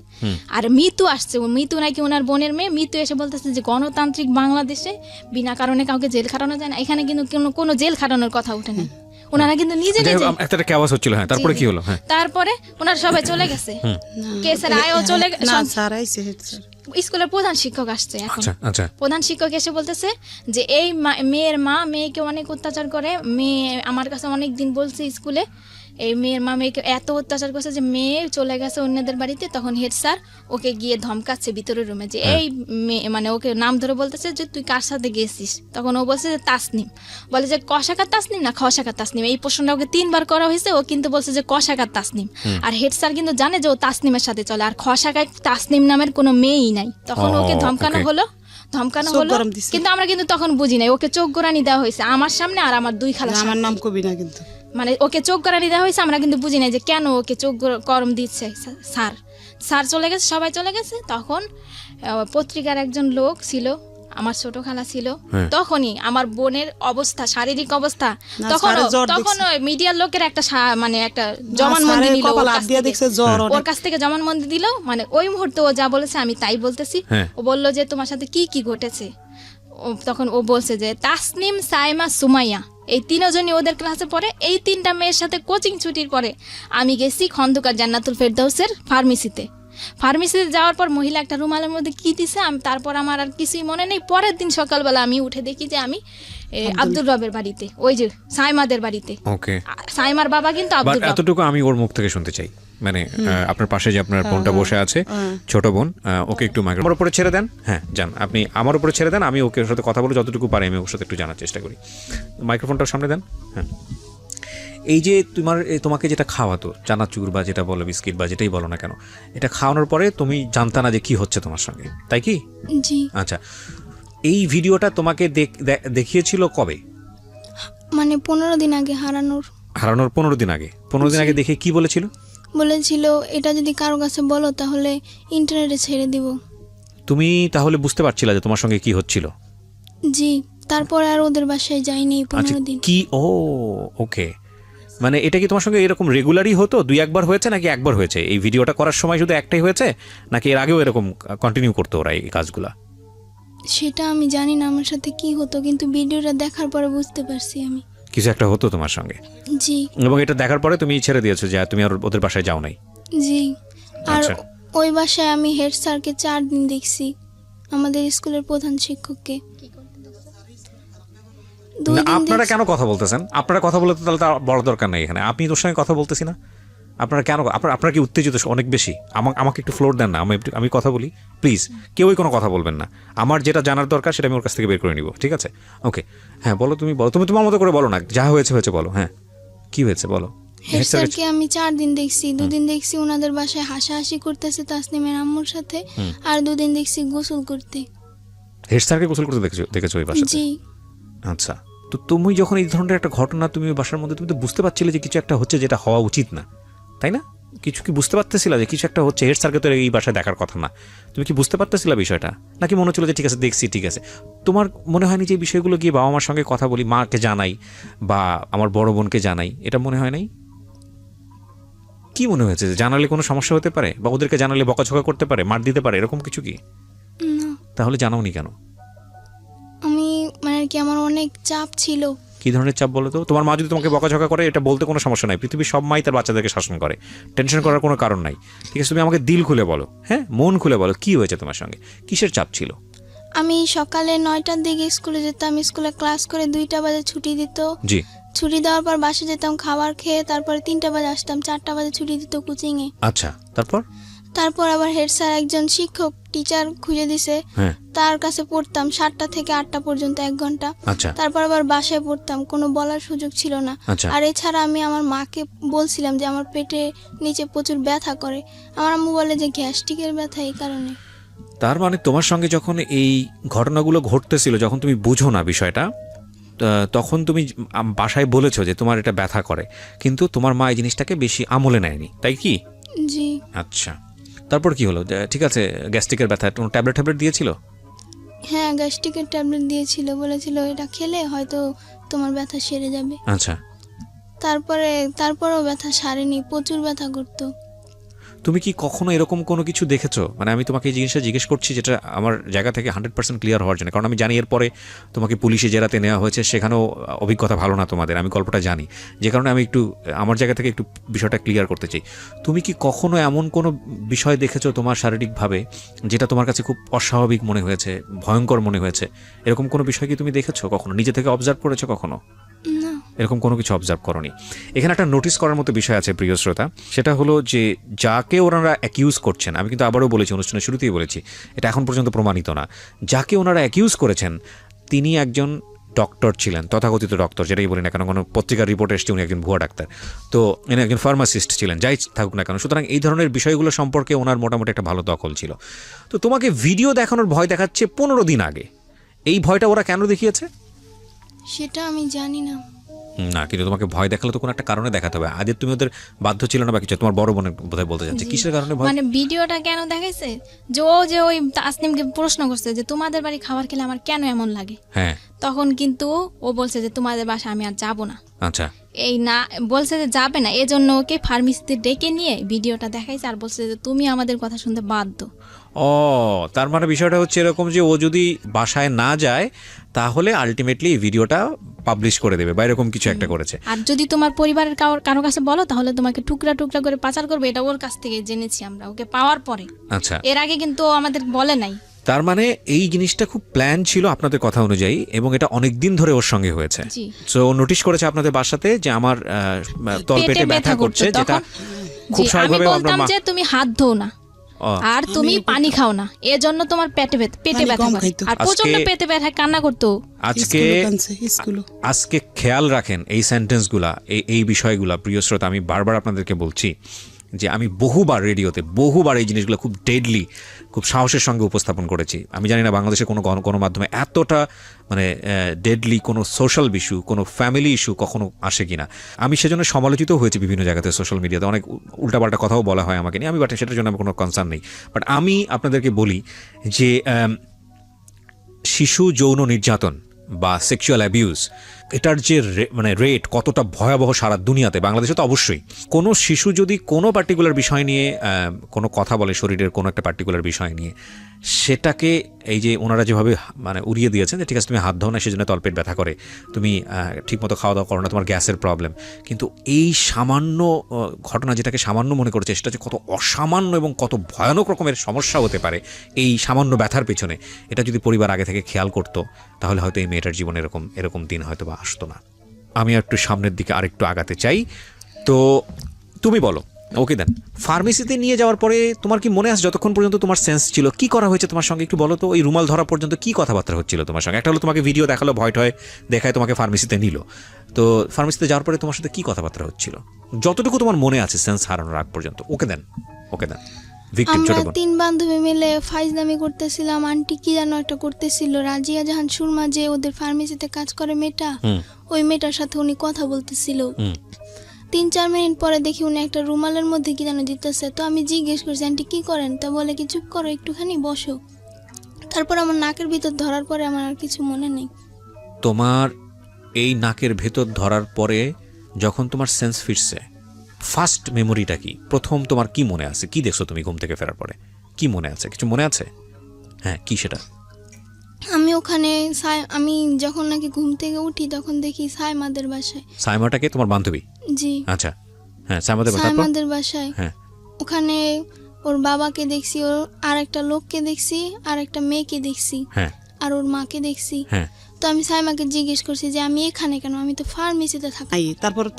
আর মিতু আসছে, মিতু নাকি ওনার বোনের মেয়ে। মিতু এসে বলতেছে যে গণতান্ত্রিক বাংলাদেশে বিনা কারণে কাউকে জেল খাটানো যায় না, এখানে কিন্তু কোনো জেল খাটানোর কথা উঠে না। ওনারা কিন্তু নিজে নিজে একটা আওয়াজ হচ্ছিল। হ্যাঁ, তারপরে কি হলো? হ্যাঁ, তারপরে ওনারা সবাই চলে গেছে, কেসের আয়ও চলে না, গেছে। স্যার আইছে, হেড স্যার। স্কুলের প্রধান শিক্ষক আসছে এখন। আচ্ছা আচ্ছা। প্রধান শিক্ষক এসে বলতেছে যে এই মেয়ের মা মেয়েকে অনেক অত্যাচার করে, মেয়ে আমার কাছে অনেক দিন বলছে স্কুলে, এই মেয়ের মা মেয়েকে এত অত্যাচার করছে যে মেয়ে চলে গেছে অন্যদের বাড়িতে। তখন হেড স্যার ওকে গিয়ে ধমকাচ্ছে ভিতরের রুমে যে এই মেয়ে, মানে ওকে নাম ধরে বলতেছে যে তুই কার সাথে গেছিস। তখন ও বলছে যে তাসনিম। বলে যে কশাকার তাসনিম না খশাকার তাসনিম, এই প্রশ্নটা ওকে 3বার করা হয়েছে, ও কিন্তু বলছে যে কশাকার তাসনিম। আর হেড স্যার কিন্তু জানে যে ও তাসনিমের সাথে চলে, আর খশাকার তাসনিম নামের কোনো মেয়েই নাই। তখন ওকে ধমকানো হলো, কিন্তু আমরা কিন্তু তখন বুঝি নাই, ওকে চোখ গোড়ানি দেওয়া হয়েছে আমার সামনে আর আমার 2 খালা। আমার নাম কবি না, কিন্তু মানে ওকে চোখ গড়ানি দেওয়া হয়েছে, আমরা কিন্তু বুঝি নাই যে কেন ওকে চোখ গরম দিচ্ছে। স্যার চলে গেছে, সবাই চলে গেছে। তখন পত্রিকার একজন লোক ছিল, আমার ছোট খালা ছিল। তখনই আমার বোনের অবস্থা, শারীরিক অবস্থা, তখন মিডিয়ার লোকের একটা মানে একটা জবানবন্দি নিল, ওর কাছ থেকে জবানবন্দি দিল। মানে ওই মুহূর্তে ও যা বলেছে আমি তাই বলতেছি। ও বললো যে তোমার সাথে কি কি ঘটেছে। তখন ও বলছে যে তাসনিম, সাইমা, সুমাইয়া, এই 3 জনই ওদের ক্লাসে পড়ে। এই 3টা মেয়ের সাথে কোচিং ছুটির পরে আমি গেছি খন্দকার জান্নাতুল ফেরদৌসের ফার্মেসিতে। যাওয়ার পর মহিলা একটা রুমালের মধ্যে কি দিছে, তারপর আমার আর কিছুই মনে নেই। পরের দিন সকালবেলা আমি উঠে দেখি যে আমি আব্দুর রবের বাড়িতে, ওই যে সাইমাদের বাড়িতে। ওকে, সাইমার বাবা কিন্তু আব্দুর রব। এতটুকু আমি ওর মুখ থেকে শুনতে চাই, মানে আপনার পাশে যে আপনার বোনটা বসে আছে, ছোট বোন, ওকে একটু আমার উপরে ছেড়ে দেন। হ্যাঁ যান, আপনি আমার উপরে ছেড়ে দেন, আমি ওকে সাথে কথা বলে যতটুকু পারি আমি ওর সাথে একটু জানার চেষ্টা করি। মাইক্রোফোনটার সামনে দেন। হ্যাঁ, এই যে তোমাকে যেটা খাওয়াতো চানাচুর বা যেটা বলো বিস্কিট বা যেটাই বলো না কেন, এটা খাওয়ানোর পরে তুমি জানতা না যে কি হচ্ছে তোমার সঙ্গে, তাই কি? জি। আচ্ছা, এই ভিডিওটা তোমাকে দেখিয়েছিল কবে? মানে 15 দিন আগে হারানোর 15 দিন আগে। 15 দিন আগে দেখে কি বলেছিল? বলেছিল এটা যদি কারো কাছে বলো তাহলে ইন্টারনেটে ছেড়ে দিব। তুমি তাহলে বুঝতে পারছিলে যে তোমার সঙ্গে কি হচ্ছিল? জি। তারপর আর ওদের বাসায় যাইনি 15 দিন। কি ও ওকে, মানে এটা কি তোমার সঙ্গে এরকম রেগুলারই হতো? 2-1 বার হয়েছে নাকি একবার হয়েছে? এই ভিডিওটা করার সময় শুধু একটাই হয়েছে নাকি এর আগেও এরকম কন্টিনিউ করতো ওরা এই কাজগুলা? সেটা আমি জানি না আমার সাথে কি হতো, কিন্তু ভিডিওটা দেখার পরে বুঝতে পারছি আমি কিছু একটা হতো তোমার সঙ্গে। জি। এবং এটা দেখার পরে তুমি ছেড়ে দিয়েছো যে তুমি আর ওদের বাসায় যাও নাই? জি। আর আচ্ছা। ওই বাসায় আমি হেড স্যারকে 4 দিন দেখছি, আমাদের স্কুলের প্রধান শিক্ষককে। না, আপনারা কেন কথা বলতেছেন? আপনারা কথা বলতে তাহলে তার বড় দরকার নাই এখানে। আপনি তোর সঙ্গে কথা বলতেছি না, আপনারা কেন আপনারা কি উত্তেজিত অনেক বেশি? আমাকে একটু ফ্লোর দেন না, আমি কথা বলি প্লিজ। কেউই কোনো কথা বলবেন না, আমার যেটা জানার দরকার সেটা আমি ওর কাছ থেকে বের করে নিব, ঠিক আছে? ওকে, হ্যাঁ বলো, তুমি বলো, তুমি তোমার মতো করে বলো না, যা হয়েছে হয়েছে বলো। হ্যাঁ, কি হয়েছে বলো। হেড স্যারকে আমি 4 দিন দেখছি। 2 দিন দেখছি ওনাদের বাসায় হাসাহাসি করতেছে তাসনিমের আম্মুর সাথে, আর 2 দিন দেখছি গোসল করতে। হেড স্যারকে গোসল করতে দেখেছো ওই বাসাতে? জি। আচ্ছা, তো তুমি যখন এই ধরনের একটা ঘটনা তুমি ওই বাসার মধ্যে, তুমি তো বুঝতে পারছিলে যে কিছু একটা হচ্ছে যেটা হওয়া উচিত না, তাই না? কিছু কি বুঝতে পারতেছিলা যে কিছু একটা হচ্ছে? হেড স্যারকে তো এই বাসায় দেখার কথা না, তুমি কি বুঝতে পারতেছিলা বিষয়টা? নাকি মনে হচ্ছিল যে ঠিক আছে দেখছি, ঠিক আছে? তোমার মনে হয়নি যে এই বিষয়গুলো গিয়ে বাবা মার সঙ্গে কথা বলি, মাকে জানাই বা আমার বড় বোনকে জানাই, এটা মনে হয় নাই? কি মনে হয়েছে যে জানালে কোনো সমস্যা হতে পারে বা ওদেরকে জানালে বকাঝকা করতে পারে, মার দিতে পারে, এরকম কিছু কি? না, তাহলে জানাওনি কেন? আমি মানে আর কি আমার অনেক চাপ ছিল। কি ধরনের চাপ বলো তো? তোমার মা যদি তোমাকে বকাঝকা করে এটা বলতে কোনো সমস্যা নাই, পৃথিবীর সব মাই তার বাচ্চাদেরকে শাসন করে, টেনশন করার কোনো কারণ নাই, ঠিক আছে? তুমি আমাকে দিল খুলে বলো, হ্যাঁ মন খুলে বলো, কি হয়েছে তোমার সঙ্গে, কিসের চাপ ছিল? আমি সকালে 9টার দিকে স্কুলে যেতাম, স্কুলে ক্লাস করে 2টা বাজে ছুটি দিত। জি। ছুটি দেওয়ার পর বাসে যেতাম খাবার খেয়ে, তারপরে 3টা বাজে আসতাম, 4টা বাজে ছুটি দিত কোচিংয়ে। আচ্ছা, তারপর আবার হেড স্যার একজন শিক্ষক টিচার খুঁজে দিছে, হ্যাঁ, তার কাছে পড়তাম 7টা থেকে 8টা পর্যন্ত 1 ঘন্টা। আচ্ছা, তারপর আবার বাসায় পড়তাম, কোনো বলার সুযোগ ছিল না। আচ্ছা। আর এছাড়া আমি আমার মাকে বলছিলাম যে আমার পেটে নিচে প্রচুর ব্যথা করে, আমার আম্মু বলে যে গ্যাস্ট্রিকের ব্যথা, এই কারণে। তার মানে তোমার সঙ্গে যখন এই ঘটনাগুলো ঘটতেছিল, যখন তুমি বুঝো না বিষয়টা, তখন তুমি বাসায় বলেছো যে তোমার এটা ব্যথা করে, কিন্তু তোমার মা এই জিনিসটাকে বেশি আমলে নেয়নি, তাই কি? জি। আচ্ছা, তারপর কি হলো? ঠিক আছে, গ্যাস্ট্রিকের ব্যথা, কোনো ট্যাবলেট দিয়েছিল? হ্যাঁ, গ্যাস্ট্রিকের ট্যাবলেট দিয়েছিল, বলেছিল এটা খেলে হয়তো তোমার ব্যথা সেরে যাবে। আচ্ছা, তারপরেও ব্যথা সারেনি, প্রচুর ব্যথা করতো। তুমি কি কখনো এরকম কোনো কিছু দেখেছো? মানে আমি তোমাকে এই জিনিসটা জিজ্ঞেস করছি যেটা আমার জায়গা থেকে 100% ক্লিয়ার হওয়ার জন্য, কারণ আমি জানি এরপরে তোমাকে পুলিশে জেরাতে নেওয়া হয়েছে, সেখানেও অভিজ্ঞতা ভালো না তোমাদের, আমি গল্পটা জানি, যে কারণে আমি একটু আমার জায়গা থেকে একটু বিষয়টা ক্লিয়ার করতে চাই। তুমি কি কখনো এমন কোনো বিষয় দেখেছো তোমার শারীরিকভাবে যেটা তোমার কাছে খুব অস্বাভাবিক মনে হয়েছে, ভয়ঙ্কর মনে হয়েছে? এরকম কোনো বিষয় কি তুমি দেখেছো কখনো? নিজে থেকে অবজার্ভ করেছো কখনো? না। এরকম কোনো কিছু অবজার্ভ করনি। এখানে একটা নোটিস করার মতো বিষয় আছে প্রিয় শ্রোতা, সেটা হলো যে যাকে ওনারা অ্যাকিউজ করছেন, আমি কিন্তু আবারও বলেছি, অনুষ্ঠানের শুরুতেই বলেছি, এটা এখন পর্যন্ত প্রমাণিত না, যাকে ওনারা অ্যাকিউজ করেছেন তিনি একজন ডক্টর ছিলেন, তথাকথিত ডক্টর, যেটাই বলি না কেন, কোনো পত্রিকার রিপোর্ট এসছে উনি একজন ভুয়া ডাক্তার, তো ইনি একজন ফার্মাসিস্ট ছিলেন, যাই থাকুক না কেন। সুতরাং এই ধরনের বিষয়গুলো সম্পর্কে ওনার মোটামুটি একটা ভালো দখল ছিল। তো তোমাকে ভিডিও দেখানোর ভয় দেখাচ্ছে 15 দিন আগে, এই ভয়টা ওরা কেন দেখিয়েছে সেটা আমি জানি না। না, কিন্তু তোমাকে ভয় দেখালে তো কোনো একটা কারণে দেখাতে হবে। আগে তুমি ওদের বাধ্য ছিল না বা কিছু? তোমার বড় বোনের বোধহয় বলতে যাচ্ছে, কিসের কারণে ভয়? মানে ভিডিওটা কেন দেখাইছে, যে ওই তাসনিমকে প্রশ্ন করছে যে তোমাদের বাড়ি খাবার খেলে আমার কেন এমন লাগে, হ্যাঁ, তখন কিন্তু ও বলছে যে তোমাদের বাসায় আমি আর যাব না। আচ্ছা, এই না বলছে যে যাবে না, এজন্য ওকে ফার্মেসিতে ডেকে নিয়ে ভিডিওটা দেখাইছে আর বলছে যে তুমি আমাদের কথা শুনতে বাধ্য। ও, তার মানে বিষয়টা হচ্ছে এরকম যে ও যদি বাসায় না যায় তাহলে আলটিমেটলি এই ভিডিওটা পাবলিশ করে দেবে বা এরকম কিছু একটা করেছে। আর যদি তোমার পরিবারের কারো কাছে বলো তাহলে তোমাকে টুকরা টুকরা করে পাচার করবে, এটা ওর কাছ থেকে জেনেছি আমরা, ওকে পাওয়ার পরে। আচ্ছা, এর আগে কিন্তু ও আমাদের বলে নাই। তার মানে এই জিনিসটা খুব প্ল্যান ছিল আপনাদের কথা অনুযায়ী, এবং এটা অনেক দিন ধরে ওর সঙ্গে হয়েছে। সো ও নোটিশ করেছে আপনাদের বাসাতে যে আমার তলপেটে ব্যথা করছে, যেটা খুব স্বাভাবিকভাবে আমি বলতাম যে তুমি হাত ধো না, আর তুমি পানি খাও না, এজন্য তোমার পেটে পানি ব্যথা কম করে। খাইতো। আর প্রচন্ড আজকে- পেটে ব্যথা, কান্না করতো। আজকে স্কুলে আজকে খেয়াল রাখেন এই সেন্টেন্সগুলা, এই বিষয়গুলা। প্রিয় শ্রোতা, আমি বারবার আপনাদেরকে বলছি যে আমি বহুবার রেডিওতে বহুবার এই জিনিসগুলো খুব ডেডলি, খুব সাহসের সঙ্গে উপস্থাপন করেছি। আমি জানি না বাংলাদেশে কোনো গণমাধ্যমে এতটা মানে ডেডলি কোনো সোশ্যাল ইস্যু, কোনো ফ্যামিলি ইস্যু কখনো আসে কিনা। আমি সেজন্য সমালোচিত হয়েছি বিভিন্ন জায়গাতে, সোশ্যাল মিডিয়াতে অনেক উল্টাপাল্টা কথাও বলা হয় আমাকে নিয়ে। আমি বাট সেটার জন্য আমার কোনো কনসার্ন নেই। বাট আমি আপনাদেরকে বলি যে শিশু যৌন নির্যাতন বা সেক্সুয়াল অ্যাবিউজ, এটার যে মানে রেট কতটা ভয়াবহ সারা দুনিয়াতে, বাংলাদেশে তো অবশ্যই। কোনো শিশু যদি কোনো পার্টিকুলার বিষয় নিয়ে কোনো কথা বলে, শরীরের কোনো একটা পার্টিকুলার বিষয় নিয়ে, সেটাকে এই যে ওনারা যেভাবে মানে উড়িয়ে দিয়েছেন যে ঠিক আছে তুমি হাত ধাও না সেজন্য তলপেট ব্যথা করে, তুমি ঠিকমতো খাওয়া দাওয়া করো না, তোমার গ্যাসের প্রবলেম। কিন্তু এই সামান্য ঘটনা, যেটাকে সামান্য মনে করছে, সেটা যে কত অসামান্য এবং কত ভয়ানক রকমের সমস্যা হতে পারে এই সামান্য ব্যথার পেছনে, এটা যদি পরিবার আগে থেকে খেয়াল করতো তাহলে হয়তো এই মেয়েটার জীবনে এরকম দিন হয়তো বা আসতো না। আমি একটু সামনের দিকে আরেকটু আগাতে চাই। তো তুমি বলো, ওকে দেন, ফার্মেসিতে নিয়ে যাওয়ার পরে তোমার কি মনে আছে যতক্ষণ পর্যন্ত তোমার সেন্স ছিল, কি করা হয়েছে তোমার সঙ্গে একটু বলো তো? ওই রুমাল ধরা পর্যন্ত কি কথাবার্তা হচ্ছিল তোমার সঙ্গে? একটা হলো তোমাকে ভিডিও দেখালো, ভয় টয় দেখায় তোমাকে ফার্মেসিতে নিল, তো ফার্মেসিতে যাওয়ার পরে তোমার সাথে কি কথাবার্তা হচ্ছিল যতটুকু তোমার মনে আছে সেন্স হারানোর আগ পর্যন্ত? ওকে দেন ভিকটিম, ছোট আমরা বোন। 3 বান্ধবী মিলে ফাইজলামি করতেছিলাম। আন্টি কি যেন একটা করতেছিল, রাজিয়া জাহান সুরমা, যে ওদের ফার্মেসিতে কাজ করে মেয়েটা, ওই মেয়েটার সাথে উনি কথা বলতেছিল। 3-4 মিনিট পরে দেখি উনি একটা রুমালের মধ্যে কি যেন দিতেছে। তো আমি জিজ্ঞেস করছি, আন্টি কি করেন? তা বলে কি, চুপ করো, একটুখানি বসো। তারপর আমার নাকের ভিতর ধরার পরে আমার আর কিছু মনে নেই। তোমার এই নাকের ভেতর ধরার পরে যখন তোমার সেন্স ফিরছে, ফার্স্ট মেমোরিটা কি? প্রথম তোমার কি মনে আছে? কি দেখছো তুমি ঘুম থেকে ফেরার পরে? কি মনে আছে? কিছু মনে আছে? হ্যাঁ, কি সেটা? আমি ওখানে আমি যখন নাকি ঘুম থেকে উঠি তখন দেখি সাইমাদের বাসায়। সাইমাটাকে তোমার বান্ধবী? জি, আচ্ছা, হ্যাঁ, সাইমাদের বাসায়। সাইমাদের বাসায়। হ্যাঁ, ওখানে ওর বাবাকে দেখছি, ওর আর একটা লোককে দেখছি, আর একটা মেয়েকে দেখছি, হ্যাঁ, আর ওর মাকে দেখছি। হ্যাঁ। তো আমি সাইমাকে জিজ্ঞেস করছি যে আমি এখানে কেন, আমি তো ফার্মেসিতে থাকি।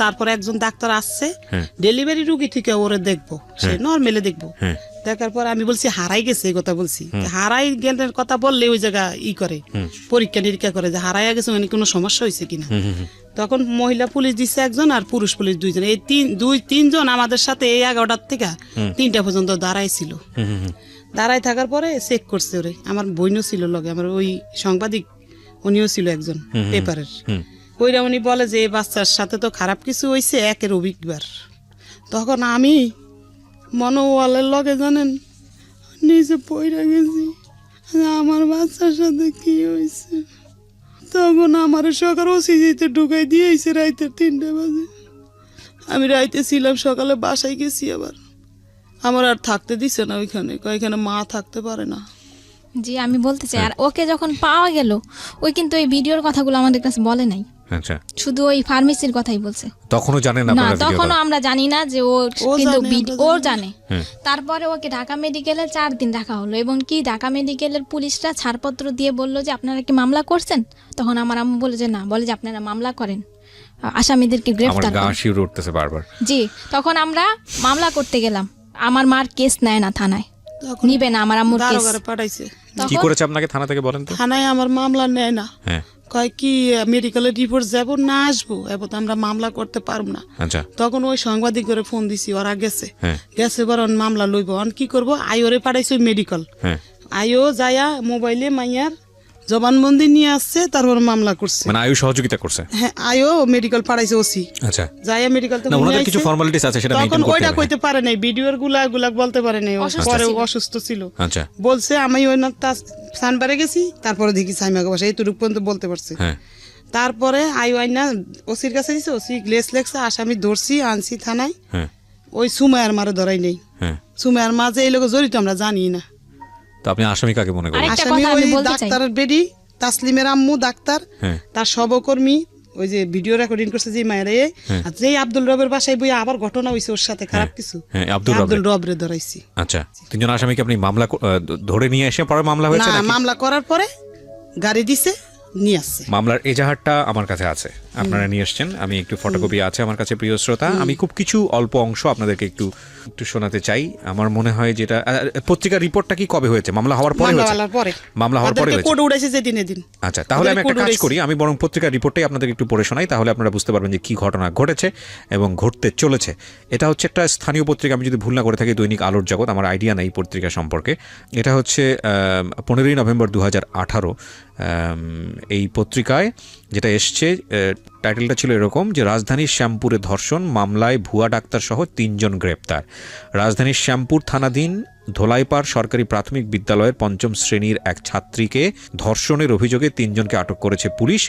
তারপরে একজন ডাক্তার আসছে, হ্যাঁ। ডেলিভারি রুগী থেকে ওরে দেখবো, সে নর্মালি দেখবো। হ্যাঁ। দেখার পর আমি বলছি হারাই গেছে, এই কথা বলছি। হারাই গেলের কথা বললে ওই জায়গা করে পরীক্ষা নিরীক্ষা করে যে হারাইয়া গেছে, মানে কোনো সমস্যা হয়েছে কিনা। তখন মহিলা পুলিশ দিচ্ছে একজন, আর পুরুষ পুলিশ 2 জন। এই 2-3 জন আমাদের সাথে এই 11টার থেকে 3টা পর্যন্ত দাঁড়াইছিল। দাঁড়াই থাকার পরে চেক করছে ওরে। আমার বোনও ছিল লগে, আমার ওই সাংবাদিক, উনিও ছিল একজন পেপারের। ওইরা উনি বলে যে এই বাচ্চার সাথে তো খারাপ কিছু হয়েছে, একের অভিজ্ঞবার। তখন আমি মনোওয়ালের লগে জানেন নিজে পইরা গেছি যে আমার বাচ্চার সাথে কি হয়েছে। তখন আমার সকাল ওসিজিতে ঢুকাই দিয়েছে রাইতে 3টা বাজে। আমি রাইতে ছিলাম, সকালে বাসায় গেছি। আবার আমার আর থাকতে দিছে না ওইখানে, এখানে মা থাকতে পারে না। জি, আমি বলতে চাই, আর ওকে যখন পাওয়া গেল, ওই কিন্তু এই ভিডিওর কথাগুলো আমাদের কাছে বলে নাই, আচ্ছা, শুধু ওই ফার্মেসির কথাই বলছে। তখনও জানেন না না, আপনারা ভিডিও তখনও কল? আমরা জানি না যে ও ও কিন্তু জানে, ও আমরা জানে। তারপরে ওকে ঢাকা মেডিকেলে 4 দিন রাখা হলো, এবং কি ঢাকা মেডিকেলের পুলিশরা ছাড়পত্র দিয়ে বললো যে আপনারা কি মামলা করছেন? তখন আমার আম্মু বলে যে না, বলে যে আপনারা মামলা করেন, আসামিদেরকে আমার গ্রেফতার গা করেন। শিউর উঠতেছে বারবার। জি, তখন আমরা মামলা করতে গেলাম। আমার মার কেস নেয় না থানায়, তখন নিবে না আমার আম্মুর কেস। দারোগারে পাঠাইছে। কি করেছে আপনাকে থানা থেকে বলেন তো? থানায় আমার মামলা নেয় না, হ্যাঁ, কয় কি মেডিকেলের রিপোর্ট যাব না আসবো, এবার তো আমরা মামলা করতে পারবো না। আচ্ছা, তখন ওই সাংবাদিক করে ফোন দিছি, ওরা গেছে। হ্যাঁ। গেছে বরং মামলা লইব, অন কি করবো, আইওরে পাঠাইছে মেডিকেল। হ্যাঁ, আইও যায়া মোবাইলে মাইয়ার জবানবন্দি নিয়ে আসছে, তারপর মামলা করছে। মানে আয়ু সহযোগিতা করছে? হ্যাঁ, আইও মেডিকেল পাঠাইছে ওসি। আচ্ছা, যায়া মেডিকেল না ওনাদের কিছু ফর্মালিটিস আছে সেটা তখন মেইনটেইন করতে ওইটা হবে। কইতে পারে নাই, ভিডিওর গুলা বলতে পারে নাই, ও অসুস্থ পরে ছিল। অসুস্থ ছিল। আচ্ছা, বলছে আমি ওই না সানবারে গেছি, তারপরে দেখি সাইমাকে বসে, এইটুকু পর্যন্ত বলতে পারছে। হ্যাঁ, তারপরে আইনা ওসির কাছে দিছে, ওসি গ্লেস লেখছে, আসামি ধরছি, আনছি থানায়। হ্যাঁ, ওই সুমায়ার মারে ধরাই নেই। হ্যাঁ। সুমায়ার মাঝে এই লোক জড়িত আমরা জানি না। তো আপনি আসামি কাকে মনে করেন? আরেকটা আসামি কথা আমি ওই বলতে চাই। ডাক্তারের বেডি, তাসলিমের আম্মু ডাক্তার, হ্যাঁ, তার সহকর্মী, ওই যে ভিডিও রেকর্ডিং করছে যে মায়ের, আর যেই আব্দুল রবের বাসায় বই আবার ঘটনা হয়েছে ওর সাথে খারাপ কিছু, হ্যাঁ, আব্দুল আব্দুল রবরে ধরাইছি। আচ্ছা, 3 জন আসামিকে আপনি মামলা ধরে নিয়ে এসে পরে মামলা হয়েছে না, নাকি? মামলা করার পরে গাড়ি দিছে, নিয়ে আসছে। মামলার এজাহারটা আমার কাছে আছে, আপনারা নিয়ে এসছেন, আমি একটু ফটোকপি আছে আমার কাছে প্রিয় শ্রোতা। আমি খুব কিছু অল্প অংশ আপনাদেরকে একটু শোনাতে চাই। আমার মনে হয় যেটা পত্রিকার রিপোর্টটা কি কবে হয়েছে? মামলা হওয়ার পরে হয়েছে? মামলা হওয়ার পরে হয়েছে। কোর্ট উড়াইছে যেদিন এদিন। আচ্ছা, তাহলে আমি একটা কাজ করি, আমি বরং পত্রিকার রিপোর্টটাই আপনাদের একটু পড়ে শোনাই, তাহলে আপনারা বুঝতে পারবেন যে কি ঘটনা ঘটেছে এবং ঘটতে চলেছে। এটা হচ্ছে একটা স্থানীয় পত্রিকা, আমি যদি ভুল না করে থাকি দৈনিক আলোর জগৎ, আমার আইডিয়া নেই পত্রিকা সম্পর্কে। এটা হচ্ছে 15ই নভেম্বর 2018 এই পত্রিকায় যেটা এসছে, টাইটেলটা ছিল এরকম যে রাজধানীর শ্যামপুরে ধর্ষণ মামলায় ভুয়া ডাক্তার সহ 3 জন গ্রেপ্তার। রাজধানীর শ্যামপুর থানাধীন ধোলাইপাড় সরকারি প্রাথমিক বিদ্যালয়ের 5ম শ্রেণীর এক ছাত্রীকে ধর্ষণের অভিযোগে 3 জনকে আটক করেছে পুলিশ।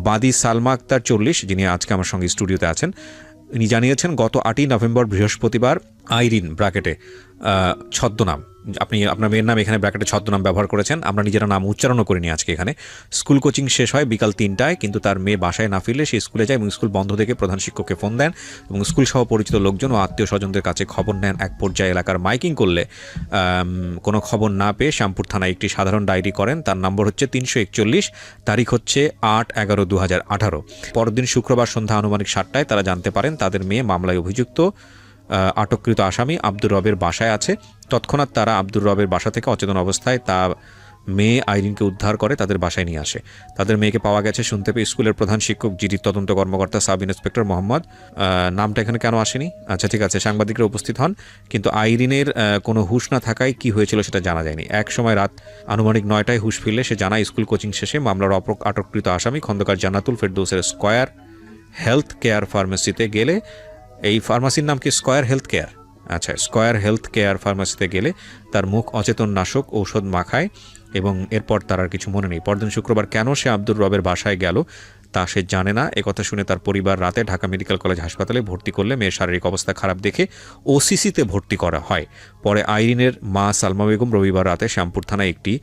বাদী সালমা আক্তার 40, যিনি আজকে আমার সঙ্গে স্টুডিওতে আছেন, ইনি জানিয়েছেন গত 8ই নভেম্বর বৃহস্পতিবার আইরিন ব্র্যাকেটে ছদ্মনাম, আপনি আপনার মেয়ের নাম এখানে ব্র্যাকেটে ছদ্মনাম ব্যবহার করেছেন, আমরা নিজেরা নাম উচ্চারণও করিনি আজকে এখানে। স্কুল কোচিং শেষ হয় বিকাল 3টায়, কিন্তু তার মেয়ে বাসায় না ফিরলে সে স্কুলে যায় এবং স্কুল বন্ধ দেখে প্রধান শিক্ষককে ফোন দেন এবং স্কুল সহ পরিচিত লোকজন ও আত্মীয় স্বজনদের কাছে খবর নেন। এক পর্যায়ে এলাকার মাইকিং করলে কোনো খবর না পেয়ে শ্যামপুর থানায় একটি সাধারণ ডায়েরি করেন। তার নম্বর হচ্ছে 341, তারিখ হচ্ছে 8/11/2018। পরদিন শুক্রবার সন্ধ্যা আনুমানিক 7টায় তারা জানতে পারেন তাদের মেয়ে মামলায় অভিযুক্ত আটককৃত আসামি আব্দুর রবের বাসায় আছে। তৎক্ষণাৎ তারা আব্দুর রবের বাসা থেকে অচেতন অবস্থায় তার মেয়ে আইরিনকে উদ্ধার করে তাদের বাসায় নিয়ে আসে। তাদের মেয়েকে পাওয়া গেছে শুনতে পেয়ে স্কুলের প্রধান শিক্ষক, জিডির তদন্ত কর্মকর্তা সাব ইন্সপেক্টর মোহাম্মদ, নামটা এখানে কেন আসেনি, আচ্ছা ঠিক আছে, সাংবাদিকরা উপস্থিত হন, কিন্তু আইরিনের কোনো হুঁশ না থাকায় কি হয়েছিল সেটা জানা যায়নি। এক সময় রাত আনুমানিক 9টায় হুঁশ ফিরলে সে জানায় স্কুল কোচিং শেষে মামলার আটককৃত আসামি খন্দকার জান্নাতুল ফেরদৌসের স্কয়ার হেলথ কেয়ার ফার্মেসিতে গেলে, এই ফার্মাসির নাম কি স্কয়ার হেলথ কেয়ার, আচ্ছা স্কয়ার হেলথ কেয়ার ফার্মাসিতে গেলে তার মুখ অচেতন নাশক ঔষধ মাখায় এবং এরপর তার আর কিছু মনে নেই। পরদিন শুক্রবার কেন সে আব্দুর রবের বাসায় গেল তা সে জানে না। একথা শুনে তার পরিবার রাতে ঢাকা মেডিকেল কলেজ হাসপাতালে ভর্তি করলে মেয়ের শারীরিক অবস্থা খারাপ দেখে ওসিসিতে ভর্তি করা হয়। পরে আইরিনের মা সালমা বেগম রবিবার রাতে শ্যামপুর থানায় একটি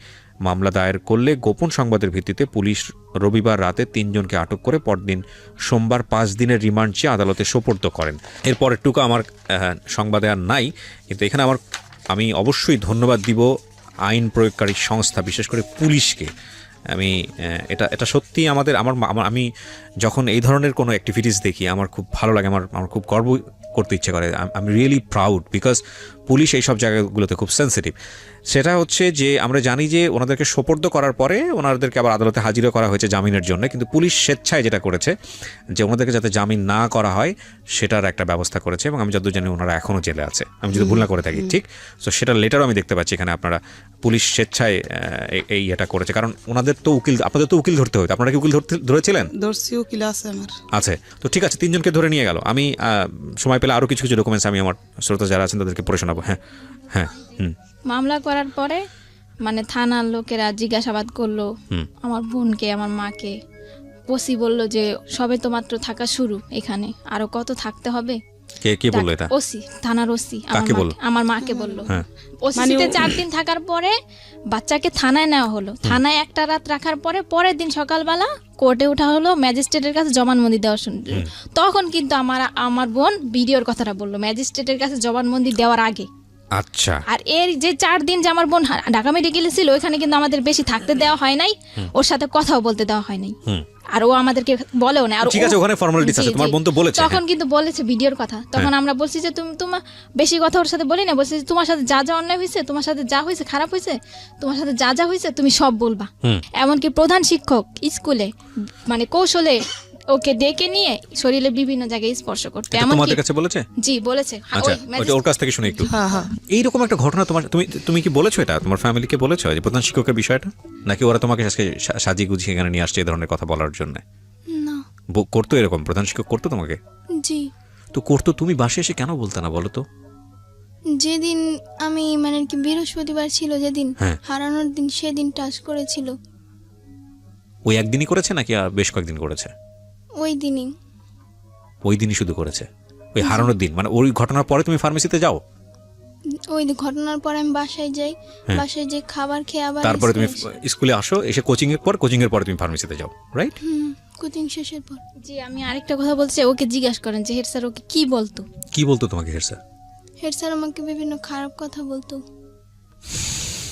মামলা দায়ের করলে গোপন সংবাদের ভিত্তিতে পুলিশ রবিবার রাতে 3 জনকে আটক করে পরদিন সোমবার 5 দিনের রিমান্ড চেয়ে আদালতে সোপর্দ করেন। এরপরের টুকু আমার সংবাদে আর নাই, কিন্তু এখানে আমি অবশ্যই ধন্যবাদ দিব আইন প্রয়োগকারী সংস্থা, বিশেষ করে পুলিশকে। আমি এটা সত্যি আমি যখন এই ধরনের কোনো অ্যাক্টিভিটিস দেখি আমার খুব ভালো লাগে, আমার খুব গর্ব করতে ইচ্ছে করে। I am really proud because police এই সব জায়গাগুলোতে খুব সেন্সিটিভ। সেটা হচ্ছে যে আমরা জানি যে ওনাদেরকে সোপর্দ করার পরে ওনাদেরকে আবার আদালতে হাজিরা করা হয়েছে জামিনের জন্য, কিন্তু পুলিশ স্বেচ্ছায় যেটা করেছে যে ওনাদেরকে যাতে জামিন না করা হয় সেটার একটা ব্যবস্থা করেছে এবং আমি যতদূর জানি ওনারা এখনও জেলে আছে, আমি যদি ভুল না করে থাকি, ঠিক? সো সেটার লেটারও আমি দেখতে পাচ্ছি এখানে আপনারা পুলিশ স্বেচ্ছায় এই এটা করেছে, কারণ ওনাদের তো আপনাদের তো উকিল ধরতে হতো, আপনারা কি উকিল ধরেছিলেন? ধরছি, উকিল আছে আমার। আছে তো, ঠিক আছে, 3 জনকে ধরে নিয়ে গেল। আমি সময় পেলে আরও কিছু ডকুমেন্টস আমি আমার শ্রোতা যারা আছেন তাদেরকে পড়ে শোনাবো। হ্যাঁ হ্যাঁ। মামলা করার পরে মানে থানার লোকেরা জিজ্ঞাসাবাদ করলো আমার বোনকে, আমার মাকে। ওসি বলল যে সবে তো মাত্র থাকা শুরু, এখানে আরো কত থাকতে হবে। কে বললো এটা? ওসি, থানার ওসি আমার মাকে বলল। হ্যাঁ। ওসিতে 4 দিন থাকার পরে বাচ্চাকে থানায় নেওয়া হলো। থানায় একটা রাত রাখার পরে পরের দিন সকালবেলা কোর্টে ওঠা হলো ম্যাজিস্ট্রেটের কাছে জবানবন্দি দেওয়ার জন্য। তখন কিন্তু আমার বোন ভিডিওর কথাটা বললো ম্যাজিস্ট্রেটের কাছে জবানবন্দি দেওয়ার আগে। আচ্ছা। আর এর যে 4 দিন যে আমার বোন ঢাকা মেডিকেলে ছিল ওইখানে কিন্তু আমাদের বেশি থাকতে দেওয়া হয় নাই, ওর সাথে কথাও বলতে দেওয়া হয় নাই। আর ও আমাদেরকে বলেও না। আর ঠিক আছে, ওখানে ফর্মালিটিস আছে, তোমার বোন তো বলেছে। তখন কিন্তু বলেছে ভিডিওর কথা। তখন আমরা বলছি যে তোমার বেশি কথা ওর সাথে বলি না, বলছি যে তোমার সাথে যা যা অন্যায় হয়েছে, তোমার সাথে যা হয়েছে খারাপ হয়েছে, তোমার সাথে যা যা হয়েছে তুমি সব বলবা। এমনকি প্রধান শিক্ষক স্কুলে মানে কৌশলে ওকে ডেকে নিয়ে শরীরে বিভিন্ন জায়গায় স্পর্শ করতে। তোমাদের কাছে বলেছে? জি বলেছে। আচ্ছা, ওর কাছ থেকে শুনে একটু। এইরকম একটা ঘটনা তুমি কি বলেছো এটা তোমার ফ্যামিলিকে বলেছো যে প্রধান শিক্ষকের বিষয়টা, নাকি ওরা তোমাকে আজকে সাজিয়ে গুছিয়ে এখানে নিয়ে আসছে এই ধরনের কথা বলার জন্য? না, করতো এরকম প্রধান শিক্ষক করতো তোমাকে? জি। তো করতো, তুমি বাসে এসে কেন বলতে না বলো তো? যেদিন আমি মানে কি বৃহস্পতিবার ছিল যেদিন হারানোর দিন, সেদিন টাচ করেছিল। ওই একদিনই করেছে নাকি বেশ কয়েকদিন করেছে? ওই দিনই শুধু করেছে, ওই হারানোর দিন। মানে ওই ঘটনার পরে তুমি ফার্মেসিতে যাও? ওই ঘটনার পরে আমি বাসায় যাই, বাসায় যে খাবার খেয়ে আবার তারপরে তুমি স্কুলে আসো, এসে কোচিং এর পরে তুমি ফার্মেসিতে যাও, রাইট? কোচিং শেষের পর। জি, আমি আরেকটা কথা বলছি, ওকে জিজ্ঞাসা করেন যে হেড স্যার ওকে কি বলতো তোমাকে? হেড স্যার আমাকে বিভিন্ন খারাপ কথা বলতো।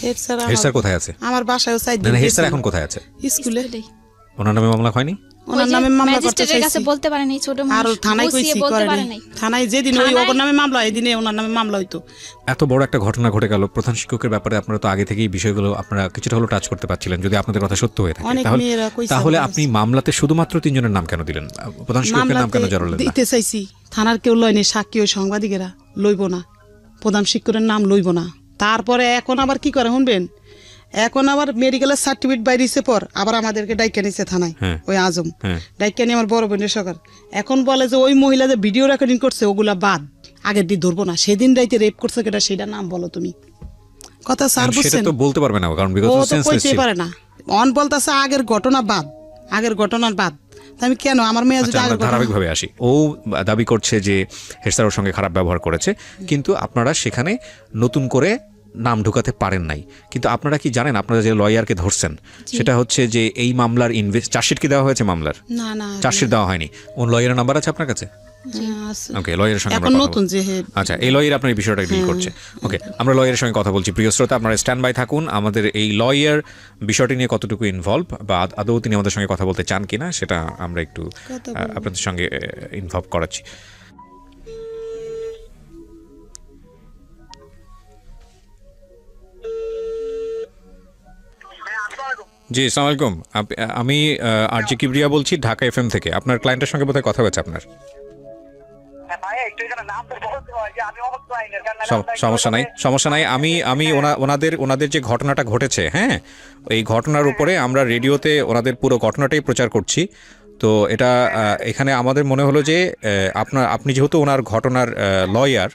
হেড স্যার কোথায় আছে? আমার বাসায়ও চাই। না, হেড স্যার এখন কোথায় আছে? স্কুলে। ওনার নামে মামলা হয়নি? ওনার নামে মামলা করতে ম্যাজিস্ট্রেটের কাছে চাইছি বলতে পারে নাই, ছোট আর মানুষ থানায় গুছিয়ে কইছি বলতে করে পারে নাই। নাই। থানায় যেদিন ওই থানায়- ওর নামে মামলা হয় এদিনে ওনার নামে মামলা হইতো। এত বড় একটা ঘটনা ঘটে গেল, প্রধান শিক্ষকের ব্যাপারে আপনারা তো আগে থেকেই বিষয়গুলো আপনারা কিছুটা হলেও টাচ করতে পারছিলেন, যদি আপনাদের কথা সত্য হয়ে থাকে। অনেক তাহলে মেয়েরা কইছে তাহলে আমার আপনি মামলাতে শুধুমাত্র 3 জনের নাম কেন দিলেন? প্রধান শিক্ষকের নাম কেন জড়ালেন না? দিতে চাইছি, থানার কেউ লয়নি, সাক্ষী ও সাংবাদিকেরা লইব না, প্রধান শিক্ষকের নাম লইব না। তারপরে এখন আবার কি করে শুনবেন, এখন আবার মেডিকেলের সার্টিফিকেট বাইরেছে পর আবার আমাদেরকে ডাইকা নিছে থানায়, হ্যাঁ। ওই আজম হ্যাঁ। ডাইকা নিয়ে আমার বড় বোনের সরকার এখন বলে যে ওই মহিলা যে ভিডিও রেকর্ডিং করছে ওগুলা বাদ, আগের দিন ধরবো না, সেদিন রাইতে রেপ করছে কেটা সেটা নাম বলো তুমি। কথা স্যার সেটা বুঝছেন, তো বলতে পারবে না, কারণ ও বিগত তো সেন্সলেস কইতেই ছিল। পারে না। অন বলতেছে আগের ঘটনা বাদ, আগের ঘটনার বাদ। তা আমি কেন আমার মেয়ে যদি আচ্ছা, আমরা আগের ঘটনা ধারাবাহিকভাবে আসি। ও দাবি করছে যে হেড স্যারের সঙ্গে খারাপ ব্যবহার করেছে, কিন্তু আপনারা সেখানে নতুন করে নাম ঢুকাতে পারেন নাই। কিন্তু আপনারা কি জানেন, আপনারা যে লয়ারকে ধরছেন সেটা হচ্ছে যে এই মামলার চার্জশিট কি দেওয়া হয়েছে? মামলার না না চার্জশিট দেওয়া হয়নি। কোন লয়ারের নাম্বার আছে আপনার কাছে? আছে। ওকে, লয়ারের সঙ্গে এখন আমরা কথা নতুন বলবো। যে হে আচ্ছা, এই লয়ার আপনার এই বিষয়টা ডিল করছে। ওকে, আমরা লয়ারের সঙ্গে কথা বলছি। প্রিয় শ্রোতা, আপনারা স্ট্যান্ড বাই থাকুন। আমাদের এই লয়ার বিষয়টি নিয়ে কতটুকু ইনভলভ বা আদৌ তিনি আমাদের সঙ্গে কথা বলতে চান কিনা সেটা আমরা একটু আপনাদের সঙ্গে ইনভলভ করাচ্ছি। জি, আসসালামু আলাইকুম। আমি আরজি কিবরিয়া বলছি, ঢাকা এফএম থেকে। আপনার ক্লায়েন্টের সঙ্গে বোধহয় কথা হয়েছে আপনার। সমস্যা নাই। আমি ওনাদের যে ঘটনাটা ঘটেছে, হ্যাঁ, এই ঘটনার উপরে আমরা রেডিওতে ওনাদের পুরো ঘটনাটাই প্রচার করছি। তো এটা এখানে আমাদের মনে হলো যে আপনি যেহেতু ওনার ঘটনার লয়ার,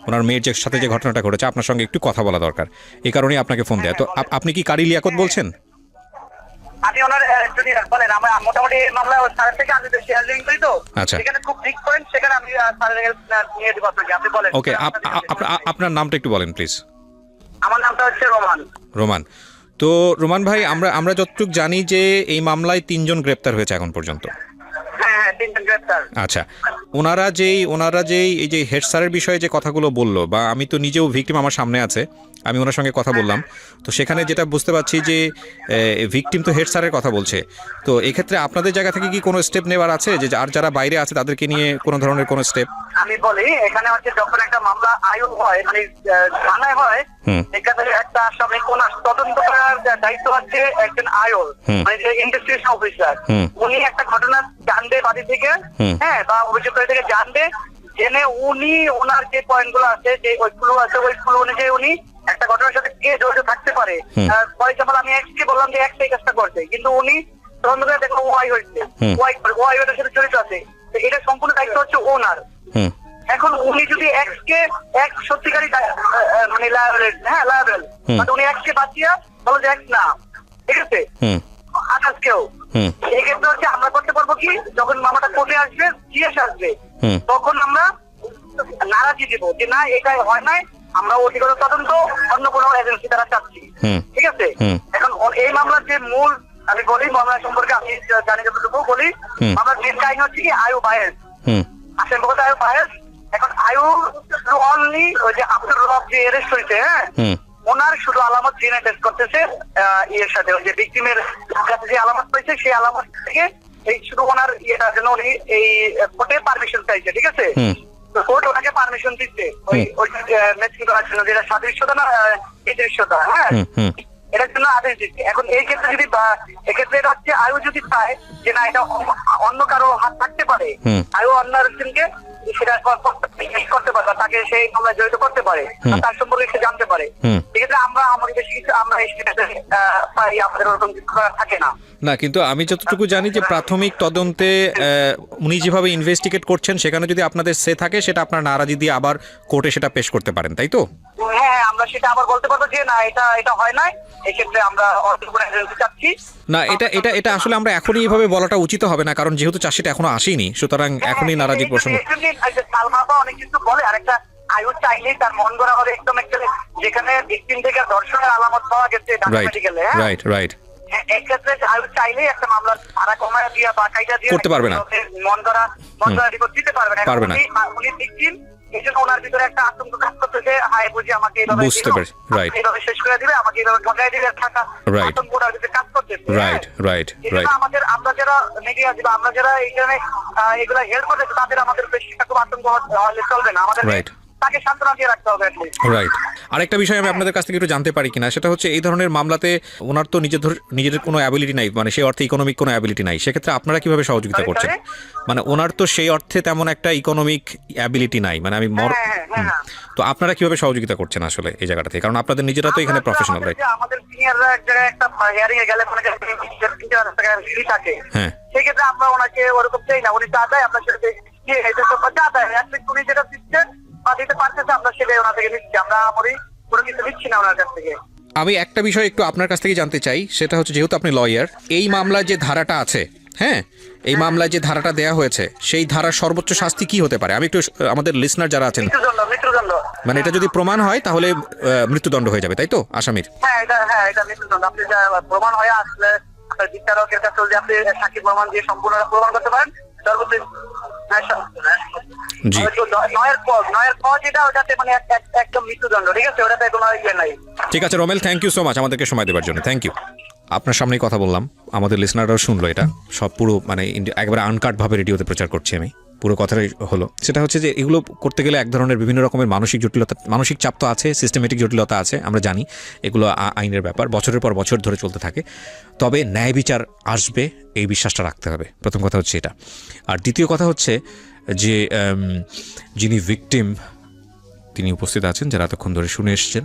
ওনার মেয়ের সাথে যে ঘটনাটা ঘটেছে, আপনার সঙ্গে একটু কথা বলা দরকার, এই কারণেই আপনাকে ফোন দেয়া। তো আপনি কি কারি লিয়াকত বলছেন? আমি ওনার যদি বলেন আমরা মোটামুটি মামলা স্যারের থেকে আমি শেয়ার লিঙ্ক করি, তো আচ্ছা। সেখানে খুব ঠিক পয়েন্ট, সেখানে আমি স্যারের নিয়ে দিব আপনাকে। আপনি বলেন। ওকে, আপনার নামটা একটু বলেন প্লিজ। আমার নামটা হচ্ছে রোমান। রোমান। তো রোমান ভাই, আমরা যতটুকু জানি যে এই মামলায় 3 জন গ্রেপ্তার হয়েছে এখন পর্যন্ত। হ্যাঁ, 3 জন গ্রেপ্তার। আচ্ছা, ওনারা যেই এই যে হেড স্যারের বিষয়ে যে কথাগুলো বললো, বা আমি তো নিজেও ভিকটিম, আমার সামনে আছে, আমি ওনার সঙ্গে কথা বললাম, তো সেখানে যেটা বুঝতে পারছি যে ভিকটিম তো হেড স্যারের কথা বলছে। তো এক্ষেত্রে আপনাদের জায়গা থেকে কি কোনো স্টেপ নেওয়ার আছে, যে আর যারা বাইরে আছে তাদেরকে নিয়ে কোনো ধরনের কোনো স্টেপ? আমি বলি, এখানে হচ্ছে যখন একটা মামলা আয়ু হয়, মানে থানায় হয়, এখানে একটা আসামি কোন তদন্ত করার দায়িত্ব হচ্ছে একজন আয়ুর, মানে যে ইনভেস্টিগেশন অফিসার। উনি একটা ঘটনা জানবে বাদী থেকে, হ্যাঁ, বা অভিযুক্ত থেকে জানবে, জেনে উনি ওনার যে পয়েন্ট গুলো আছে, যে ওই ক্লু আছে, ওই ক্লু অনুযায়ী উনি একটা ঘটনার সাথে কে জড়িত থাকতে পারে। ফর এক্সাম্পল, আমি এক্স কে বললাম যে এক্স এই কাজটা করছে, কিন্তু উনি তদন্ত করে দেখলো ওয়াই হয়েছে, ওয়াই ওটার সাথে জড়িত আছে। তো এটা সম্পূর্ণ দায়িত্ব হচ্ছে ওনার। এখন উনি যদি এক্স কে এক্স সত্যিকারী মানে লায়াবেল, মানে উনি এক্স কে বাঁচিয়ে বলো যে এক্স না, ঠিক আছে, আঠাশ কেউ, এই ক্ষেত্রে হচ্ছে আমরা করতে পারবো কি, যখন মামলাটা কোর্টে আসবে, জিএস আসবে, তখন আমরা নারাজি দিব যে না, এটাই হয় নাই, আমরা অধিকতর তদন্ত অন্য কোনো এজেন্সি দ্বারা চাচ্ছি, ঠিক আছে। এখন এই মামলার যে মূল, আমি বলি মামলা সম্পর্কে আমি জানি যতটুকু বলি, মামলার মেন কাহিনী হচ্ছে কি আয়ু বায়েস, আসেন বলতে আয়ু বায়েস। এখন আয়ু অনলি ওই যে আব্দুর রব যে অ্যারেস্ট হয়েছে, হ্যাঁ, ওনার শুধু আলামত জিনে টেস্ট করতেছে, ইয়ের সাথে ওই যে ভিকটিমের কাছে যে আলামত পেয়েছে সেই আলামত থেকে এই শুধু ওনার ইয়েটার জন্য উনি এই কোর্টে পারমিশন চাইছে, ঠিক আছে। তো কোর্ট ওনাকে পারমিশন দিচ্ছে ওই ম্যাচিং করার জন্য, যেটা সাদৃশ্যতা না এই দৃশ্যতা, হ্যাঁ, এটার জন্য আদেশ দিচ্ছে। এখন এই ক্ষেত্রে যদি এক্ষেত্রে এটা হচ্ছে আয়ু যদি চায় যে না, এটা অন্য কারো হাত থাকতে পারে, আয়ু অন্য আরেকজনকে সেটা করতে পারে, তাকে সেই মামলায় জড়িত করতে পারে, তার সম্পর্কে সে জানতে পারে। সেক্ষেত্রে আমাদের বেশি কিছু আমরা এই পাই, আমাদের ওরকম কিছু থাকে না। না, কিন্তু আমি যতটুকু জানি যে প্রাথমিক তদন্তে উনি যেভাবে ইনভেস্টিগেট করছেন, সেখানে যদি আপনাদের সে থাকে, সেটা আপনার নারাজি দিয়ে আবার কোর্টে সেটা পেশ করতে পারেন, তাই তো? হ্যাঁ, আমরা সেটা আবার বলতে পারবো যে না, এটা হয় নাই, এক্ষেত্রে আমরা চাচ্ছি না। এটা আসলে আমরা এখনই এইভাবে বলাটা উচিত হবে না, কারণ যেহেতু চাষিটা এখনো আসেনি, সুতরাং এখনই নারাজির প্রসঙ্গ। অনেক কিছু বলে, আরেকটা আয়ু চাইলেই তার মন গড়া হবে একদম, যেখানে ভিকটিম থেকে ধর্ষণের আলামত পাওয়া গেছে মেডিকেলে, রাইট। এক্ষেত্রে আয়ু চাইলেই একটা মামলার ধারা কমায় দিয়া বা কাইটা দিয়ে করতে পারবে না, মন গড়া রিপোর্ট দিতে পারবে না। উনি ভিকটিম, এই জন্য ওনার ভিতরে একটা আতঙ্ক কাজ করতেছে, হায় বুঝি আমাকে এইভাবে বুঝতে পারছি, রাইট, এইভাবে শেষ করে দিবে, আমাকে এইভাবে ঠকাই দিবে, থাকা আতঙ্কটার ভিতরে কাজ করছে। করতেছে। রাইট রাইট এজন্য রাইট আমরা যারা মিডিয়া বা আমরা যারা এইখানে এগুলা হেল্প করতেছে তাদের আমাদের বেশি খুব আতঙ্ক হলে চলবে না, আমাদের Right. তাকে সান্ত্বনা দিয়ে রাখতে হবে at least। রাইট। আরেকটা বিষয় আমি আপনাদের কাছ থেকে একটু জানতে পারি কিনা, সেটা হচ্ছে এই ধরনের মামলাতে ওনার তো নিজের কোনো অ্যাবিলিটি নাই, মানে সেই অর্থে ইকোনমিক কোনো অ্যাবিলিটি নাই, সেক্ষেত্রে আপনারা কিভাবে সহযোগিতা Sorry, করছেন? sorry? মানে ওনার তো সেই অর্থে তেমন একটা ইকোনমিক অ্যাবিলিটি নাই, মানে আমি হ্যাঁ। তো আপনারা কিভাবে সহযোগিতা করছেন আসলে এই জায়গাটা থেকে, কারণ আপনাদের নিজেরা তো এখানে প্রফেশনাল, রাইট? আমাদের সিনিয়ররা এক জায়গায় একটা হিয়ারিং এ গেলে মনে করেন থাকে, হ্যাঁ সেক্ষেত্রে আমরা ওনাকে ওরকম চাই না, উনি যা দেয় আপনার সাথে যা দেয় অ্যাটলিস্ট উনি যেটা দিচ্ছেন বা দিতে পারতেছে আমরা সেটাই ওনার থেকে নিচ্ছি, আমরা কোনো কিছু নিচ্ছি না ওনার কাছ থেকে। আমি একটা বিষয় একটু আপনার কাছ থেকে জানতে চাই, সেটা হচ্ছে যেহেতু আপনি লয়ার, এই মামলায় যে ধারাটা আছে, হ্যাঁ এই মামলায় যে ধারাটা দেয়া হয়েছে সেই ধারার সর্বোচ্চ শাস্তি কি হতে পারে? আমি একটু আমাদের লিসনার যারা আছেন, মৃত্যুদণ্ড। মানে এটা যদি প্রমাণ হয় তাহলে মৃত্যুদণ্ড হয়ে যাবে, তাই তো আসামির? হ্যাঁ এটা মৃত্যুদণ্ড। আপনি যা প্রমাণ হয়ে আসলে আপনার বিচারকের কাছে যদি আপনি সাক্ষী প্রমাণ দিয়ে সম্পূর্ণ প্রমাণ করতে পারেন সর্বোচ্চ জি। নয়ের পর যেটা ওটাতে মানে একদম মৃত্যুদণ্ড, ঠিক আছে, ওটাতে কোনো ইয়ে নাই। ঠিক আছে Romel, thank you so much আমাদেরকে সময় দেওয়ার জন্য, থ্যাংক ইউ। আপনার সামনেই কথা বললাম, আমাদের লিসনাররাও শুনলো, এটা সব পুরো মানে একবারে আনকাট ভাবে রেডিওতে প্রচার করছি আমি, পুরো কথাটাই হলো। সেটা হচ্ছে যে এগুলো করতে গেলে এক ধরনের বিভিন্ন রকমের মানসিক জটিলতা, মানসিক চাপ তো আছে, সিস্টেমেটিক জটিলতা আছে, আমরা জানি এগুলো আইনের ব্যাপার, বছরের পর বছর ধরে চলতে থাকে। তবে ন্যায় বিচার আসবে এই বিশ্বাসটা রাখতে হবে, প্রথম কথা হচ্ছে এটা। আর দ্বিতীয় কথা হচ্ছে যে যিনি ভিকটিম তিনি উপস্থিত আছেন, যারা এতক্ষণ ধরে শুনে এসছেন,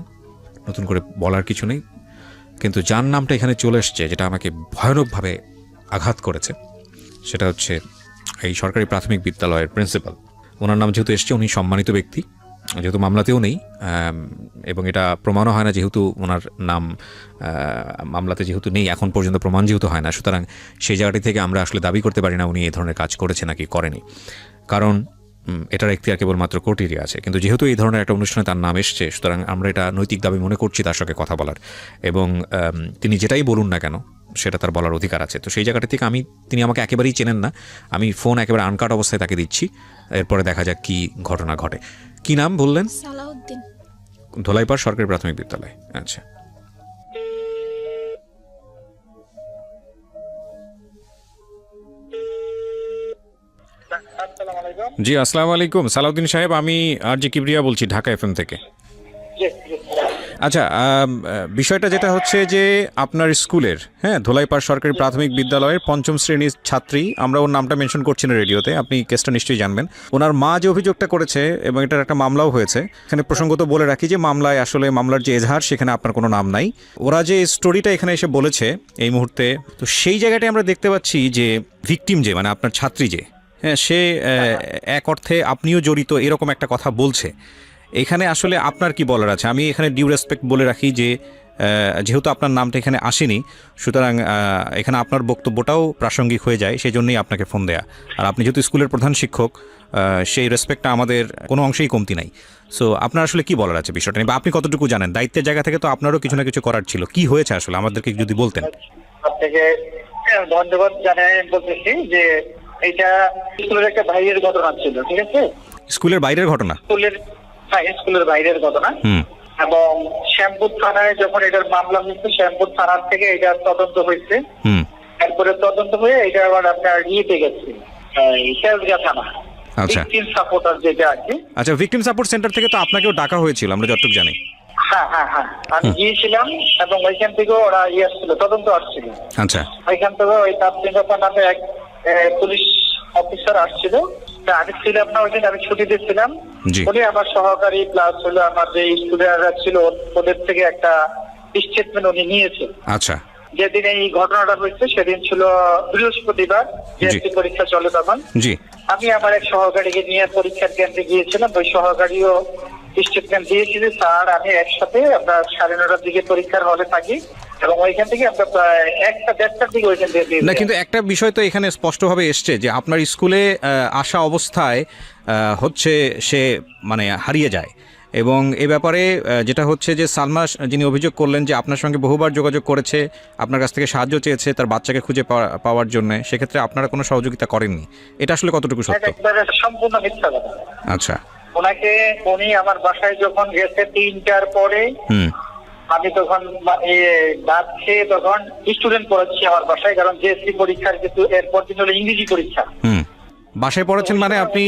নতুন করে বলার কিছু নেই, কিন্তু যার নামটা এখানে চলে এসছে যেটা আমাকে ভয়ানকভাবে আঘাত করেছে, সেটা হচ্ছে এই সরকারি প্রাথমিক বিদ্যালয়ের প্রিন্সিপাল। ওনার নাম যেহেতু এসছে, উনি সম্মানিত ব্যক্তি, যেহেতু মামলাতেও নেই এবং এটা প্রমাণও হয় না, যেহেতু ওনার নাম মামলাতে যেহেতু নেই, এখন পর্যন্ত প্রমাণ যেহেতু হয় না, সুতরাং সেই জায়গাটি থেকে আমরা আসলে দাবি করতে পারি না উনি এই ধরনের কাজ করেছে নাকি করেনি, কারণ এটার এখতিয়ার কেবলমাত্র কোর্টেরই আছে। কিন্তু যেহেতু এই ধরনের একটা অনুষ্ঠানে তার নাম এসছে, সুতরাং আমরা এটা নৈতিক দাবি মনে করছি তার সঙ্গে কথা বলার, এবং তিনি যেটাই বলুন না কেন সেটা তার বলার অধিকার আছে। তো সেই জায়গাটা থেকে তিনি আমাকে একেবারেই চেনেন না, আমি ফোন একেবারে আনকাট অবস্থায় তাকে দিচ্ছি, এরপরে দেখা যাক কি ঘটনা ঘটে। কি নাম বললেন? সালাউদ্দিন। ধোলাইপাড় সরকারি প্রাথমিক বিদ্যালয়, আচ্ছা। জি আসসালামু আলাইকুম সালাউদ্দিন সাহেব, আমি আর জি কিবরিয়া বলছি ঢাকা এফএম থেকে। আচ্ছা, বিষয়টা যেটা হচ্ছে যে আপনার স্কুলের, হ্যাঁ, ধোলাইপাড় সরকারি প্রাথমিক বিদ্যালয়ের 5ম শ্রেণীর ছাত্রী, আমরা ওর নামটা মেনশন করছি না রেডিওতে, আপনি কেসটা নিশ্চয়ই জানবেন। ওনার মা যে অভিযোগটা করেছে এবং এটার একটা মামলাও হয়েছে, এখানে প্রসঙ্গত বলে রাখি যে মামলার যে এজাহার সেখানে আপনার কোনো নাম নাই। ওরা যে স্টোরিটা এখানে এসে বলেছে এই মুহূর্তে, তো সেই জায়গাটায় আমরা দেখতে পাচ্ছি যে ভিকটিম যে মানে আপনার ছাত্রী যে, হ্যাঁ, সে এক অর্থে আপনিও জড়িত এরকম একটা কথা বলছে। এখানে আসলে আপনার কি বলার আছে? আমি এখানে ডিউ রেসপেক্ট বলে রাখি যে যেহেতু আপনার নামটা এখানে আসেনি, সুতরাং এখানে আপনার বক্তব্যটাও প্রাসঙ্গিক হয়ে যায়, সেই জন্যই আপনাকে ফোন দেয়া। আর আপনি যেহেতু স্কুলের প্রধান শিক্ষক, সেই রেসপেক্টটা আমাদের কোনো অংশেই কমতি নাই। সো আপনার আসলে কি বলার আছে বিষয়টা নিয়ে, বা আপনি কতটুকু জানেন? দায়িত্বের জায়গা থেকে তো আপনারও কিছু না কিছু করার ছিল, কি হয়েছে আসলে আমাদেরকে যদি বলতেন। আপনাকে ধন্যবাদ জানাই, বলতেছি যে এটা স্কুলের একটা বাইরের ঘটনা ছিল, ঠিক আছে? স্কুলের বাইরের ঘটনা? স্কুলের বাইরের ঘটনা। এবং শ্যামপুর থানায় যখন এটার মামলা হয়েছে, শ্যামপুর থানার থেকে এটা তদন্ত হয়েছে, এরপরে তদন্ত হয়ে এটা আবার আপনার ইয়েতে গেছে শেলগা থানা। আচ্ছা, ভিকটিম সাপোর্টার যেটা আছে। আচ্ছা, ভিকটিম সাপোর্ট সেন্টার থেকে তো আপনাকেও ডাকা হয়েছিল, আমরা যতটুকু জানি। হ্যাঁ, আমি গিয়েছিলাম এবং ওইখান থেকে ওরা আসছিল, তদন্ত আসছিল। আচ্ছা, ওইখান থেকে ওই তাপসিংহা নামে এক পুলিশ অফিসার আসছিল, আমি ছিলাম না ওইদিন, আমি ছুটিতে ছিলাম। উনি আমার সহকারী প্লাস হলো আমার যে স্টুডেন্টরা ছিল ওদের থেকে একটা স্টেটমেন্ট উনি নিয়েছে। আচ্ছা, যেদিন এই ঘটনাটা হয়েছে সেদিন ছিল বৃহস্পতিবার, জিএসসি পরীক্ষা চলে তখন। জি, আমি আমার এক সহকারীকে নিয়ে পরীক্ষার কেন্দ্রে গিয়েছিলাম, ওই সহকারীও স্টেটমেন্ট দিয়েছিল, স্যার আমি একসাথে আপনার 9:30টার দিকে পরীক্ষার হলে থাকি এবং ওইখান থেকে আমরা প্রায় 1টা-1:30টার দিকে ওইখান থেকে না, কিন্তু একটা বিষয় তো এখানে স্পষ্টভাবে এসছে যে আপনার স্কুলে আসা অবস্থায় হচ্ছে সে মানে হারিয়ে যায়, এবং এ ব্যাপারে যেটা হচ্ছে যে সালমা যিনি অভিযোগ করলেন যে আপনার সঙ্গে বহুবার যোগাযোগ করেছে, আপনার কাছ থেকে সাহায্য চেয়েছে তার বাচ্চাকে খুঁজে পাওয়ার জন্য, সেক্ষেত্রে আপনারা কোনো সহযোগিতা করেননি, এটা আসলে কতটুকু সত্য? সম্পূর্ণ মিথ্যা কথা। আচ্ছা, উনি আমার বাসায় যখন গেছে 3টার পরে, আমি তখন মানে দাঁত খেয়ে তখন স্টুডেন্ট পড়াচ্ছি আমার বাসায়, কারণ জিএসসি পরীক্ষার কিন্তু এরপর দিন হলো ইংরেজি পরীক্ষা। বাসায় পড়াচ্ছেন মানে আপনি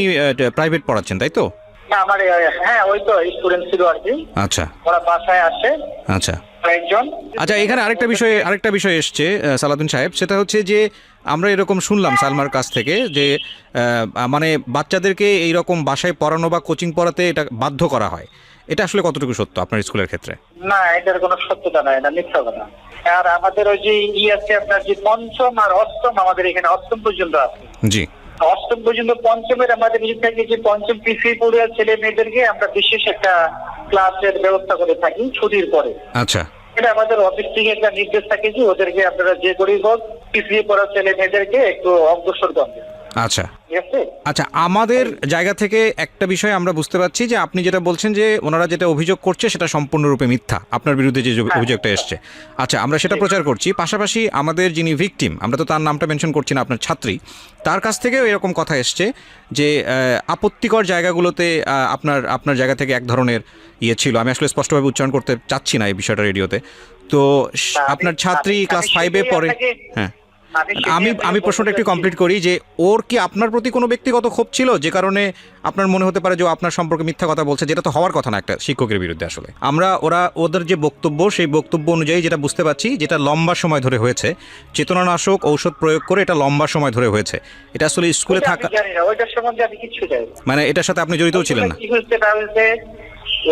প্রাইভেট পড়াচ্ছেন তাই তো? আমার হ্যাঁ ওই তো স্টুডেন্ট ছিল আর কি। আচ্ছা ওরা বাসায় আসে আচ্ছা কয়েকজন। আচ্ছা, এখানে আরেকটা বিষয় এসছে সালাউদ্দিন সাহেব, সেটা হচ্ছে যে আমরা এরকম শুনলাম সালমার কাছ থেকে যে মানে বাচ্চাদেরকে এইরকম বাসায় পড়ানো বা কোচিং পড়াতে এটা বাধ্য করা হয়, এটা আসলে কতটুকু সত্য আপনার স্কুলের ক্ষেত্রে? না, এটার কোনো সত্যতা নাই, এটা মিথ্যা কথা। আর আমাদের ওই যে আছে আপনার যে পঞ্চম আর অষ্টম, আমাদের এখানে অষ্টম পর্যন্ত আছে। জি, অষ্টম পর্যন্ত। পঞ্চমের আমাদের থাকে যে পঞ্চম পিছিয়ে পড়ে ছেলে মেয়েদেরকে আমরা বিশেষ একটা ক্লাসের ব্যবস্থা করে থাকি ছুটির পরে। আচ্ছা, এটা আমাদের অফিস থেকে একটা নির্দেশ থাকে যে ওদেরকে আপনারা যে করেই হোক পিছিয়ে পড়া ছেলে মেয়েদেরকে একটু অগ্রসর করবেন। আচ্ছা ঠিক আছে। আচ্ছা, আমাদের জায়গা থেকে একটা বিষয় আমরা বুঝতে পারছি যে আপনি যেটা বলছেন যে ওনারা যেটা অভিযোগ করছে সেটা সম্পূর্ণরূপে মিথ্যা, আপনার বিরুদ্ধে যে অভিযোগটা এসছে। আচ্ছা, আমরা সেটা প্রচার করছি, পাশাপাশি আমাদের যিনি ভিকটিম, আমরা তো তার নামটা মেনশন করছি না, আপনার ছাত্রী, তার কাছ থেকেও এরকম কথা এসছে যে আপত্তিকর জায়গাগুলোতে আপনার জায়গা থেকে এক ধরনের ইয়ে ছিল। আমি আসলে স্পষ্টভাবে উচ্চারণ করতে চাচ্ছি না এই বিষয়টা রেডিওতে। তো আপনার ছাত্রী ক্লাস 5-এ পড়ে। হ্যাঁ, আমি প্রশ্নটা একটু কমপ্লিট করি যে ওর কি আপনার প্রতি কোনো ব্যক্তিগত ক্ষোভ ছিল যে কারণে আপনার মনে হতে পারে যে আপনার সম্পর্কে মিথ্যা কথা বলছে, যেটা তো হওয়ার কথা না একটা শিক্ষকের বিরুদ্ধে। আসলে ওদের যে বক্তব্য, সেই বক্তব্য অনুযায়ী যেটা বুঝতে পারছি, যেটা লম্বা সময় ধরে হয়েছে, চেতনানাশক ঔষধ প্রয়োগ করে এটা লম্বা সময় ধরে হয়েছে, এটা আসলে স্কুলে থাকা মানে এটার সাথে আপনি জড়িতও ছিলেন না?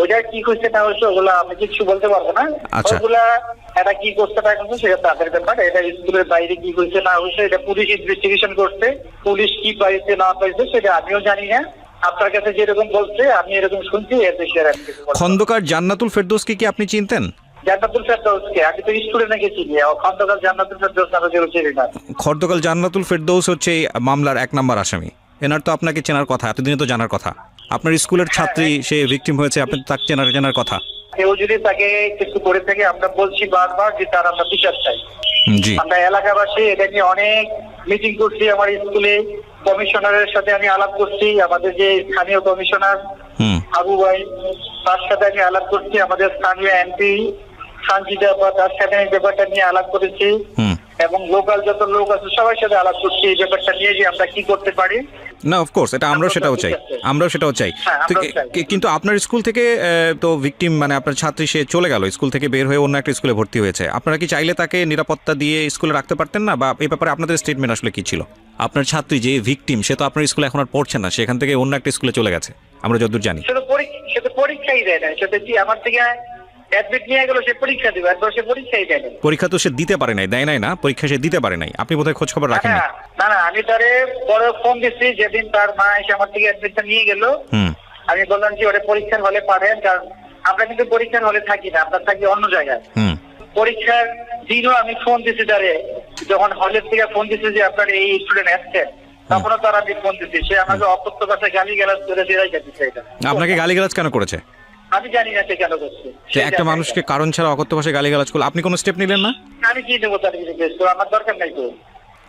ওইটা কি করছে না হচ্ছে ওগুলা আমি কিছু বলতে পারবো না। ওগুলা এটা কি করছে না করছে সেটা তাদের ব্যাপার। এটা স্কুলের বাইরে কি করছে না হয়েছে এটা পুলিশ ইনভেস্টিগেশন করছে। পুলিশ কি পাইছে না পাইছে সেটা আমিও জানি না। আপনার কাছে যেরকম বলছে আমি এরকম শুনছি, এর বেশি আর আমি কিছু বলবো না। খন্দকার জান্নাতুল ফেরদৌসকে কি আপনি চিনতেন? জান্নাতুল ফেরদৌসকে আমি তো স্টুডেন্ট নাকি চিনি, খন্দকার জান্নাতুল ফেরদৌস নামে কেউ চিনি না। খন্দকার জান্নাতুল ফেরদৌস হচ্ছে এই মামলার 1 নম্বর আসামি। এনার তো আপনাকে চেনার কথা, এতদিনে তো জানার কথা। আপনার স্কুলের ছাত্রী, সে ভিকটিম হয়েছে, আপনি তো তাকে চেনার কথা। কেউ যদি তাকে কিছু করে থাকে, আমরা বলছি বারবার যে তার আমরা বিচার চাই। জি, আমরা এলাকাবাসী এটা নিয়ে অনেক মিটিং করছি। আমার স্কুলে কমিশনারের সাথে আমি আলাপ করছি, আমাদের যে স্থানীয় কমিশনার আবু ভাই, তার সাথে আমি আলাপ করছি। আমাদের স্থানীয় এমপি সঞ্জিতা, তার সাথে এই ব্যাপারটা নিয়ে আলাপ করেছি, এবং লোকাল যত লোক আছে সবার সাথে আলাপ করছি এই ব্যাপারটা নিয়ে যে আমরা কি করতে পারি। না, অফকোর্স এটা আমরাও সেটাও চাই। কিন্তু আপনার স্কুল থেকে তো ভিকটিম মানে আপনার ছাত্রী সে চলে গেল, স্কুল থেকে বের হয়ে অন্য একটা স্কুলে ভর্তি হয়েছে। আপনারা কি চাইলে তাকে নিরাপত্তা দিয়ে স্কুলে রাখতে পারতেন না? বা এই ব্যাপারে আপনাদের স্টেটমেন্ট আসলে কি ছিল? আপনার ছাত্রী যে ভিকটিম, সে তো আপনার স্কুলে এখন আর পড়ছে না, সেখান থেকে অন্য একটা স্কুলে চলে গেছে, আমরা যতদূর জানি। সে তো পরীক্ষাই দেয় না। সেটা কি আমার থেকে অ্যাডমিট নিয়ে গেল, সে পরীক্ষা দিবে, একবার সে পরীক্ষাই দেয় না। পরীক্ষা তো সে দিতে পারে নাই, দেয় নাই না, পরীক্ষা সে দিতে পারে নাই। আপনি বোধহয় খোঁজ খবর রাখেন না। না, আমি তারে পরে ফোন দিচ্ছি যেদিন তার মা এসে আমার থেকে অ্যাডমিটটা নিয়ে গেল। আমি বললাম যে ওটা পরীক্ষার হলে পারেন, কারণ আমরা কিন্তু পরীক্ষার হলে থাকি না, আমরা থাকি অন্য জায়গায়। পরীক্ষার দিনও আমি ফোন দিচ্ছি তারে, যখন হলের থেকে ফোন দিচ্ছি যে আপনার এই স্টুডেন্ট আসছেন, তখনও তারা আমি ফোন দিচ্ছি। সে আমাকে অকথ্য ভাষায় গালিগালাজ করে দিয়ে যাচ্ছে। এটা আপনাকে গালিগালাজ কেন করেছে? আমি জানি না সে কেন করছে। একটা মানুষকে কারণ ছাড়া অকথ্য ভাষায় গালিগালাজ করলে আপনি কোনো স্টেপ নিলেন না? আমি কি দেবো তার কিছু, আমার দরকার নাই তো।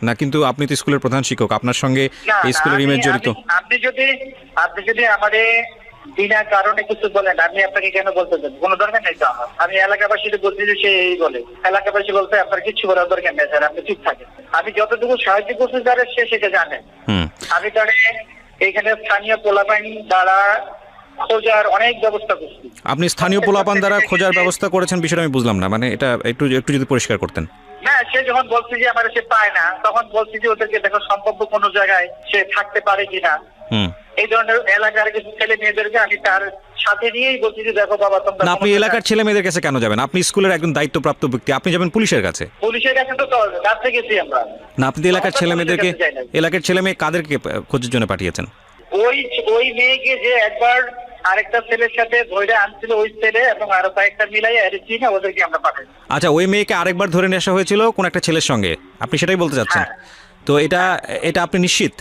না, কিন্তু আপনি তো স্কুলের প্রধান শিক্ষক, আপনার সঙ্গে এই স্কুলের ইমেজ জড়িত। আপনি যদি আমাদের বিনা কারণে কিছু বলেন, আমি আপনাকে কেন বলতে চাই? কোনো দরকার নেই তো আমার। আমি এলাকাবাসীকে বলছি যে সে এই বলে, এলাকাবাসী বলতে আপনার কিছু বলার দরকার নেই স্যার, আপনি চুপ থাকেন। আমি যতটুকু সাহায্য করছি তারা সে সেটা জানে। আমি তারে এখানে স্থানীয় পোলাপাইন দ্বারা খোঁজার অনেক ব্যবস্থা করছি। আপনি স্থানীয় পোলাপান দ্বারা খোঁজার ব্যবস্থা করেছেন, বিষয়টা আমি বুঝলাম না, মানে এটা একটু যদি পরিষ্কার করতেন। না, সে যখন বলছে যে আমার সে পায় না, তখন বলছি যে ওদেরকে দেখো সম্ভাব্য কোনো জায়গায় সে থাকতে পারে কিনা। এই ধরনের এলাকার কিছু ছেলে মেয়েদেরকে আমি তার সাথে নিয়েই বলছি যে দেখো বাবা তোমরা। আপনি এলাকার ছেলে মেয়েদের কাছে কেন যাবেন? আপনি স্কুলের একজন দায়িত্বপ্রাপ্ত ব্যক্তি, আপনি যাবেন পুলিশের কাছে। পুলিশের কাছে তো রাত্রে গেছি আমরা। না, আপনি এলাকার ছেলে মেয়েদেরকে, এলাকার ছেলে মেয়ে কাদেরকে খোঁজের জন্য পাঠিয়েছেন? ওই মেয়েকে যে একবার আরেকটা ছেলের সাথে ধরে আনছিল, ওই ছেলে এবং আরো কয়েকটা মিলাই এসেছি না, ওদেরকে আমরা পাঠাই। আচ্ছা, ওই মেয়েকে আরেকবার ধরে নিয়ে আসা হয়েছিল কোন একটা ছেলের সঙ্গে, আপনি সেটাই বলতে চাচ্ছেন? তো এটা আপনি নিশ্চিত?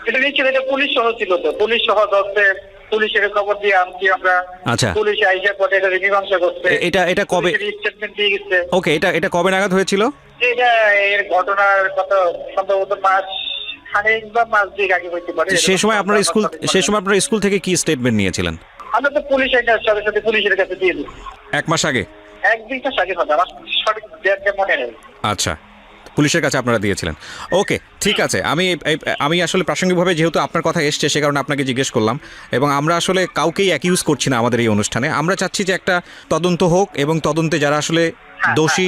এটা নিশ্চিত, এটা পুলিশ সহ ছিল তো, পুলিশ সহ দশে পুলিশের খবর দিয়ে আনছি আমরা। আচ্ছা, পুলিশ আইসা পরে এটা মীমাংসা করছে। এটা কবে স্টেটমেন্ট দিয়ে গেছে? ওকে, এটা কবে নাগাদ হয়েছিল? এটা এর ঘটনার কত সম্ভবত মাস খানেক বা মাস দুই আগে হইতে পারে। সেই সময় আপনার স্কুল থেকে কি স্টেটমেন্ট নিয়েছিলেন? আমরা তো পুলিশের সাথে সাথে পুলিশের কাছে দিয়ে দিই 1 মাস আগে। একদিন তো স্বাধীন হবে আমার সঠিক ডেটটা মনে নেই। আচ্ছা, পুলিশের কাছে আপনারা দিয়েছিলেন। ওকে, ঠিক আছে। আমি আসলে প্রাসঙ্গিকভাবে যেহেতু আপনার কথা এসছে সে কারণে আপনাকে জিজ্ঞেস করলাম। এবং আমরা আসলে কাউকেই অ্যাকিউজ করছি না আমাদের এই অনুষ্ঠানে। আমরা চাচ্ছি যে একটা তদন্ত হোক এবং তদন্তে যারা আসলে দোষী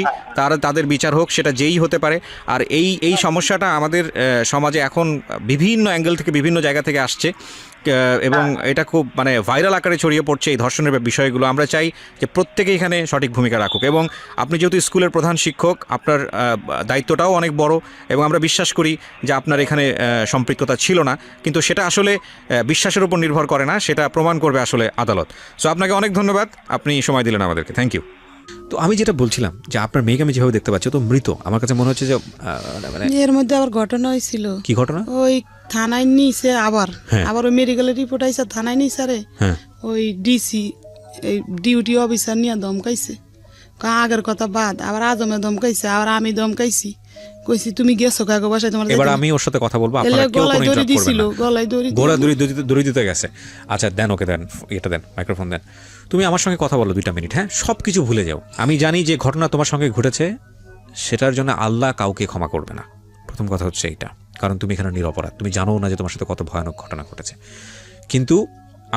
তাদের বিচার হোক, সেটা যেই হতে পারে। আর এই সমস্যাটা আমাদের সমাজে এখন বিভিন্ন অ্যাঙ্গেল থেকে বিভিন্ন জায়গা থেকে আসছে এবং এটা খুব মানে ভাইরাল আকারে ছড়িয়ে পড়ছে এই ধর্ষণের বিষয়গুলো। আমরা চাই যে প্রত্যেকে এখানে সঠিক ভূমিকা রাখুক। এবং আপনি যেহেতু স্কুলের প্রধান শিক্ষক, আপনার দায়িত্বটাও অনেক বড় এবং আমরা বিশ্বাস করি যে আপনার এখানে সম্পৃক্ততা ছিল না, কিন্তু সেটা আসলে বিশ্বাসের উপর নির্ভর করে না, সেটা প্রমাণ করবে আসলে আদালত। সো আপনাকে অনেক ধন্যবাদ, আপনি সময় দিলেন আমাদেরকে, থ্যাংক ইউ। তো আমি যেটা বলছিলাম যে আপনার মেয়েকে আমি যেভাবে দেখতে পাচ্ছি তো মৃত, আমার কাছে মনে হচ্ছে যে মানে এর মধ্যে আবার ঘটনা হয়েছিল। কি ঘটনা? ওই থানায় নিয়েছে আবার ওই মেডিকেলের রিপোর্ট আইসা থানায় নিয়েছে রে। ওই ডিসি এই ডিউটি অফিসার নিয়ে দমকাইছে, আগের কথা বাদ, আবার আজমে দমকাইছে, আবার আমি দমকাইছি, কইছি তুমি গেছো কাগো বাসায় তোমার। এবার আমি ওর সাথে কথা বলবো, আপনারা কেউ কোনো ইন্টারাপ্ট করবেন না। গলায় দড়ি দিতে গেছে। আচ্ছা দেন, ওকে দেন, এটা দেন, মাইক্রোফোন দেন। তুমি আমার সঙ্গে কথা বলো 2 মিনিট, হ্যাঁ? সব কিছু ভুলে যাও। আমি জানি যে ঘটনা তোমার সঙ্গে ঘটেছে সেটার জন্য আল্লাহ কাউকে ক্ষমা করবে না, প্রথম কথা হচ্ছে এইটা। কারণ তুমি এখানে নিরপরাধ, তুমি জানো না যে তোমার সাথে কত ভয়ানক ঘটনা ঘটেছে। কিন্তু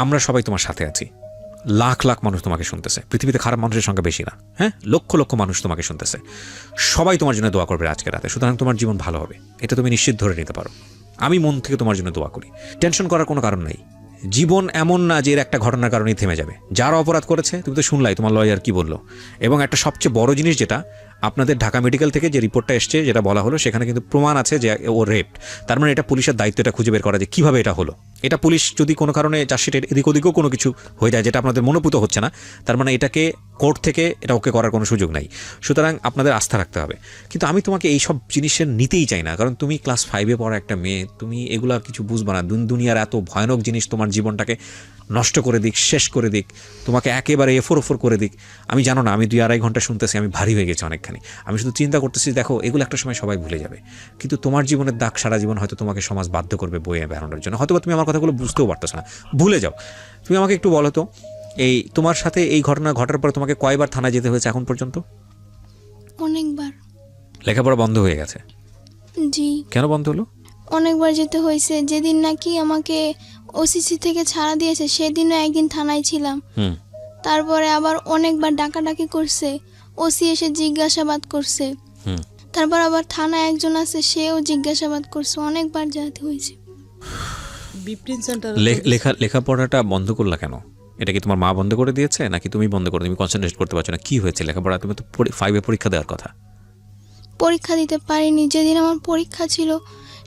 আমরা সবাই তোমার সাথে আছি, লাখ লাখ মানুষ তোমাকে শুনতেছে, পৃথিবীতে খারাপ মানুষের সংখ্যা বেশি না, হ্যাঁ? লক্ষ লক্ষ মানুষ তোমাকে শুনতেছে, সবাই তোমার জন্য দোয়া করবে আজকে রাতে। সুতরাং তোমার জীবন ভালো হবে, এটা তুমি নিশ্চিত ধরে নিতে পারো। আমি মন থেকে তোমার জন্য দোয়া করি। টেনশন করার কোনো কারণ নেই। জীবন এমন না যে এর একটা ঘটনার কারণেই থেমে যাবে। যারা অপরাধ করেছে, তুমি তো শুনলাই তোমার লয়ার কি বললো। এবং একটা সবচেয়ে বড় জিনিস যেটা, আপনাদের ঢাকা মেডিকেল থেকে যে রিপোর্টটা এসছে, যেটা বলা হলো, সেখানে কিন্তু প্রমাণ আছে যে ও রেপড। তার মানে এটা পুলিশের দায়িত্ব এটা খুঁজে বের করা যে কীভাবে এটা হলো। এটা পুলিশ যদি কোনো কারণে চার্জশিটের এদিক ওদিকেও কোনো কিছু হয়ে যায় যেটা আপনাদের মনোভূত হচ্ছে না, তার মানে এটাকে কোর্ট থেকে এটা ওকে করার কোনো সুযোগ নাই। সুতরাং আপনাদের আস্থা রাখতে হবে। কিন্তু আমি তোমাকে এই সব জিনিসের নিতেই চাই না, কারণ তুমি ক্লাস 5-এ পড়া একটা মেয়ে, তুমি এগুলা কিছু বুঝবা না। দুনিয়ার এত ভয়ানক জিনিস তোমার জীবনটাকে নষ্ট করে দিক, শেষ করে দিক, তোমাকে একেবারে এফোর করে দিক। আমি জানো না, আমি 2-2.5 ঘন্টা শুনতেছি, আমি ভারী হয়ে গেছি অনেকখানি। আমি শুধু চিন্তা করতেছি, দেখো এগুলো একটা সময় সবাই ভুলে যাবে, কিন্তু তোমার জীবনের দাগ সারা জীবন হয়তো তোমাকে সমাজ বাধ্য করবে বইয়ে বেড়ানোর জন্য। হয়তো তুমি আমার কথাগুলো বুঝতেও পারতেছ না, ভুলে যাও। তুমি আমাকে একটু বলো তো, এই তোমার সাথে এই ঘটনা ঘটার পরে তোমাকে কয়বার থানায় যেতে হয়েছে এখন পর্যন্ত? অনেকবার। লেখাপড়া বন্ধ হয়ে গেছে? জি। কেন বন্ধ হলো? অনেকবার যেতে হয়েছে। যেদিন নাকি আমাকে ওসিসি থেকে ছাড়া দিয়েছে সেদিনও একদিন থানায় ছিলাম। তারপরে আবার অনেকবার ডাকাডাকি করছে, ওসি এসে জিজ্ঞাসাবাদ করছে। তারপর আবার থানায় একজন আছে, সেও জিজ্ঞাসাবাদ করছে, অনেকবার যেতে হয়েছে। লেখাপড়াটা বন্ধ করলা কেন? এটা কি তোমার মা বন্ধ করে দিয়েছে নাকি তুমি বন্ধ করে? তুমি কনসেন্ট্রেট করতে পারছো না, কি হয়েছে লেখাপড়া? তুমি তো 5-এ পরীক্ষা দেওয়ার কথা। পরীক্ষা দিতে পারিনি। যেদিন আমার পরীক্ষা ছিল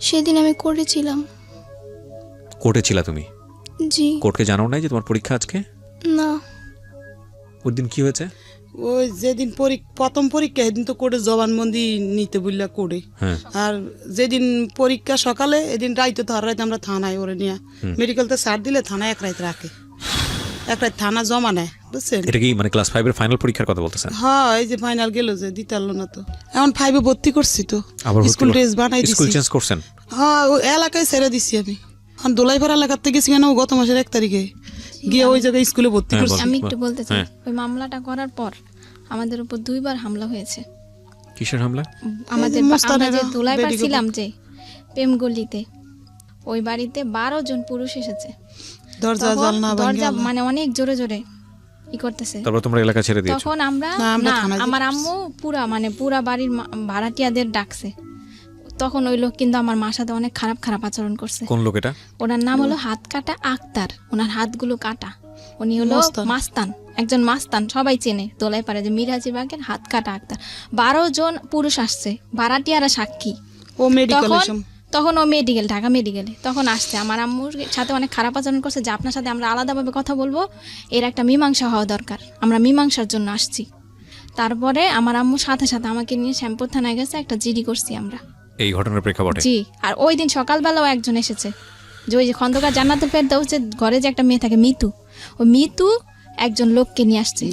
সেদিন আমি করেছিলাম। কোর্টে ছিলা তুমি? জি। কোর্টকে জানাও নাই যে তোমার পরীক্ষা আজকে? না। ওই দিন কি হয়েছে? ওই যেদিন প্রথম পরীক্ষা সেদিন তো কোর্টে জবানবন্দি নিতে বললা কোর্টে। আর যেদিন পরীক্ষা সকালে এদিন রাইতে তো আর রাইতে আমরা থানায় ওরে নিয়ে মেডিকেলতে ছাড় দিলে থানায় এক রাত রাখে, এক রাত থানা জমা নেয়, বুঝছেন? এটা কি মানে ক্লাস 5-এর ফাইনাল পরীক্ষার কথা বলতেছেন? হ্যাঁ, এই যে ফাইনাল গেল যে দিতে পারলো না, তো এখন 5-এ ভর্তি করছি, তো স্কুল ড্রেস বানাই দিছি। স্কুল চেঞ্জ করছেন? হ্যাঁ, ওই এলাকায় ছেড়ে দিছি আমি। আর দোলাইপাড়া এলাকার থেকে গেছি কেন, গত মাসের 1 তারিখে গিয়ে ওই জায়গায় স্কুলে ভর্তি করছি। আমি একটু বলতে চাই, ওই মামলাটা করার পর আমাদের উপর 2বার হামলা হয়েছে। কিসের হামলা? আমাদের আমরা যে দোলাইপাড়া ছিলাম যে প্রেমগলিতে, ওই বাড়িতে 12 জন পুরুষ এসেছে। দরজা মানে অনেক জোরে জোরে ই করতেছে। তারপর তোমরা এলাকা ছেড়ে দিয়েছো? তখন আমরা আমার আম্মু পুরা বাড়ির ভাড়াটিয়াদের ডাকছে। তখন ওই লোক কিন্তু আমার মার সাথে অনেক খারাপ খারাপ আচরণ করছে। কোন লোক এটা? ওনার নাম হলো হাত কাটা আক্তার। ওনার হাতগুলো কাটা। উনি হলো মাস্তান, একজন মাস্তান, সবাই চেনে দোলাইপাড়া যে মিরাজি বাগের হাত কাটা আক্তার। 12 জন পুরুষ আসছে, ভাড়াটিয়ারা সাক্ষী। তখন ও ঢাকা মেডিকেলে তখন আসছে। আমার আম্মুর সাথে অনেক খারাপ আচরণ করছে যে আপনার সাথে আমরা আলাদাভাবে কথা বলবো, এর একটা মীমাংসা হওয়া দরকার, আমরা মীমাংসার জন্য আসছি। তারপরে আমার আম্মুর সাথে সাথে আমাকে নিয়ে শ্যামপুর থানায় গেছে, একটা জিডি করছি আমরা এই ঘটনার প্রেক্ষাপটে। জি। আর ওই দিন সকালবেলাও একজন এসেছে, যে ওই যে খন্দকার জান্নাতুল ফেরদৌসের ঘরে যে একটা মেয়ে থাকে মিতু, ওই মিতু একজন লোককে নিয়ে আসছে।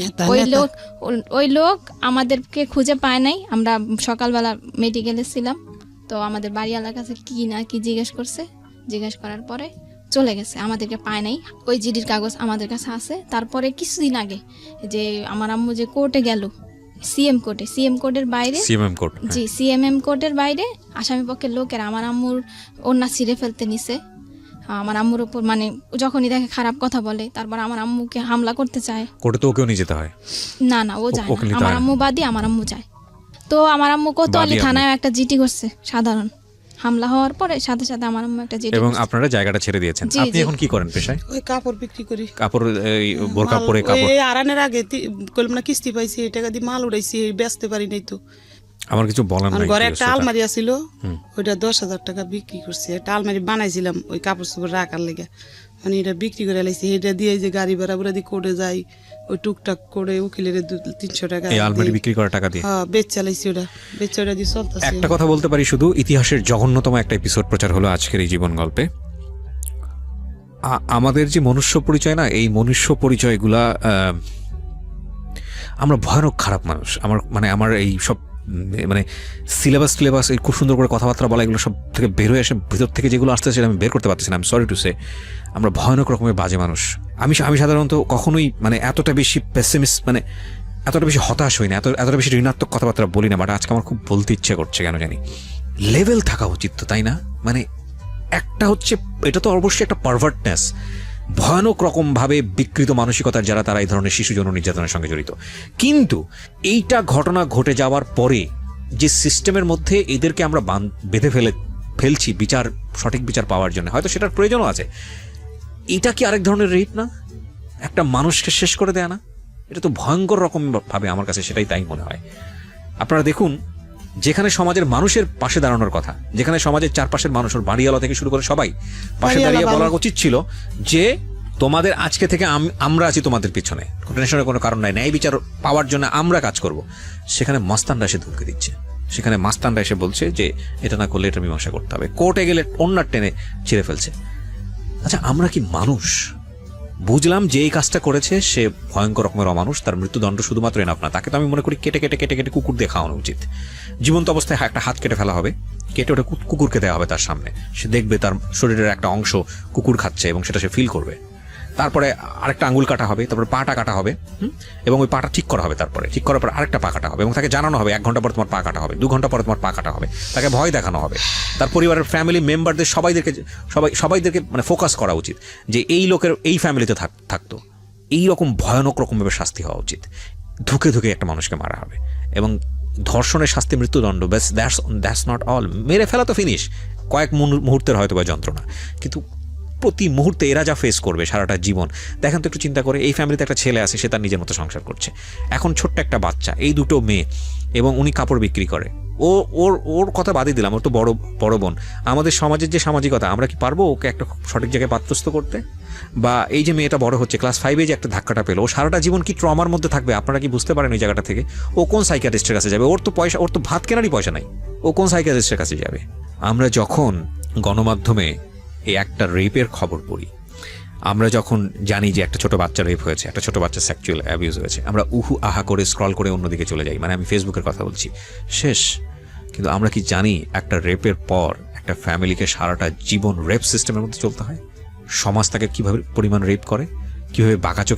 ওই লোক আমাদেরকে খুঁজে পায় নাই। আমরা সকালবেলা মেডিকেলে ছিলাম, তো আমাদের বাড়িওয়ালার কাছে কি না কি জিজ্ঞেস করার পরে চলে গেছে, আমাদেরকে পায় নাই। ওই জিডির কাগজ আমাদের কাছে আছে। তারপরে কিছুদিন আগে যে আমার আম্মু যে কোর্টে গেল, সিএম কোর্টের বাইরে, সিএমএম কোর্ট, জি সিএমএম কোর্টের বাইরে আসামি পক্ষের লোকেরা আমার আম্মুর ওড়না ছিঁড়ে ফেলতে নিছে। আমার আম্মুর উপর মানে যখনই দেখে খারাপ কথা বলে, তারপর আমার আম্মুকে হামলা করতে চায়। কোর্টে তো ওকেও নিয়ে যেতে হয়? না ও যায় না, আমার আম্মু বাদী, আমার আম্মু যায়। তো আমার আম্মু কোতোয়ালি থানায় একটা জিডি করছে সাধারণ, হামলা হওয়ার পরে সাথে সাথে আমার আম্মু একটা জিডি। এবং আপনারা জায়গাটা ছেড়ে দিয়েছেন। আপনি এখন কি করেন পেশায়? ওই কাপড় বিক্রি করি। কাপড়, বোরকা পরে কাপড়? এই আরানের আগে কলম না কিস্তি পাইছি, এই টাকা দিয়ে মাল উড়াইছি, বেচতে পারি নাই তো। আমার কিছু বলার নাই। ঘরে একটা আলমারি আছিল, ওইটা 10,000 টাকা বিক্রি করছি। একটা আলমারি বানাইছিলাম ওই কাপড় চোপড় রাখার লেগে, মানে এটা বিক্রি করে লাইছি। এটা দিয়ে যে গাড়ি ভাড়া বুড়া দিয়ে কোর্টে যাই, ওই টুকটাক করে উকিলের 200-300 টাকা এই আলমারি বিক্রি করার টাকা দিয়ে বেচ চালাইছি। ওটা দিয়ে চলতেছে। একটা কথা বলতে পারি শুধু, ইতিহাসের জঘন্যতম একটা এপিসোড প্রচার হলো আজকের এই জীবন গল্পে। আমাদের যে মনুষ্য পরিচয় না, এই মনুষ্য পরিচয়গুলা, আমরা ভয়ানক খারাপ মানুষ। আমার এই সব মানে সিলেবাস এই খুব সুন্দর করে কথাবার্তা বলা, এগুলো সব থেকে বের হয়ে আসে ভিতর থেকে, যেগুলো আসতে সেটা আমি বের করতে পারতেছি না। আমি সরি টু সে, আমরা ভয়ানক রকমের বাজে মানুষ। আমি সাধারণত কখনোই মানে এতটা বেশি পেসিমিস্ট, মানে এতটা বেশি হতাশ হই না, এতটা বেশি ঋণাত্মক কথাবার্তা বলি না। বাট আজকে আমার খুব বলতে ইচ্ছে করছে, কেন জানি। লেভেল থাকা উচিত তো, তাই না? মানে একটা হচ্ছে, এটা তো অবশ্যই একটা পারভার্টনেস, ভয়ানক রকমভাবে বিকৃত মানসিকতার যারা, তারা এই ধরনের শিশু যৌন নির্যাতনের সঙ্গে জড়িত। কিন্তু এইটা ঘটনা ঘটে যাওয়ার পরে যে সিস্টেমের মধ্যে এদেরকে আমরা বেঁধে ফেলছি সঠিক বিচার পাওয়ার জন্য, হয়তো সেটার প্রয়োজনও আছে। এটা কি আরেক ধরনের রেপ না? একটা মানুষকে শেষ করে দেয়া না? এটা তো ভয়ঙ্কর রকম ভাবে, আমার কাছে সেটাই তাই মনে হয়। আপনারা দেখুন, যেখানে সমাজের মানুষের পাশে দাঁড়ানোর কথা, যেখানে সমাজের চারপাশের মানুষ, বাড়িওয়ালা থেকে শুরু করে সবাই পাশে দাঁড়িয়ে বলার উচিত ছিল যে তোমাদের আজকে থেকে আমরা আছি তোমাদের পিছনে, টেনশনের কোনো কারণ নাই, ন্যায় বিচার পাওয়ার জন্য আমরা কাজ করব। সেখানে মাস্তানরা এসে ধমকে দিচ্ছে, সেখানে মাস্তানরা এসে বলছে যে এটা না করলে এটা মীমাংসা করতে হবে, কোর্টে গেলে অন্যার টেনে ছিঁড়ে ফেলছে। আচ্ছা, আমরা কি মানুষ? বুঝলাম যে এই কাজটা করেছে সে ভয়ঙ্কর রকমের অমানুষ, তার মৃত্যুদণ্ড শুধুমাত্র এনাফ না, তাকে তো আমি মনে করি কেটে কুকুর দিয়ে খাওয়ানো উচিত। জীবন্ত অবস্থায় একটা হাত কেটে ফেলা হবে, কেটে ওটা কুকুরকে দেওয়া হবে তার সামনে, সে দেখবে তার শরীরের একটা অংশ কুকুর খাচ্ছে এবং সেটা সে ফিল করবে। তারপরে আরেকটা আঙ্গুল কাটা হবে, তারপরে পাটা কাটা হবে, এবং ওই পাটা ঠিক করা হবে, তারপরে ঠিক করার পর আরেকটা পা কাটা হবে, এবং তাকে জানানো হবে 1 ঘন্টা পর তোমার পা কাটা হবে, 2 ঘন্টা পরে তোমার পা কাটা হবে, তাকে ভয় দেখানো হবে। তার পরিবারের ফ্যামিলি মেম্বারদের সবাইদেরকে মানে ফোকাস করা উচিত যে এই লোকের এই ফ্যামিলিতে থাকতো, এইরকম ভয়ানক রকমভাবে শাস্তি হওয়া উচিত। ধুকে একটা মানুষকে মারা হবে, এবং ধর্ষণের শাস্তি মৃত্যুদণ্ড, ব্যাস, দ্যাটস নট অল। মেরে ফেলা তো ফিনিশ, কয়েক মুহূর্তের হয়তো বা যন্ত্রণা, কিন্তু প্রতি মুহূর্তে এরা যা ফেস করবে সারাটা জীবন। দেখেন তো একটু চিন্তা করে, এই ফ্যামিলিতে একটা ছেলে আছে, সে তার নিজের মতো সংসার করছে, এখন ছোট্ট একটা বাচ্চা, এই 2 মেয়ে, এবং উনি কাপড় বিক্রি করে। ওর কথা বাদই দিলাম, ওর তো বড় বোন। আমাদের সমাজের যে সামাজিকতা, আমরা কি পারবো ওকে একটা সঠিক জায়গায় পাত্রস্থ করতে? বা এই যে মেয়েটা বড় হচ্ছে, ক্লাস 5-এ যে একটা ধাক্কাটা পেলো, ও সারাটা জীবন কি ট্রমার মধ্যে থাকবে আপনারা কি বুঝতে পারেন? ওই জায়গাটা থেকে ও কোন সাইকিয়াট্রিস্টের কাছে যাবে? ওর তো ভাত কেনারই পয়সা নাই, ও কোন সাইকিয়াট্রিস্টের কাছে যাবে? আমরা যখন গণমাধ্যমে এই একটা রেপের খবর পড়ি, আমরা যখন জানি যে একটা ছোট বাচ্চা রেপ হয়েছে, একটা ছোট বাচ্চা সেক্সুয়াল অ্যাবিউজ হয়েছে, আমরা আহা করে স্ক্রল করে অন্যদিকে চলে যাই, মানে আমি ফেসবুকের কথা বলছি, শেষ। কিন্তু আমরা কি জানি একটা রেপের পর একটা ফ্যামিলিকে সারাটা জীবন রেপ সিস্টেমের মধ্যে চলতে হয়? সমাজ তাকে কিভাবে পরিমাণ রেপ করে, কিভাবে বাঁকাচোখে